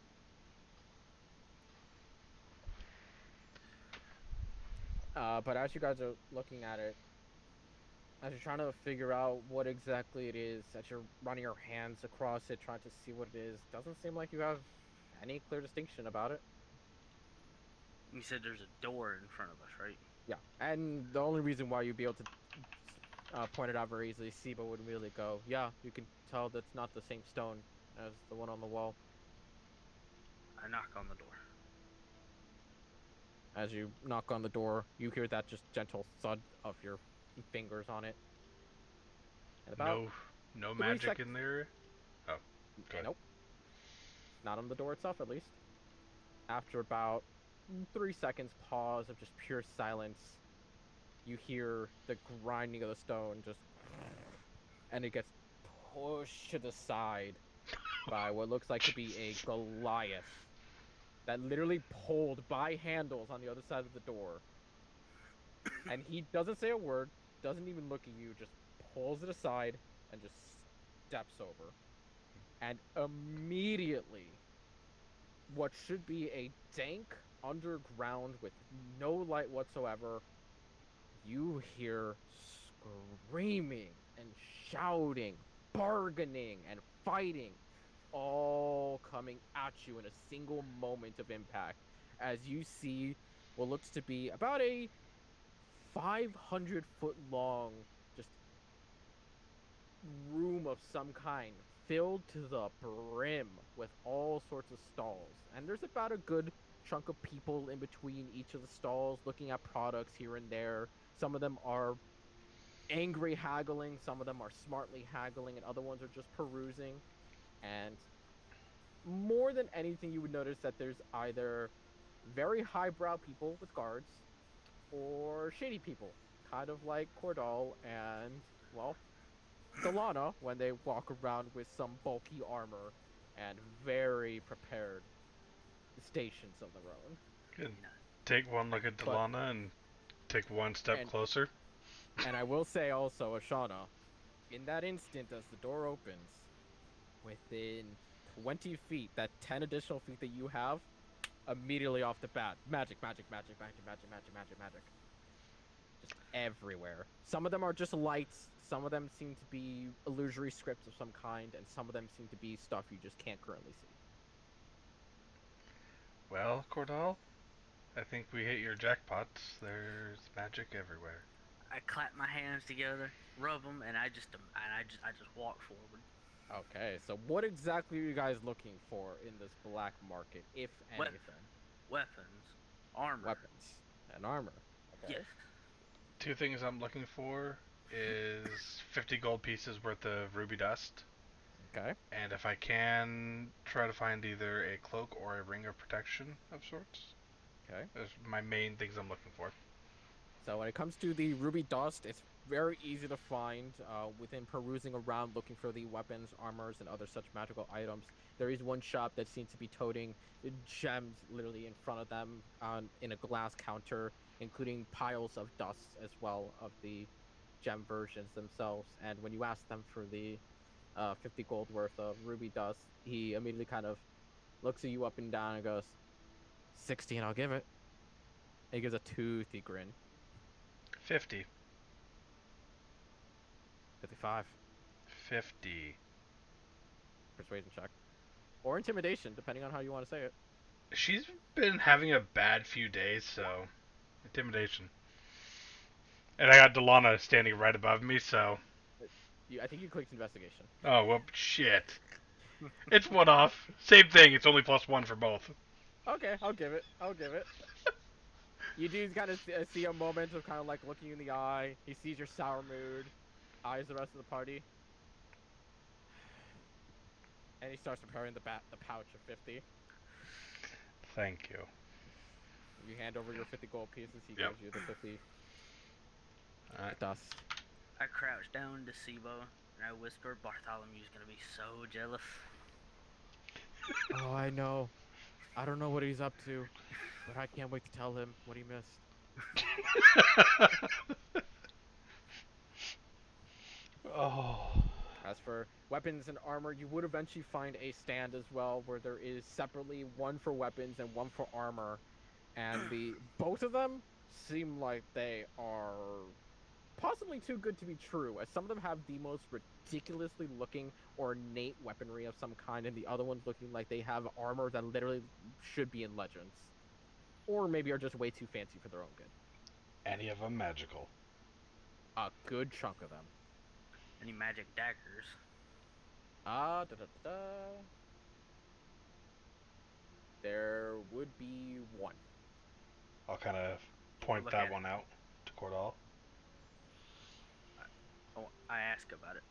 But as you guys are looking at it, as you're trying to figure out what exactly it is, as you're running your hands across it, trying to see what it is, doesn't seem like you have any clear distinction about it. You said there's a door in front of us, right? Yeah, and the only reason why you'd be able to point it out very easily, Siba would immediately go, yeah, you can tell that's not the same stone as the one on the wall. I knock on the door. As you knock on the door, you hear that just gentle thud of your fingers on it. And about No 3 magic seconds. in there? Oh, go ahead. Nope. Not on the door itself, at least. After about 3 seconds pause of just pure silence, you hear the grinding of the stone just, and it gets pushed to the side by what looks like to be a Goliath that literally pulled by handles on the other side of the door. And he doesn't say a word, doesn't even look at you, just pulls it aside and just steps over. And immediately, what should be a dank underground with no light whatsoever, you hear screaming and shouting, bargaining and fighting, all coming at you in a single moment of impact, as you see what looks to be about a 500-foot long just room of some kind, filled to the brim with all sorts of stalls. And there's about a good chunk of people in between each of the stalls looking at products here and there. Some of them are angry haggling, some of them are smartly haggling, and other ones are just perusing. And more than anything, you would notice that there's either very highbrow people with guards or shady people, kind of like Cordal and, well, Delana when they walk around with some bulky armor and very prepared stations of their own. Good. take one look at But- Delana and take one step And- closer. And I will say also, Ashana, in that instant as the door opens, within 20 feet, that 10 additional feet that you have, immediately off the bat, magic. Just everywhere. Some of them are just lights, some of them seem to be illusory scripts of some kind, and some of them seem to be stuff you just can't currently see. Well, Cordal, I think we hit your jackpots. There's magic everywhere. I clap my hands together, rub them, and I just walk forward. Okay, so what exactly are you guys looking for in this black market, if Wep- anything? Weapons, armor. Weapons and armor. Okay. Yes. Two things I'm looking for is 50 gold pieces worth of ruby dust. Okay. And if I can, try to find either a cloak or a ring of protection of sorts. Okay. Those are my main things I'm looking for. So when it comes to the ruby dust, it's very easy to find within perusing around looking for the weapons, armors, and other such magical items. There is one shop that seems to be toting gems literally in front of them in a glass counter, including piles of dust as well of the gem versions themselves. And when you ask them for the 50 gold worth of ruby dust, he immediately kind of looks at you up and down and goes, 60 and I'll give it. He gives a toothy grin. 50. 55. 50. Persuasion check. Or intimidation, depending on how you want to say it. She's been having a bad few days, so intimidation. And I got Delana standing right above me, so I think you clicked investigation. oh well, shit. It's one off. Same thing. It's only +1 for both. Okay, I'll give it. You do kind of see a moment of kind of like looking you in the eye. He sees your sour mood, eyes the rest of the party, and he starts preparing the pouch of 50. Thank you. You hand over your 50 gold pieces. He Yep. gives you the 50 Alright. dust. I crouch down to Sibo and I whisper, Bartholomew's gonna be so jealous. Oh, I know. I don't know what he's up to, but I can't wait to tell him what he missed. Oh. As for weapons and armor, you would eventually find a stand as well where there is separately one for weapons and one for armor, and both of them seem like they are possibly too good to be true, as some of them have the most ridiculously looking ornate weaponry of some kind, and the other ones looking like they have armor that literally should be in Legends, or maybe are just way too fancy for their own good. Any of them magical? A good chunk of them. Any magic daggers? There would be one. I'll kind of point Look that at one out to Cordal. Oh, I ask about it.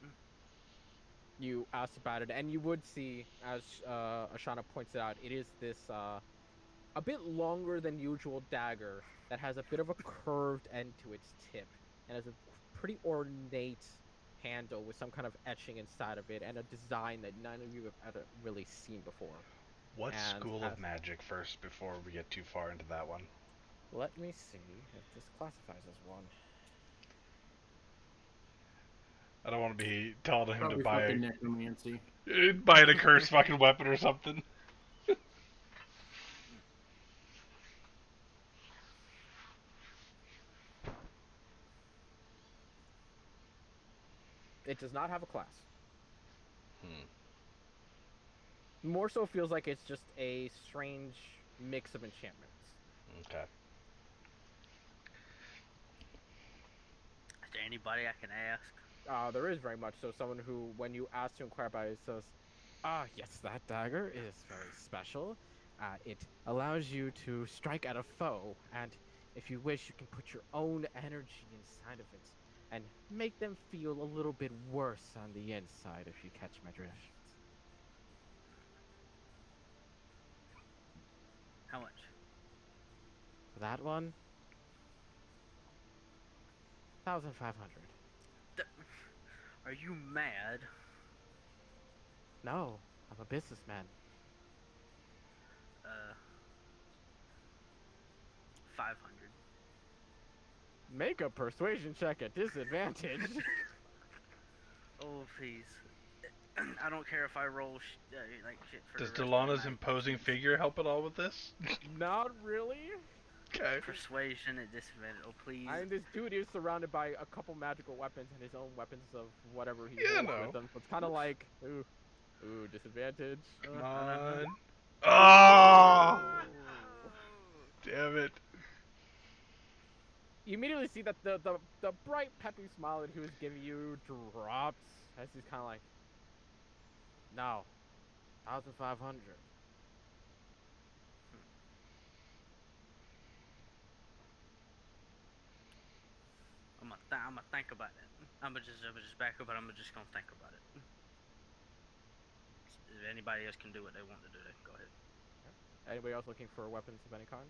You asked about it, and you would see, as Ashana points out, it is this a bit longer than usual dagger that has a bit of a curved end to its tip, and has a pretty ornate handle with some kind of etching inside of it, and a design that none of you have ever really seen before. What And school as- of magic first before we get too far into that one? Let me see if this classifies as one. I don't want to be telling him Probably to buy fucking necromancy. buying a cursed fucking weapon or something. It does not have a class. Hmm. More so feels like it's just a strange mix of enchantments. Okay. Is there anybody I can ask? There is very much so. Someone who, when you ask to inquire about it, says, yes, that dagger is very special. It allows you to strike at a foe, and if you wish, you can put your own energy inside of it, and make them feel a little bit worse on the inside, if you catch my drift. How much? That one? 1,500. Are you mad? No, I'm a businessman. 500. Make a persuasion check at disadvantage. Oh, please. I don't care if I roll like shit for Does the rest of the Delana's night. imposing figure help at all with this? Not really. Okay. Persuasion at disadvantage. Oh, please. I mean, this dude is surrounded by a couple magical weapons and his own weapons of whatever he Yeah, holds no. with them. So it's kind of like, ooh, disadvantage. Come on. Oh! Oh. Damn it. You immediately see that the bright, peppy smile that he was giving you drops as he's kind of like, no, 1,500. I'm gonna think about it. I'm gonna just back up, but I'm just gonna think about it. If anybody else can do what they want to do, they can go ahead. Anybody else looking for weapons of any kind?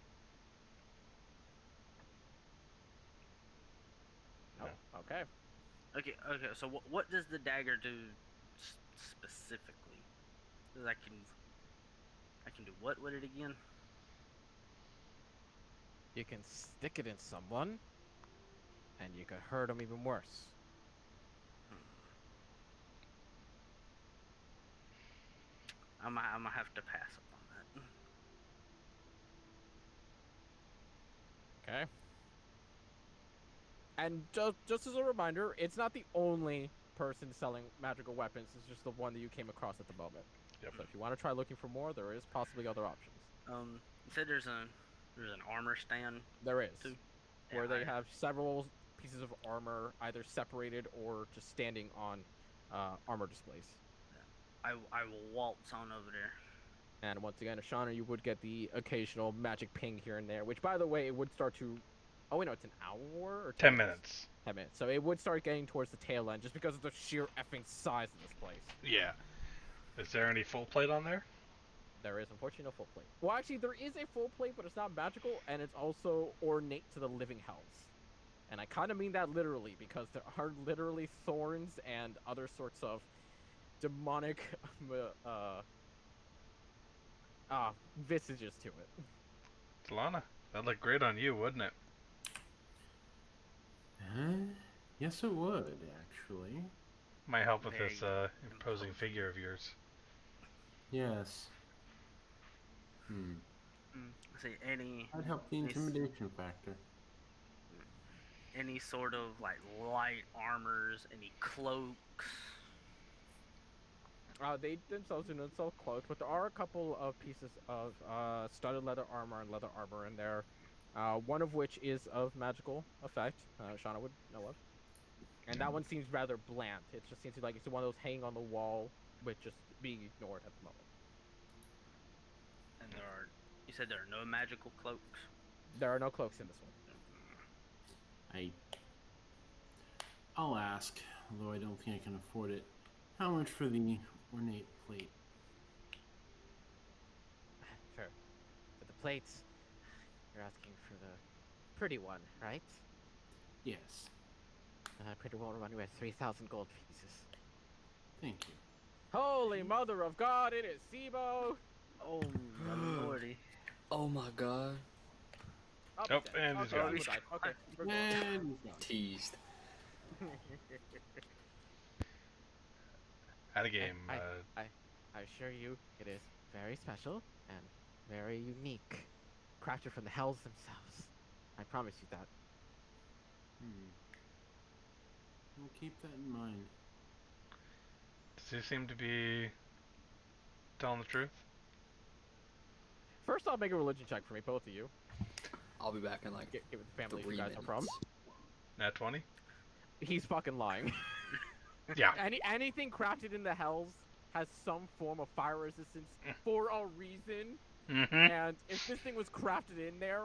No. Okay. Okay. So what does the dagger do specifically? 'Cause I can do what with it again? You can stick it in someone, and you could hurt them even worse. I'm gonna have to pass up on that. Okay. And just as a reminder, it's not the only person selling magical weapons. It's just the one that you came across at the moment. Yep. So if you want to try looking for more, there is possibly other options. You said there's an armor stand There is, too. where Yeah, they have several pieces of armor either separated or just standing on armor displays. I will waltz on over there. And once again, Ashana, you would get the occasional magic ping here and there, which, by the way, it would start to... Oh, wait, no, it's an hour or 10 minutes. 10 minutes. So it would start getting towards the tail end just because of the sheer effing size of this place. Yeah. Is there any full plate on there? There is, unfortunately, no full plate. Well, actually, there is a full plate, but it's not magical, and it's also ornate to the living hells. And I kind of mean that literally, because there are literally thorns and other sorts of demonic visages to it. Delana, that'd look great on you, wouldn't it? Yes, it would, actually. Might help with Very this imposing figure of yours. Yes. See any I'd help the intimidation factor. any sort of like light armors, any cloaks. They themselves do not sell cloaks, but there are a couple of pieces of studded leather armor and leather armor in there. One of which is of magical effect, Shauna would know of. And that one seems rather bland. It just seems like it's one of those hanging on the wall with just being ignored at the moment. And you said there are no magical cloaks? There are no cloaks in this one. I'll ask, although I don't think I can afford it. How much for the ornate plate? For the plates, you're asking for the pretty one, right? Yes. Pretty one run with 3,000 gold pieces. Thank you. Holy mother of God, it is Sibo! Oh, my lordy. Oh my god. Oh, Nope, dead. and he's Okay, gone. he's died. Okay, we're going. And he's gone. Teased. Out of game. I assure you, it is very special and very unique. Crafted from the hells themselves. I promise you that. We'll keep that in mind. Does he seem to be telling the truth? First off, make a religion check for me, both of you. I'll be back in like Give it the family 3 you guys minutes. are from. Nat 20? He's fucking lying. Yeah. Anything crafted in the hells has some form of fire resistance for a reason. Mm-hmm. And if this thing was crafted in there,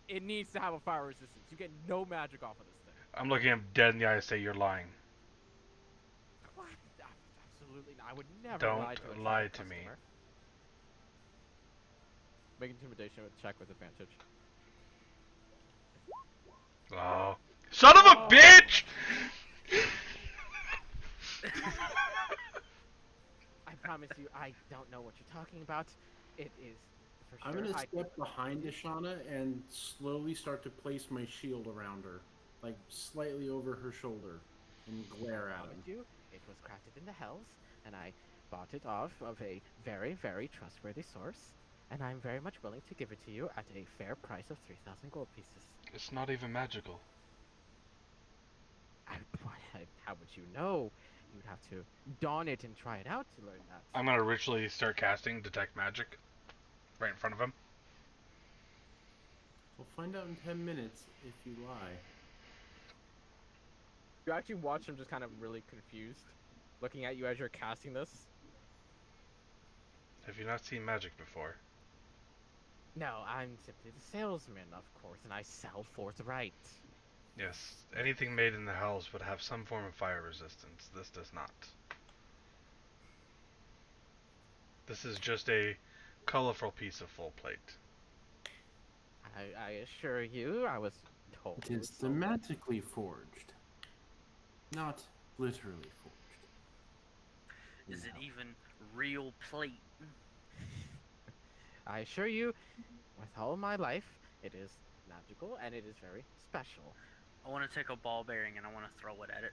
it needs to have a fire resistance. You get no magic off of this thing. I'm looking him dead in the eye and say you're lying. What? Absolutely not. I would never Don't lie to a lie customer. to me. Make intimidation check with advantage. Oh. Son of a bitch! I promise you, I don't know what you're talking about. It is For I'm sure, gonna I step behind Ashana and slowly start to place my shield around her, like slightly over her shoulder, and glare at promise him. you, it was crafted in the Hells, and I bought it off of a very, very trustworthy source, and I'm very much willing to give it to you at a fair price of 3,000 gold pieces. It's not even magical. I, how would you know? You'd have to don it and try it out to learn that. I'm gonna ritually start casting detect magic right in front of him. We'll find out in 10 minutes if you lie. You actually watch him just kind of really confused, looking at you as you're casting this. Have you not seen magic before? No, I'm simply the salesman, of course, and I sell forthright. Yes, anything made in the Hells would have some form of fire resistance. This does not. This is just a colorful piece of full plate. I assure you, I was told It it is was so. thematically forged, not literally forged. Is it No. even real plate? I assure you, with all my life, it is magical and it is very special. I want to take a ball bearing and I want to throw it at it.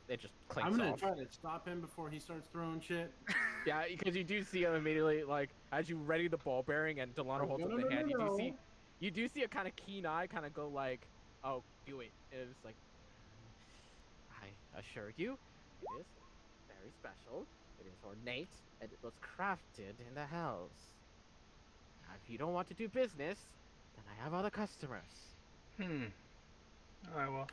It just I'm clinks gonna off. try to stop him before he starts throwing shit. Yeah, because you do see him immediately, like as you ready the ball bearing and Delano holds up the hand. You do see a kind of keen eye, kind of go like, "Oh, do it." And it's like, I assure you, it is very special. It is ornate, and it was crafted in the Hells. Now, if you don't want to do business, then I have other customers. Alright, well,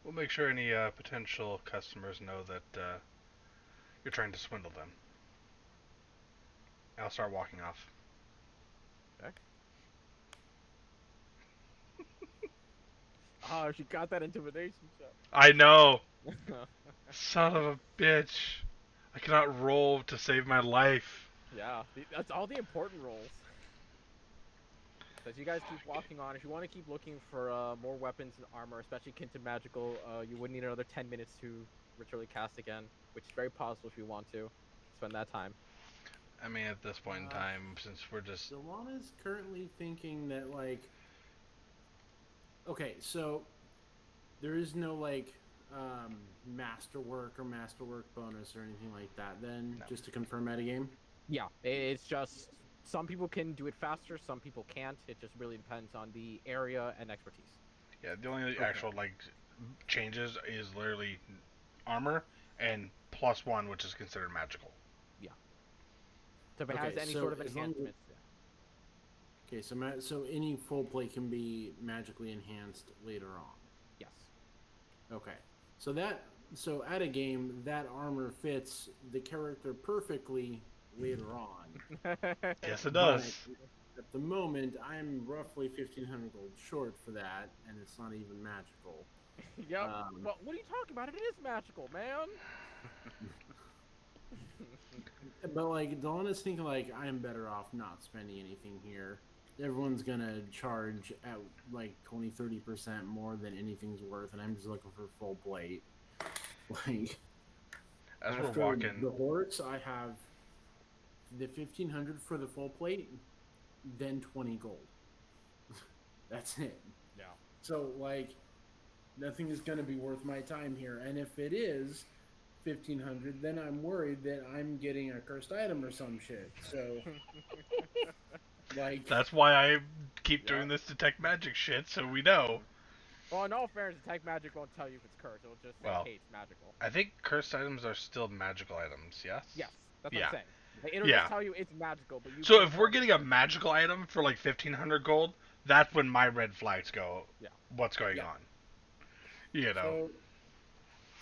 we'll make sure any potential customers know that you're trying to swindle them. I'll start walking off. Okay. Oh, she got that intimidation check. I know! Son of a bitch! I cannot roll to save my life. Yeah, that's all the important roles. So as you guys keep walking on, if you want to keep looking for more weapons and armor, especially Kinted Magical, you would need another 10 minutes to ritually cast again, which is very possible if you want to spend that time. I mean, at this point in time, since we're just... Delana's currently thinking that, like... Okay, so... There is no, like, masterwork or masterwork bonus or anything like that, then? No. Just to confirm metagame? Yeah, it's just... Some people can do it faster, some people can't. It just really depends on the area and expertise. Yeah, the only actual, like, changes is literally armor and +1, which is considered magical. Yeah. So if it Okay, has any so sort of as long as- enhancements, yeah. Okay, so any full plate can be magically enhanced later on. Yes. Okay, so at a game that armor fits the character perfectly later on. Yes, it does. But at the moment, I'm roughly 1,500 gold short for that, and it's not even magical. Yep. Well, what are you talking about? It is magical, man. But like, Delana's thinking like, I am better off not spending anything here. Everyone's gonna charge at like 20-30% more than anything's worth, and I'm just looking for full plate. Like, As after we're walking, the horse, I have the 1,500 for the full plate, then 20 gold. That's it. Yeah. So like, nothing is gonna be worth my time here, and if it is 1,500, then I'm worried that I'm getting a cursed item or some shit. So, like, that's why I keep doing this detect magic shit, so we know. Well, in all fairness, Detect Magic won't tell you if it's cursed. It'll just say, Well, hey, it's magical. I think cursed items are still magical items, yes? Yes, that's what Yeah. I'm saying. Like, it'll Yeah. just tell you it's magical, but you. So can't if we're tell getting a magical item for like 1,500 gold, that's when my red flags go, Yeah. what's going on? You know.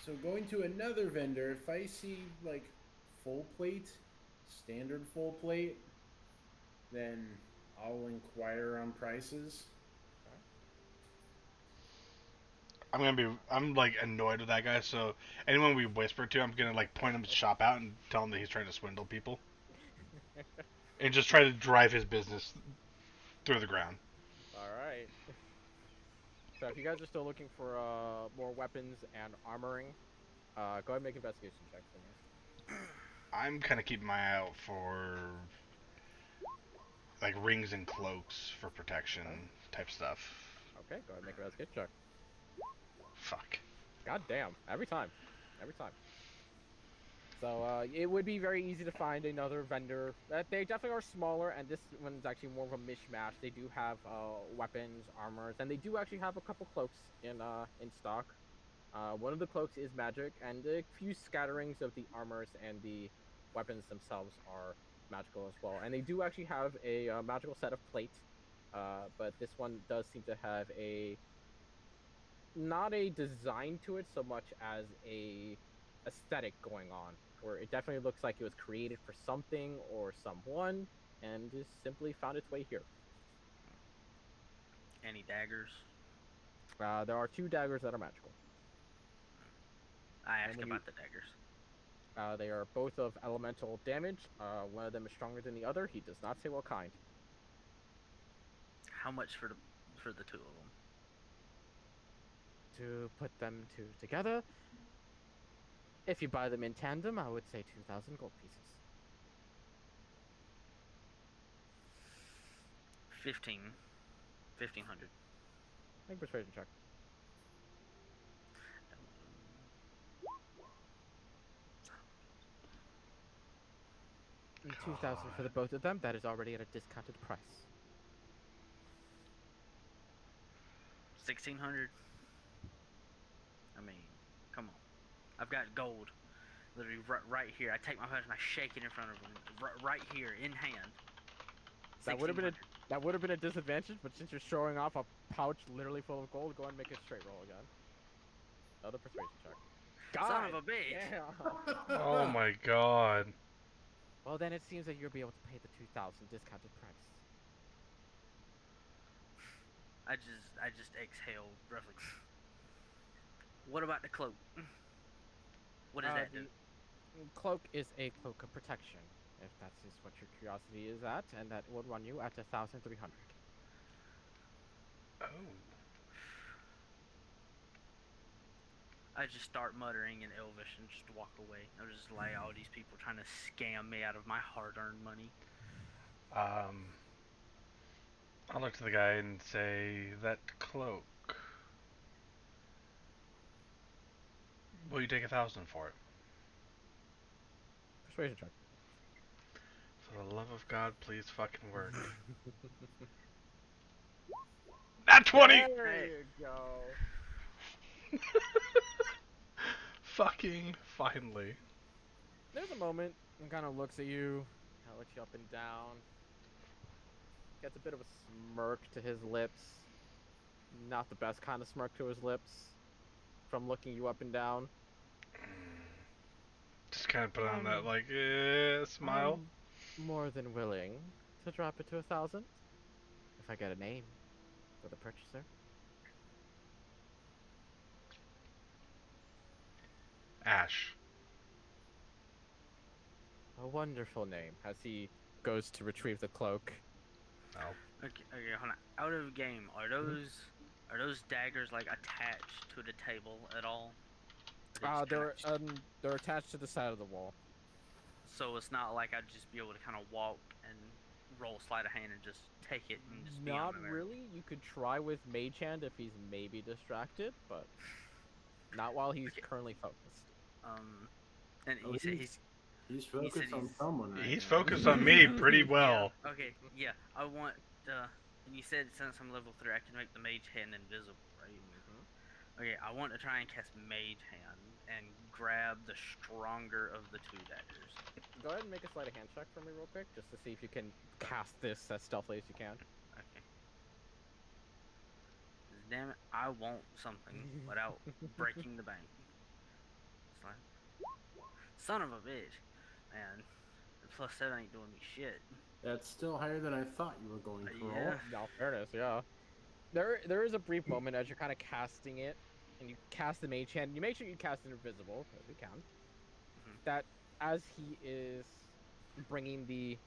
so going to another vendor, if I see like full plate, standard full plate, then I'll inquire on prices. I'm like annoyed with that guy, so anyone we whisper to, I'm gonna like point him to shop out and tell him that he's trying to swindle people. And just try to drive his business through the ground. Alright. So if you guys are still looking for more weapons and armoring, go ahead and make investigation checks for me. I'm kind of keeping my eye out for like rings and cloaks for protection type stuff. Okay, go ahead and make a rescue check. Fuck. God damn, every time. Every time. So, it would be very easy to find another vendor. They definitely are smaller, and this one's actually more of a mishmash. They do have weapons, armors, and they do actually have a couple cloaks in stock. One of the cloaks is magic, and a few scatterings of the armors and the weapons themselves are magical as well. And they do actually have a magical set of plate, but this one does seem to have not a design to it so much as a aesthetic going on, where it definitely looks like it was created for something or someone, and just simply found its way here. Any daggers? There are 2 daggers that are magical. I asked when about the daggers. They are both of elemental damage. One of them is stronger than the other. He does not say what kind. How much for the 2 of them? To put them two together, if you buy them in tandem, I would say 2,000 gold pieces. 1,500. Make a persuasion check. 2,000 for the both of them. That is already at a discounted price. 1,600. I mean, come on. I've got gold, literally right here. I take my pouch and I shake it in front of him, right here in hand. That would have been 1,600. a disadvantage, but since you're showing off a pouch literally full of gold, go ahead and make a straight roll again. Another persuasion check. God Son of a bitch! damn. Oh my god. Well, then it seems that you'll be able to pay the 2,000 discounted price. I just exhaled roughly. What about the cloak? What does that do? The cloak is a cloak of protection, if that is what your curiosity is at, and that would run you at 1,300. Oh. I just start muttering in Elvish and just walk away. I'm just like, all these people trying to scam me out of my hard-earned money. I'll look to the guy and say, that cloak. Will you take 1,000 for it? Persuasion check. For the love of God, please fucking work. Nat 20! There you go. Fucking finally. There's a moment and kind of looks at you, kind of looks you up and down. Gets a bit of a smirk to his lips. Not the best kind of smirk to his lips. From looking you up and down. Just kind of put on that, like, smile. I'm more than willing to drop it to 1,000. If I get a name for the purchaser. Ash. A wonderful name, as he goes to retrieve the cloak. Oh. Okay, hold on. Out of game, are those daggers like attached to the table at all? Or They're attached to the side of the wall. So it's not like I'd just be able to kind of walk and roll sleight of hand and just take it and just be Not on the really. You could try with Mage Hand if he's maybe distracted, but not while he's currently focused. And Oh, he said he's focused on someone right He's now. focused on me pretty well. Yeah, okay, yeah. I want. And you said since I'm level 3, I can make the Mage Hand invisible, right? Okay, I want to try and cast Mage Hand and grab the stronger of the 2 daggers. Go ahead and make a sleight of hand check for me real quick, just to see if you can cast this as stealthily as you can. Okay. Damn it, I want something without breaking the bank. It's like, son of a bitch. Man, the +7 ain't doing me shit. That's still higher than I thought you were going to roll. Yeah. No, fairness, yeah. There is a brief moment as you're kind of casting it, and you cast the Mage Hand. You make sure you cast it invisible, as you can. That as he is bringing the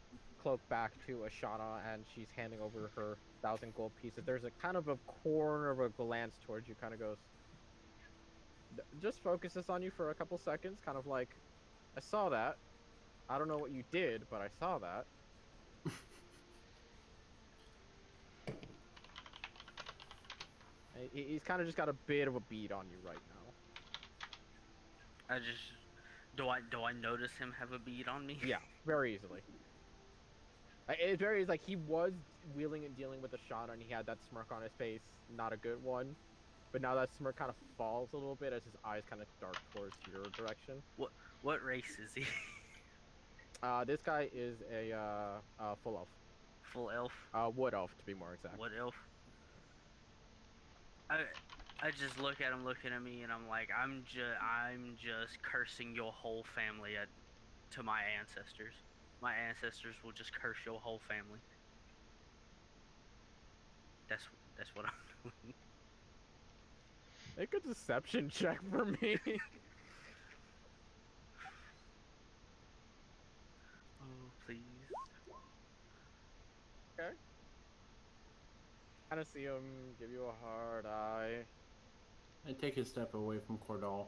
cloak back to Ashana, and she's handing over her 1,000 gold pieces, there's a kind of a corner of a glance towards you, kind of goes, just focuses on you for a couple seconds, kind of like, I saw that. I don't know what you did, but I saw that. He's kind of just got a bit of a bead on you right now. I just do I notice him have a bead on me? Yeah, very easily. It varies. Like he was wheeling and dealing with the shot, and he had that smirk on his face. Not a good one. But now that smirk kind of falls a little bit as his eyes kind of dart towards your direction. What race is he? This guy is a full elf. Full elf? Wood elf to be more exact. Wood elf? I just look at him looking at me and I'm like, I'm just cursing your whole family to my ancestors. My ancestors will just curse your whole family. That's what I'm doing. Make a deception check for me. Oh, please. Okay. Kind of see him give you a hard eye. I take a step away from Cordal.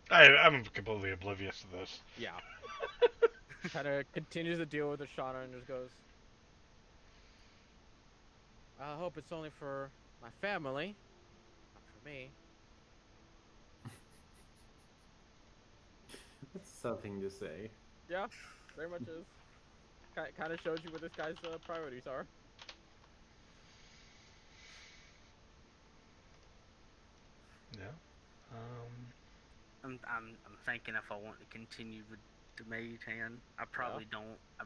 I'm completely oblivious to this. Yeah. Kind of continues to deal with the shot and just goes, I hope it's only for my family, not for me. That's something to say. Yeah, very much is. Kind of shows you what this guy's priorities are. Yeah. I'm thinking if I want to continue with the mage hand. I probably don't. I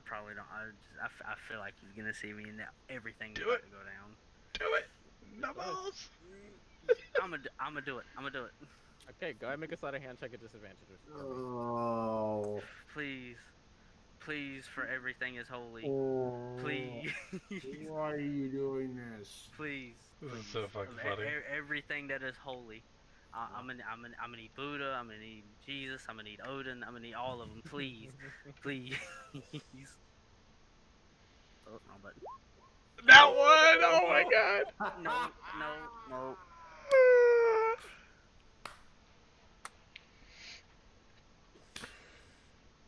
feel like he's gonna see me and everything's about to go down. Do it. No balls. I'm gonna do it. Okay, go ahead and make a sleight of hand check at disadvantage. Oh. Please, for everything is holy. Oh. Please. Why are you doing this? Please. This is so fucking funny. Everything that is holy. I'm gonna need Buddha. I'm gonna need Jesus. I'm gonna need Odin. I'm gonna need all of them. Please, please. Oh no, but That one! Oh my god! no.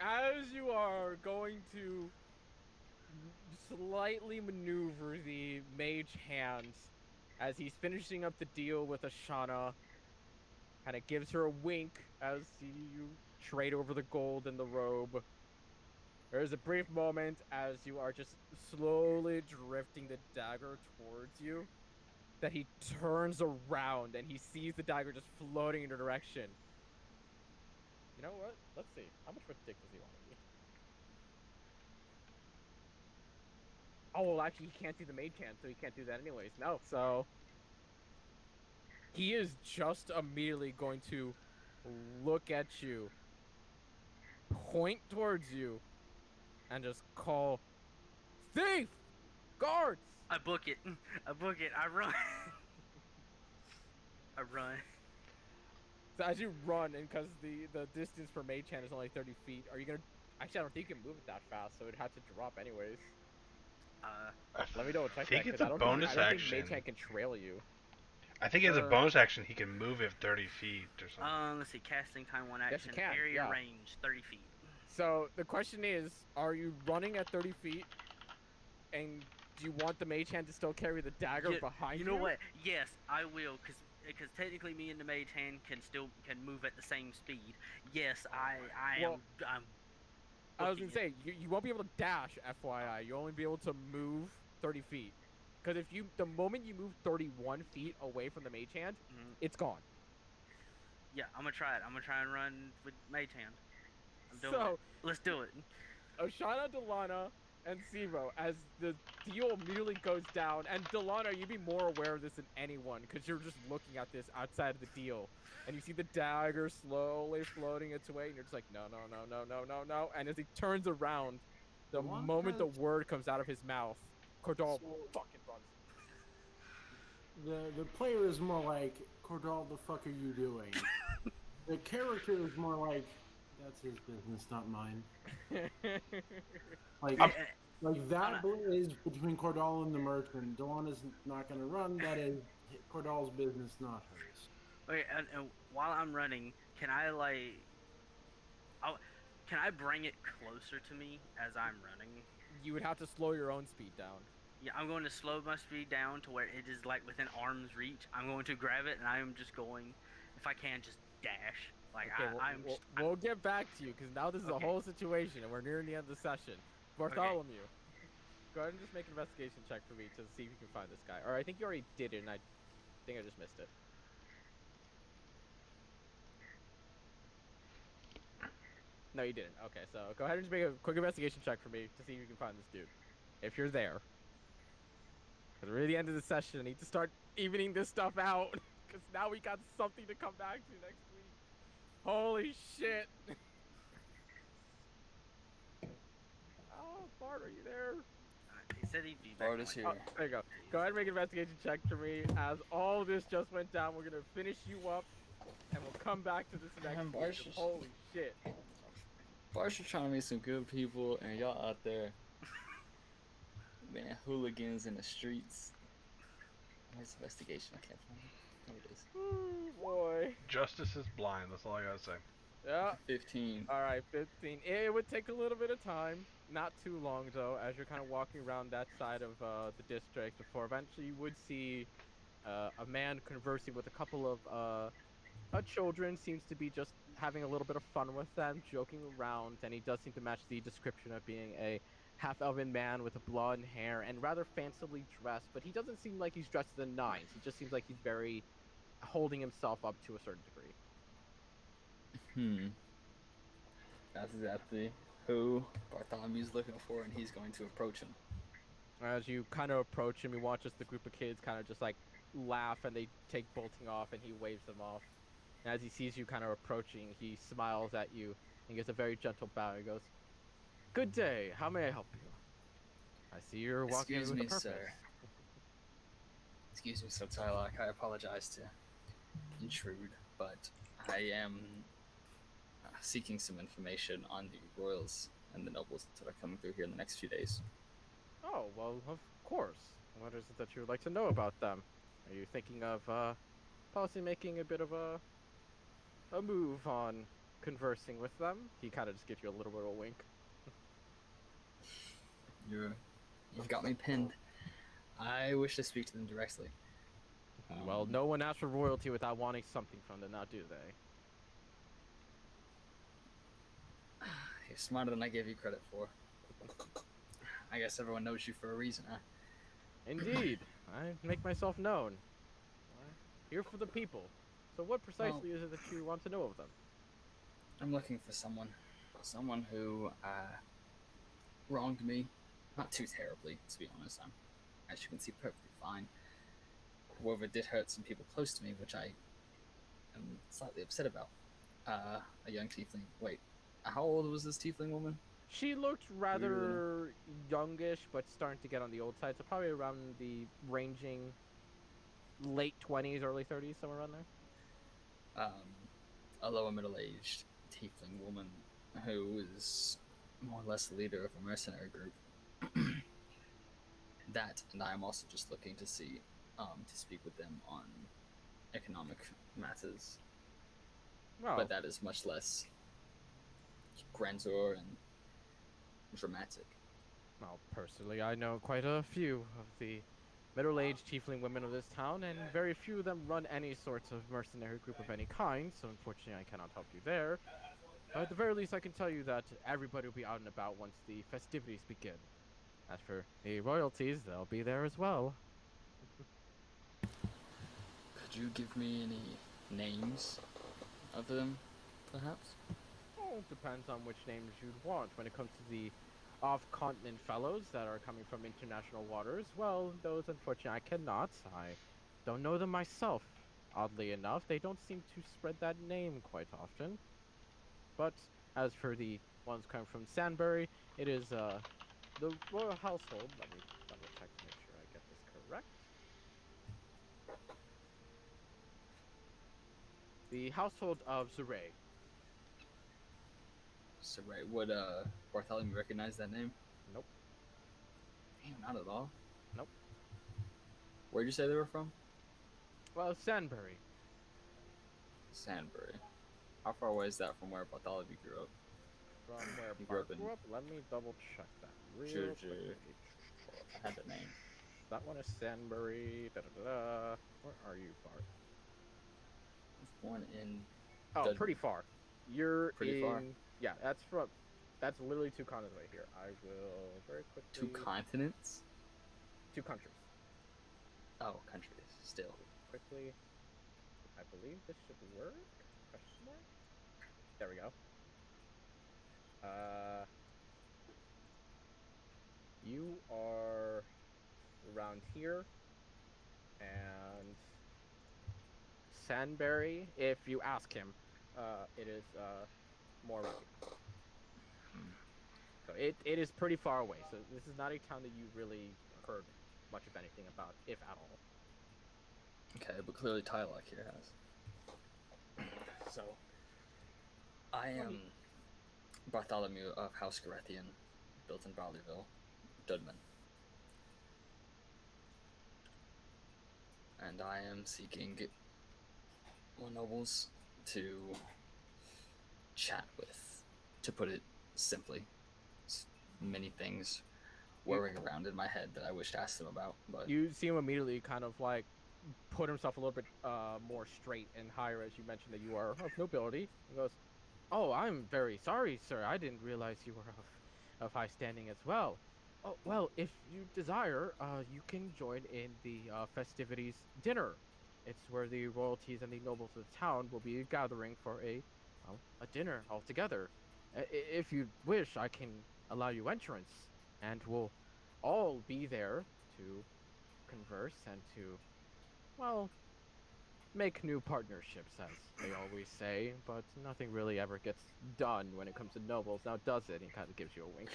As you are going to slightly maneuver the mage hands, as he's finishing up the deal with Ashana, kind of gives her a wink as you trade over the gold and the robe. There's a brief moment as you are just slowly drifting the dagger towards you, that he turns around and he sees the dagger just floating in your direction. You know what? Let's see. How much of a dick does he want to be? Oh, well, actually, he can't do the mage hand, so he can't do that anyways. No, so... He is just immediately going to look at you, point towards you, and just call, Thief! Guards! I book it. I run. I run. So as you run, and because the distance for mage hand is only 30 feet, are you gonna... Actually, I don't think you can move it that fast, so it'd have to drop anyways. Let me double check that, because I don't think mage hand can trail you. I think as a bonus action, he can move it 30 feet or something. Let's see. Casting time, one Yes, action. you can, Area yeah. range, 30 feet. So the question is, are you running at 30 feet, and do you want the mage hand to still carry the dagger behind you? You know what? Yes, I will, because technically me and the mage hand can move at the same speed. Yes, I'm I was gonna say you won't be able to dash, FYI. You'll only be able to move 30 feet. Because the moment you move 31 feet away from the mage hand, it's gone. Yeah, I'm gonna try it. I'm gonna try and run with mage hand. I'm doing it. Let's do it. Oshana, Delana, and Sivo, as the deal immediately goes down, and Delana, you'd be more aware of this than anyone, because you're just looking at this outside of the deal, and you see the dagger slowly floating its way, and you're just like, no, and as he turns around, the moment the word comes out of his mouth, Cordal fucking runs. The player is more like, Cordal, the fuck are you doing? The character is more like, that's his business, not mine. Like that is between Cordal and the merchant. Delana's not gonna run. That is Cordal's business, not hers. Okay, and while I'm running, can I can I bring it closer to me as I'm running? You would have to slow your own speed down. Yeah, I'm going to slow my speed down to where it is like within arm's reach. I'm going to grab it, and I am just going, if I can, just dash. Like Okay, I'm we'll, just we'll get back to you because now this is a Okay. whole situation and we're nearing the end of the session. Bartholomew, go ahead and just make an investigation check for me to see if you can find this guy. Or I think you already did it, and I think I just missed it. No, you didn't. Okay, so go ahead and just make a quick investigation check for me to see if you can find this dude. If you're there. Because we're at the end of the session. I need to start evening this stuff out. Because now we got something to come back to next week. Holy shit. Oh, Bart, are you there? He said he'd be back. Bart in, is like, here. Oh, there you go. Go ahead and make an investigation check for me. As all this just went down, we're going to finish you up. And we'll come back to this next Man, week. Bart's 'Cause just- holy shit. Bart's just trying to meet some good people, and y'all out there, man, hooligans in the streets. Where's the investigation? I can't find it. There it is. Ooh, boy. Justice is blind. That's all I gotta say. Yeah. 15. All right, 15. It would take a little bit of time. Not too long, though, as you're kind of walking around that side of the district before eventually you would see a man conversing with a couple of children. Seems to be just having a little bit of fun with them, joking around, and he does seem to match the description of being a half-elven man with a blonde hair and rather fancily dressed, but he doesn't seem like he's dressed to the nines. He just seems like he's very holding himself up to a certain degree. That's exactly who Bartholomew's looking for, and he's going to approach him. As you kind of approach him, you watch just the group of kids kind of just like laugh and they take bolting off and he waves them off. And as he sees you kind of approaching, he smiles at you and gives a very gentle bow. He goes, "Good day. How may I help you? I see you're walking Excuse with a me, purpose." sir. Excuse me, Sir Tylock. I apologize to intrude, but I am seeking some information on the royals and the nobles that are coming through here in the next few days. Oh, well, of course. What is it that you would like to know about them? Are you thinking of possibly making a bit of a move on conversing with them? He kind of just gives you a little bit of a wink. You've got me pinned. I wish to speak to them directly. Well, no one asks for royalty without wanting something from them, now do they? You're smarter than I gave you credit for. I guess everyone knows you for a reason, huh? Indeed. I make myself known. I'm here for the people. So what precisely is it that you want to know of them? I'm looking for someone who wronged me. Not too terribly, to be honest. I'm, as you can see, perfectly fine. However, it did hurt some people close to me, which I am slightly upset about. A young tiefling. Wait, how old was this tiefling woman? She looked rather youngish, but starting to get on the old side, so probably around the ranging late 20s, early 30s, somewhere around there. A lower middle-aged tiefling woman who is more or less the leader of a mercenary group. That, and I am also just looking to see, to speak with them on economic matters. Well, But that is much less grandeur and dramatic. well, personally, I know quite a few of the middle-aged tiefling women of this town, and very few of them run any sorts of mercenary group of any kind, so unfortunately I cannot help you there. At the very least, I can tell you that everybody will be out and about once the festivities begin. As for the royalties, they'll be there as well. Could you give me any names of them, perhaps? Well, it depends on which names you'd want. When it comes to the off-continent fellows that are coming from international waters, well, those unfortunately I cannot. I don't know them myself. Oddly enough, they don't seem to spread that name quite often. But as for the ones coming from Sandbury, it is the royal household. Let me double check to make sure I get this correct. The household of Zuray. So, right, would Bartholomew recognize that name? Nope. Damn, not at all. Nope. Where'd you say they were from? Well, Sandbury. Sandbury. How far away is that from where Bartholomew grew up? From where He grew Bart up in grew up? Let me double check that real Sure, quick. I had the name. That one is Sandbury. Da, da, da, da. Where are you, Bart? One in Oh, Dudley. pretty far. You're Pretty in. far. Yeah, that's literally 2 continents right here. I will very quickly. 2 continents? 2 countries. Oh, countries. Still. Quickly. I believe this should work. Question mark. There we go. You are around here, and Sandbury. If you ask him, it is more around here. So it is pretty far away. So this is not a town that you really heard much of anything about, if at all. Okay, but clearly Tylock here has. So, I am Bartholomew of House Garethian, built in Barleyville, Dudman. And I am seeking more nobles to chat with, to put it simply. It's many things whirring around in my head that I wish to ask them about, but You see him immediately kind of like put himself a little bit more straight and higher as you mentioned that you are of nobility. He goes, "Oh, I'm very sorry, sir. I didn't realize you were of high standing as well. Oh, well, if you desire, you can join in the festivities dinner. It's where the royalties and the nobles of the town will be gathering for a dinner all together. If you wish, I can allow you entrance, and we'll all be there to converse and to, well, make new partnerships, as they always say, but nothing really ever gets done when it comes to nobles, now does it?" He kind of gives you a wink.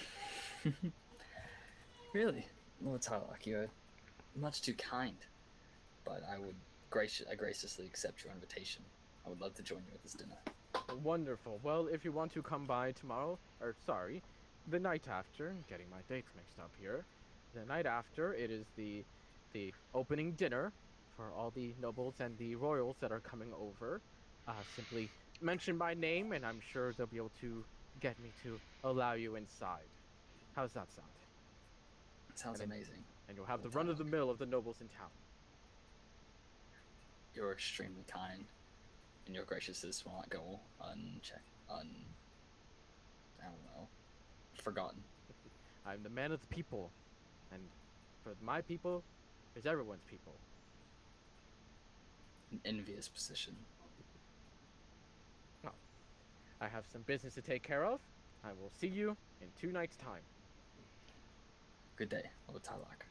really, Lord Tylock, you're much too kind. But I would graciously accept your invitation. I would love to join you at this dinner. Wonderful. Well, if you want to come by tomorrow, or sorry, the night after, I'm getting my dates mixed up here. The night after, it is the opening dinner for all the nobles and the royals that are coming over. Simply mention my name, and I'm sure they'll be able to get me to allow you inside. How's that sound? Sounds And then- amazing. And you'll have the Lord run of the Tylock. mill of the nobles in town. You're extremely kind, and your graciousness will not go I don't know, forgotten. I'm the man of the people, and for my people, is everyone's people. An envious position. I have some business to take care of. I will see you in 2 nights' time. Good day, Lord Tylock.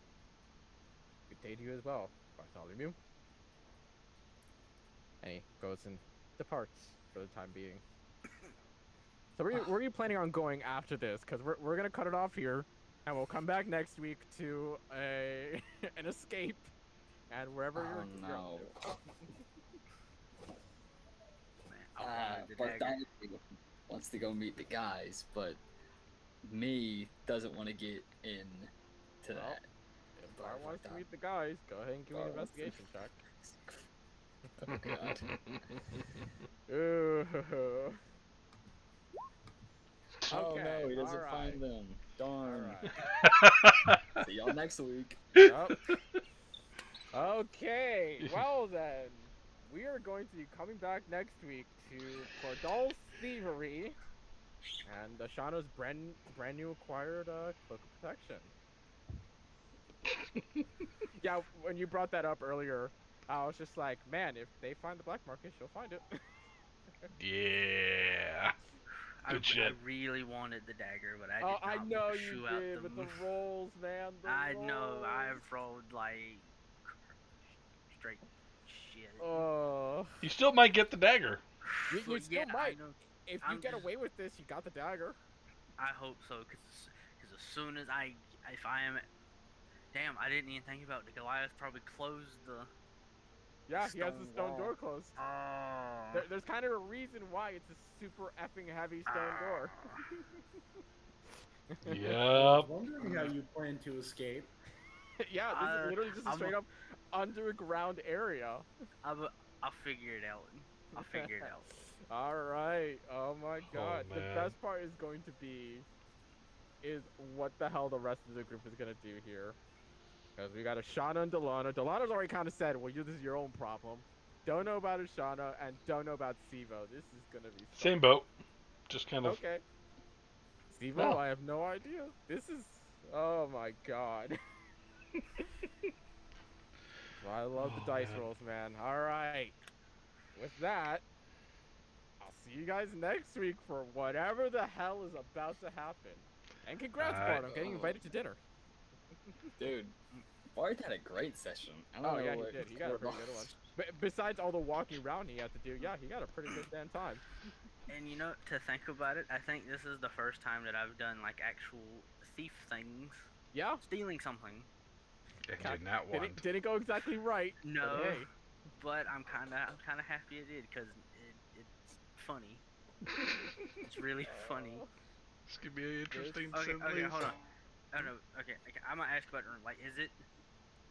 Good day to you as well, Bartholomew. And he goes and departs for the time being. So where are you planning on going after this? Because we're going to cut it off here, and we'll come back next week to an escape, and wherever you're no. up to. Man, I wanted the dagger. Bartholomew wants to go meet the guys, but me doesn't want to get in to Well, that. If Bart wants to meet the guys, go ahead and give me an Bart wants to- investigation check. Oh god. Ooh. Oh Okay, no, he doesn't alright. find them. Darn. Alright. See y'all next week. Yep. Okay, well then, we are going to be coming back next week to Cordal's Thievery and Ashana's brand new acquired Cloak of Protection. Yeah, when you brought that up earlier, I was just like, man, if they find the black market, she'll find it. Yeah. I Good shit. really wanted the dagger, but I did Oh, not I want know to you shoe out did, but the rolls, man. The I know, rolls. I've rolled like straight shit. Oh. You still might get the dagger. You But still yeah, might. I know. If you I'm get just- away with this, you got the dagger. I hope so, because as soon as if I am, damn, I didn't even think about the Goliath probably closed the. Yeah, he has the Stone stone wall. door closed. Oh. There's kind of a reason why it's a super effing heavy stone door. I Yep. was wondering how you plan to escape. Yeah, this is literally just a I'm straight a- up underground area. I'll figure it out. I'll figure it out. All right. Oh my god. The man. best part is going to be is what the hell the rest of the group is gonna do here. Because we got Ashana and Delana. Delana's already kind of said, well, this is your own problem. Don't know about Ashana and don't know about Sivo. This is going to be Same boat. Just kind of. Okay. Sivo, No. I have no idea. This is... Oh my god. I love the dice man. rolls, man. Alright. With that, I'll see you guys next week for whatever the hell is about to happen. And congrats, Bart, on getting invited to dinner. Dude, Bart had a great session. I don't Oh, know yeah, what he did. He got a pretty good one. But besides all the walking around he had to do, yeah, he got a pretty good damn time. And you know, to think about it, I think this is the first time that I've done like actual thief things. Yeah. Stealing something. And getting that one. Didn't go exactly right. No, But hey. but I'm kind of happy it did because it's funny. It's really funny. This could be interesting to say Okay, the okay, least. hold on. Oh no, okay, I'm gonna ask about the room. Like, is it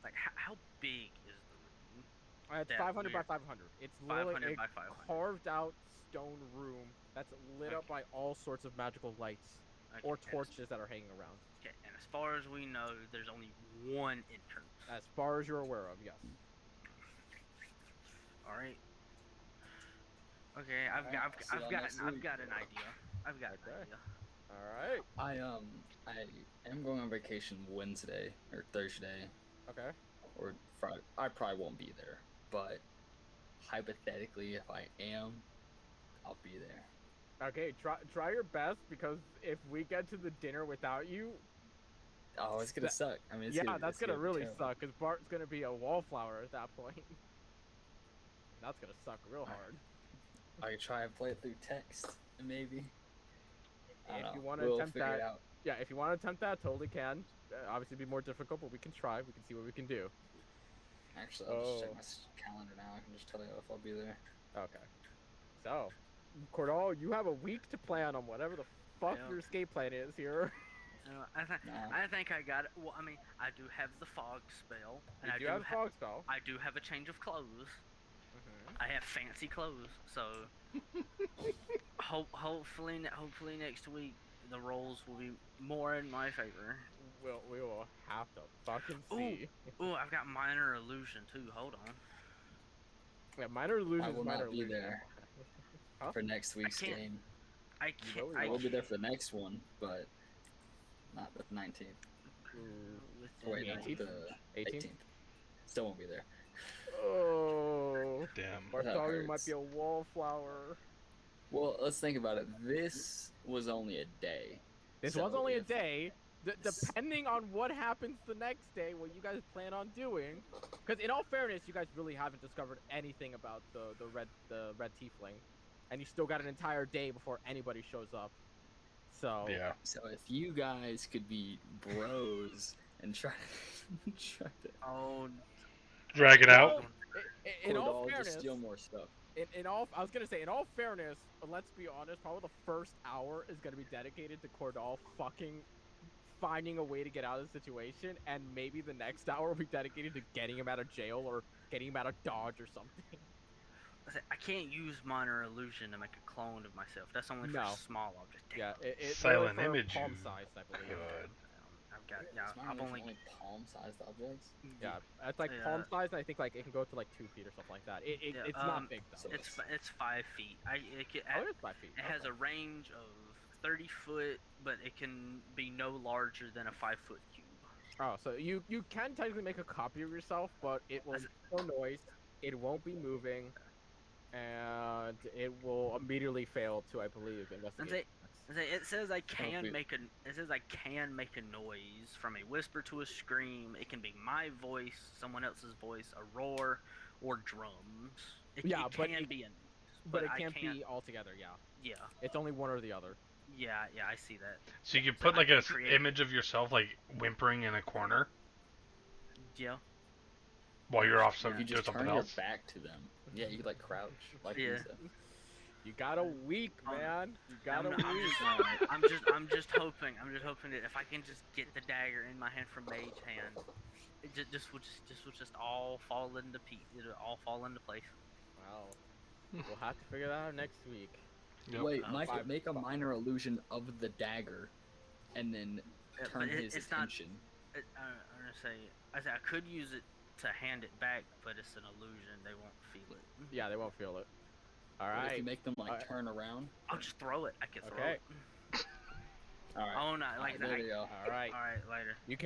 like how big is the room? It's That 500 by weird. 500. It's literally 500 a by 500. carved out stone room that's lit up by all sorts of magical lights Okay, or and as- torches that are hanging around. Okay, and as far as we know, there's only one entrance. As far as you're aware of, yes. All right. Okay, I've got an idea. I've got an Okay. idea. All right. I am going on vacation Wednesday or Thursday Okay. or Friday. I probably won't be there, but hypothetically, if I am, I'll be there. Okay. Try your best because if we get to the dinner without you, Oh, it's gonna suck. I mean, that's gonna be really terrible. suck. Because Bart's gonna be a wallflower at that point. That's gonna suck real hard. I could try and play it through text, maybe. I If don't you know. want to We'll attempt figure that, it out. yeah. If you want to attempt that, totally can. Obviously, it'd be more difficult, but we can try. We can see what we can do. Actually, I'll just check Oh. my calendar now. I can just tell you if I'll be there. Okay. So, Cordal, you have a week to plan on whatever the fuck Yeah. your escape plan is here. Nah. I think I got it. Well, I mean, I do have the fog spell, and You I do have a fog spell. I do have a change of clothes. Mhm. I have fancy clothes, so hopefully next week the rolls will be more in my favor. We will have to fucking see. Ooh, I've got minor illusion too. Hold on. Yeah, minor illusion. I will minor not be illusion. there Huh? for next week's can't- game. I will can't. be I I will be can't there for the next one, but not the 19th. with Or wait, the- no, 18th? the 18th? 18th. Still won't be there. Oh, Damn. Bartholomew might hurts. be a wallflower. Well, let's think about it. This was only a day. This So was only a if- day. Depending on what happens the next day, what you guys plan on doing, because in all fairness, you guys really haven't discovered anything about the red tiefling, and you still got an entire day before anybody shows up. So Yeah. So if you guys could be bros and try to Oh, Drag it out. Well, in all Cordal, fairness, just steal more stuff. I was gonna say, in all fairness, let's be honest. Probably the first hour is gonna be dedicated to Cordal fucking finding a way to get out of the situation, and maybe the next hour will be dedicated to getting him out of jail or getting him out of Dodge or something. I can't use minor illusion to make a clone of myself. That's only for No. small objects. Damn. Yeah, it's Silent for image palm you size, I believe. Good. I've got It's not I've really only palm-sized objects. Yeah, it's like Yeah. palm size, and I think like it can go to like 2 feet or something like that. Yeah, It's not big though. so it's 5 feet. Oh, it's 5 feet. It has Okay. a range of 30 foot, but it can be no larger than a 5-foot cube. Oh, so you can technically make a copy of yourself, but it will As- make no noise. It won't be moving, and it will immediately fail to, I believe, investigate. It says I can weird. make a noise from a whisper to a scream. It can be my voice, someone else's voice, a roar, or drums. It Yeah, but can it- be a noise, But it I can't can't. be all together. Yeah, Yeah, it's only one or the other. yeah, I see that. So you could So put I like can a create- image of yourself like whimpering in a corner Yeah, while you're off You some could doing just something turn your else. back to them. Yeah, you could like crouch, like Yeah. stuff. You got a week, man. You got a I'm week. I'm just hoping that if I can just get the dagger in my hand from Mage Hand, it just will just all fall into it'll all fall into place. Well, we'll have to figure that out next week. Yep. Wait, Uh, Mike, five- make a minor illusion of the dagger, and then Yeah, turn but his it's not. attention. I'm gonna say I could use it to hand it back, but it's an illusion. They won't feel it. Yeah, they won't feel it. All What if right. you make them like Alright. turn around? I'll just throw it. I can throw Okay. it. All right. Oh, not like there that. we go. All right. All right, later. You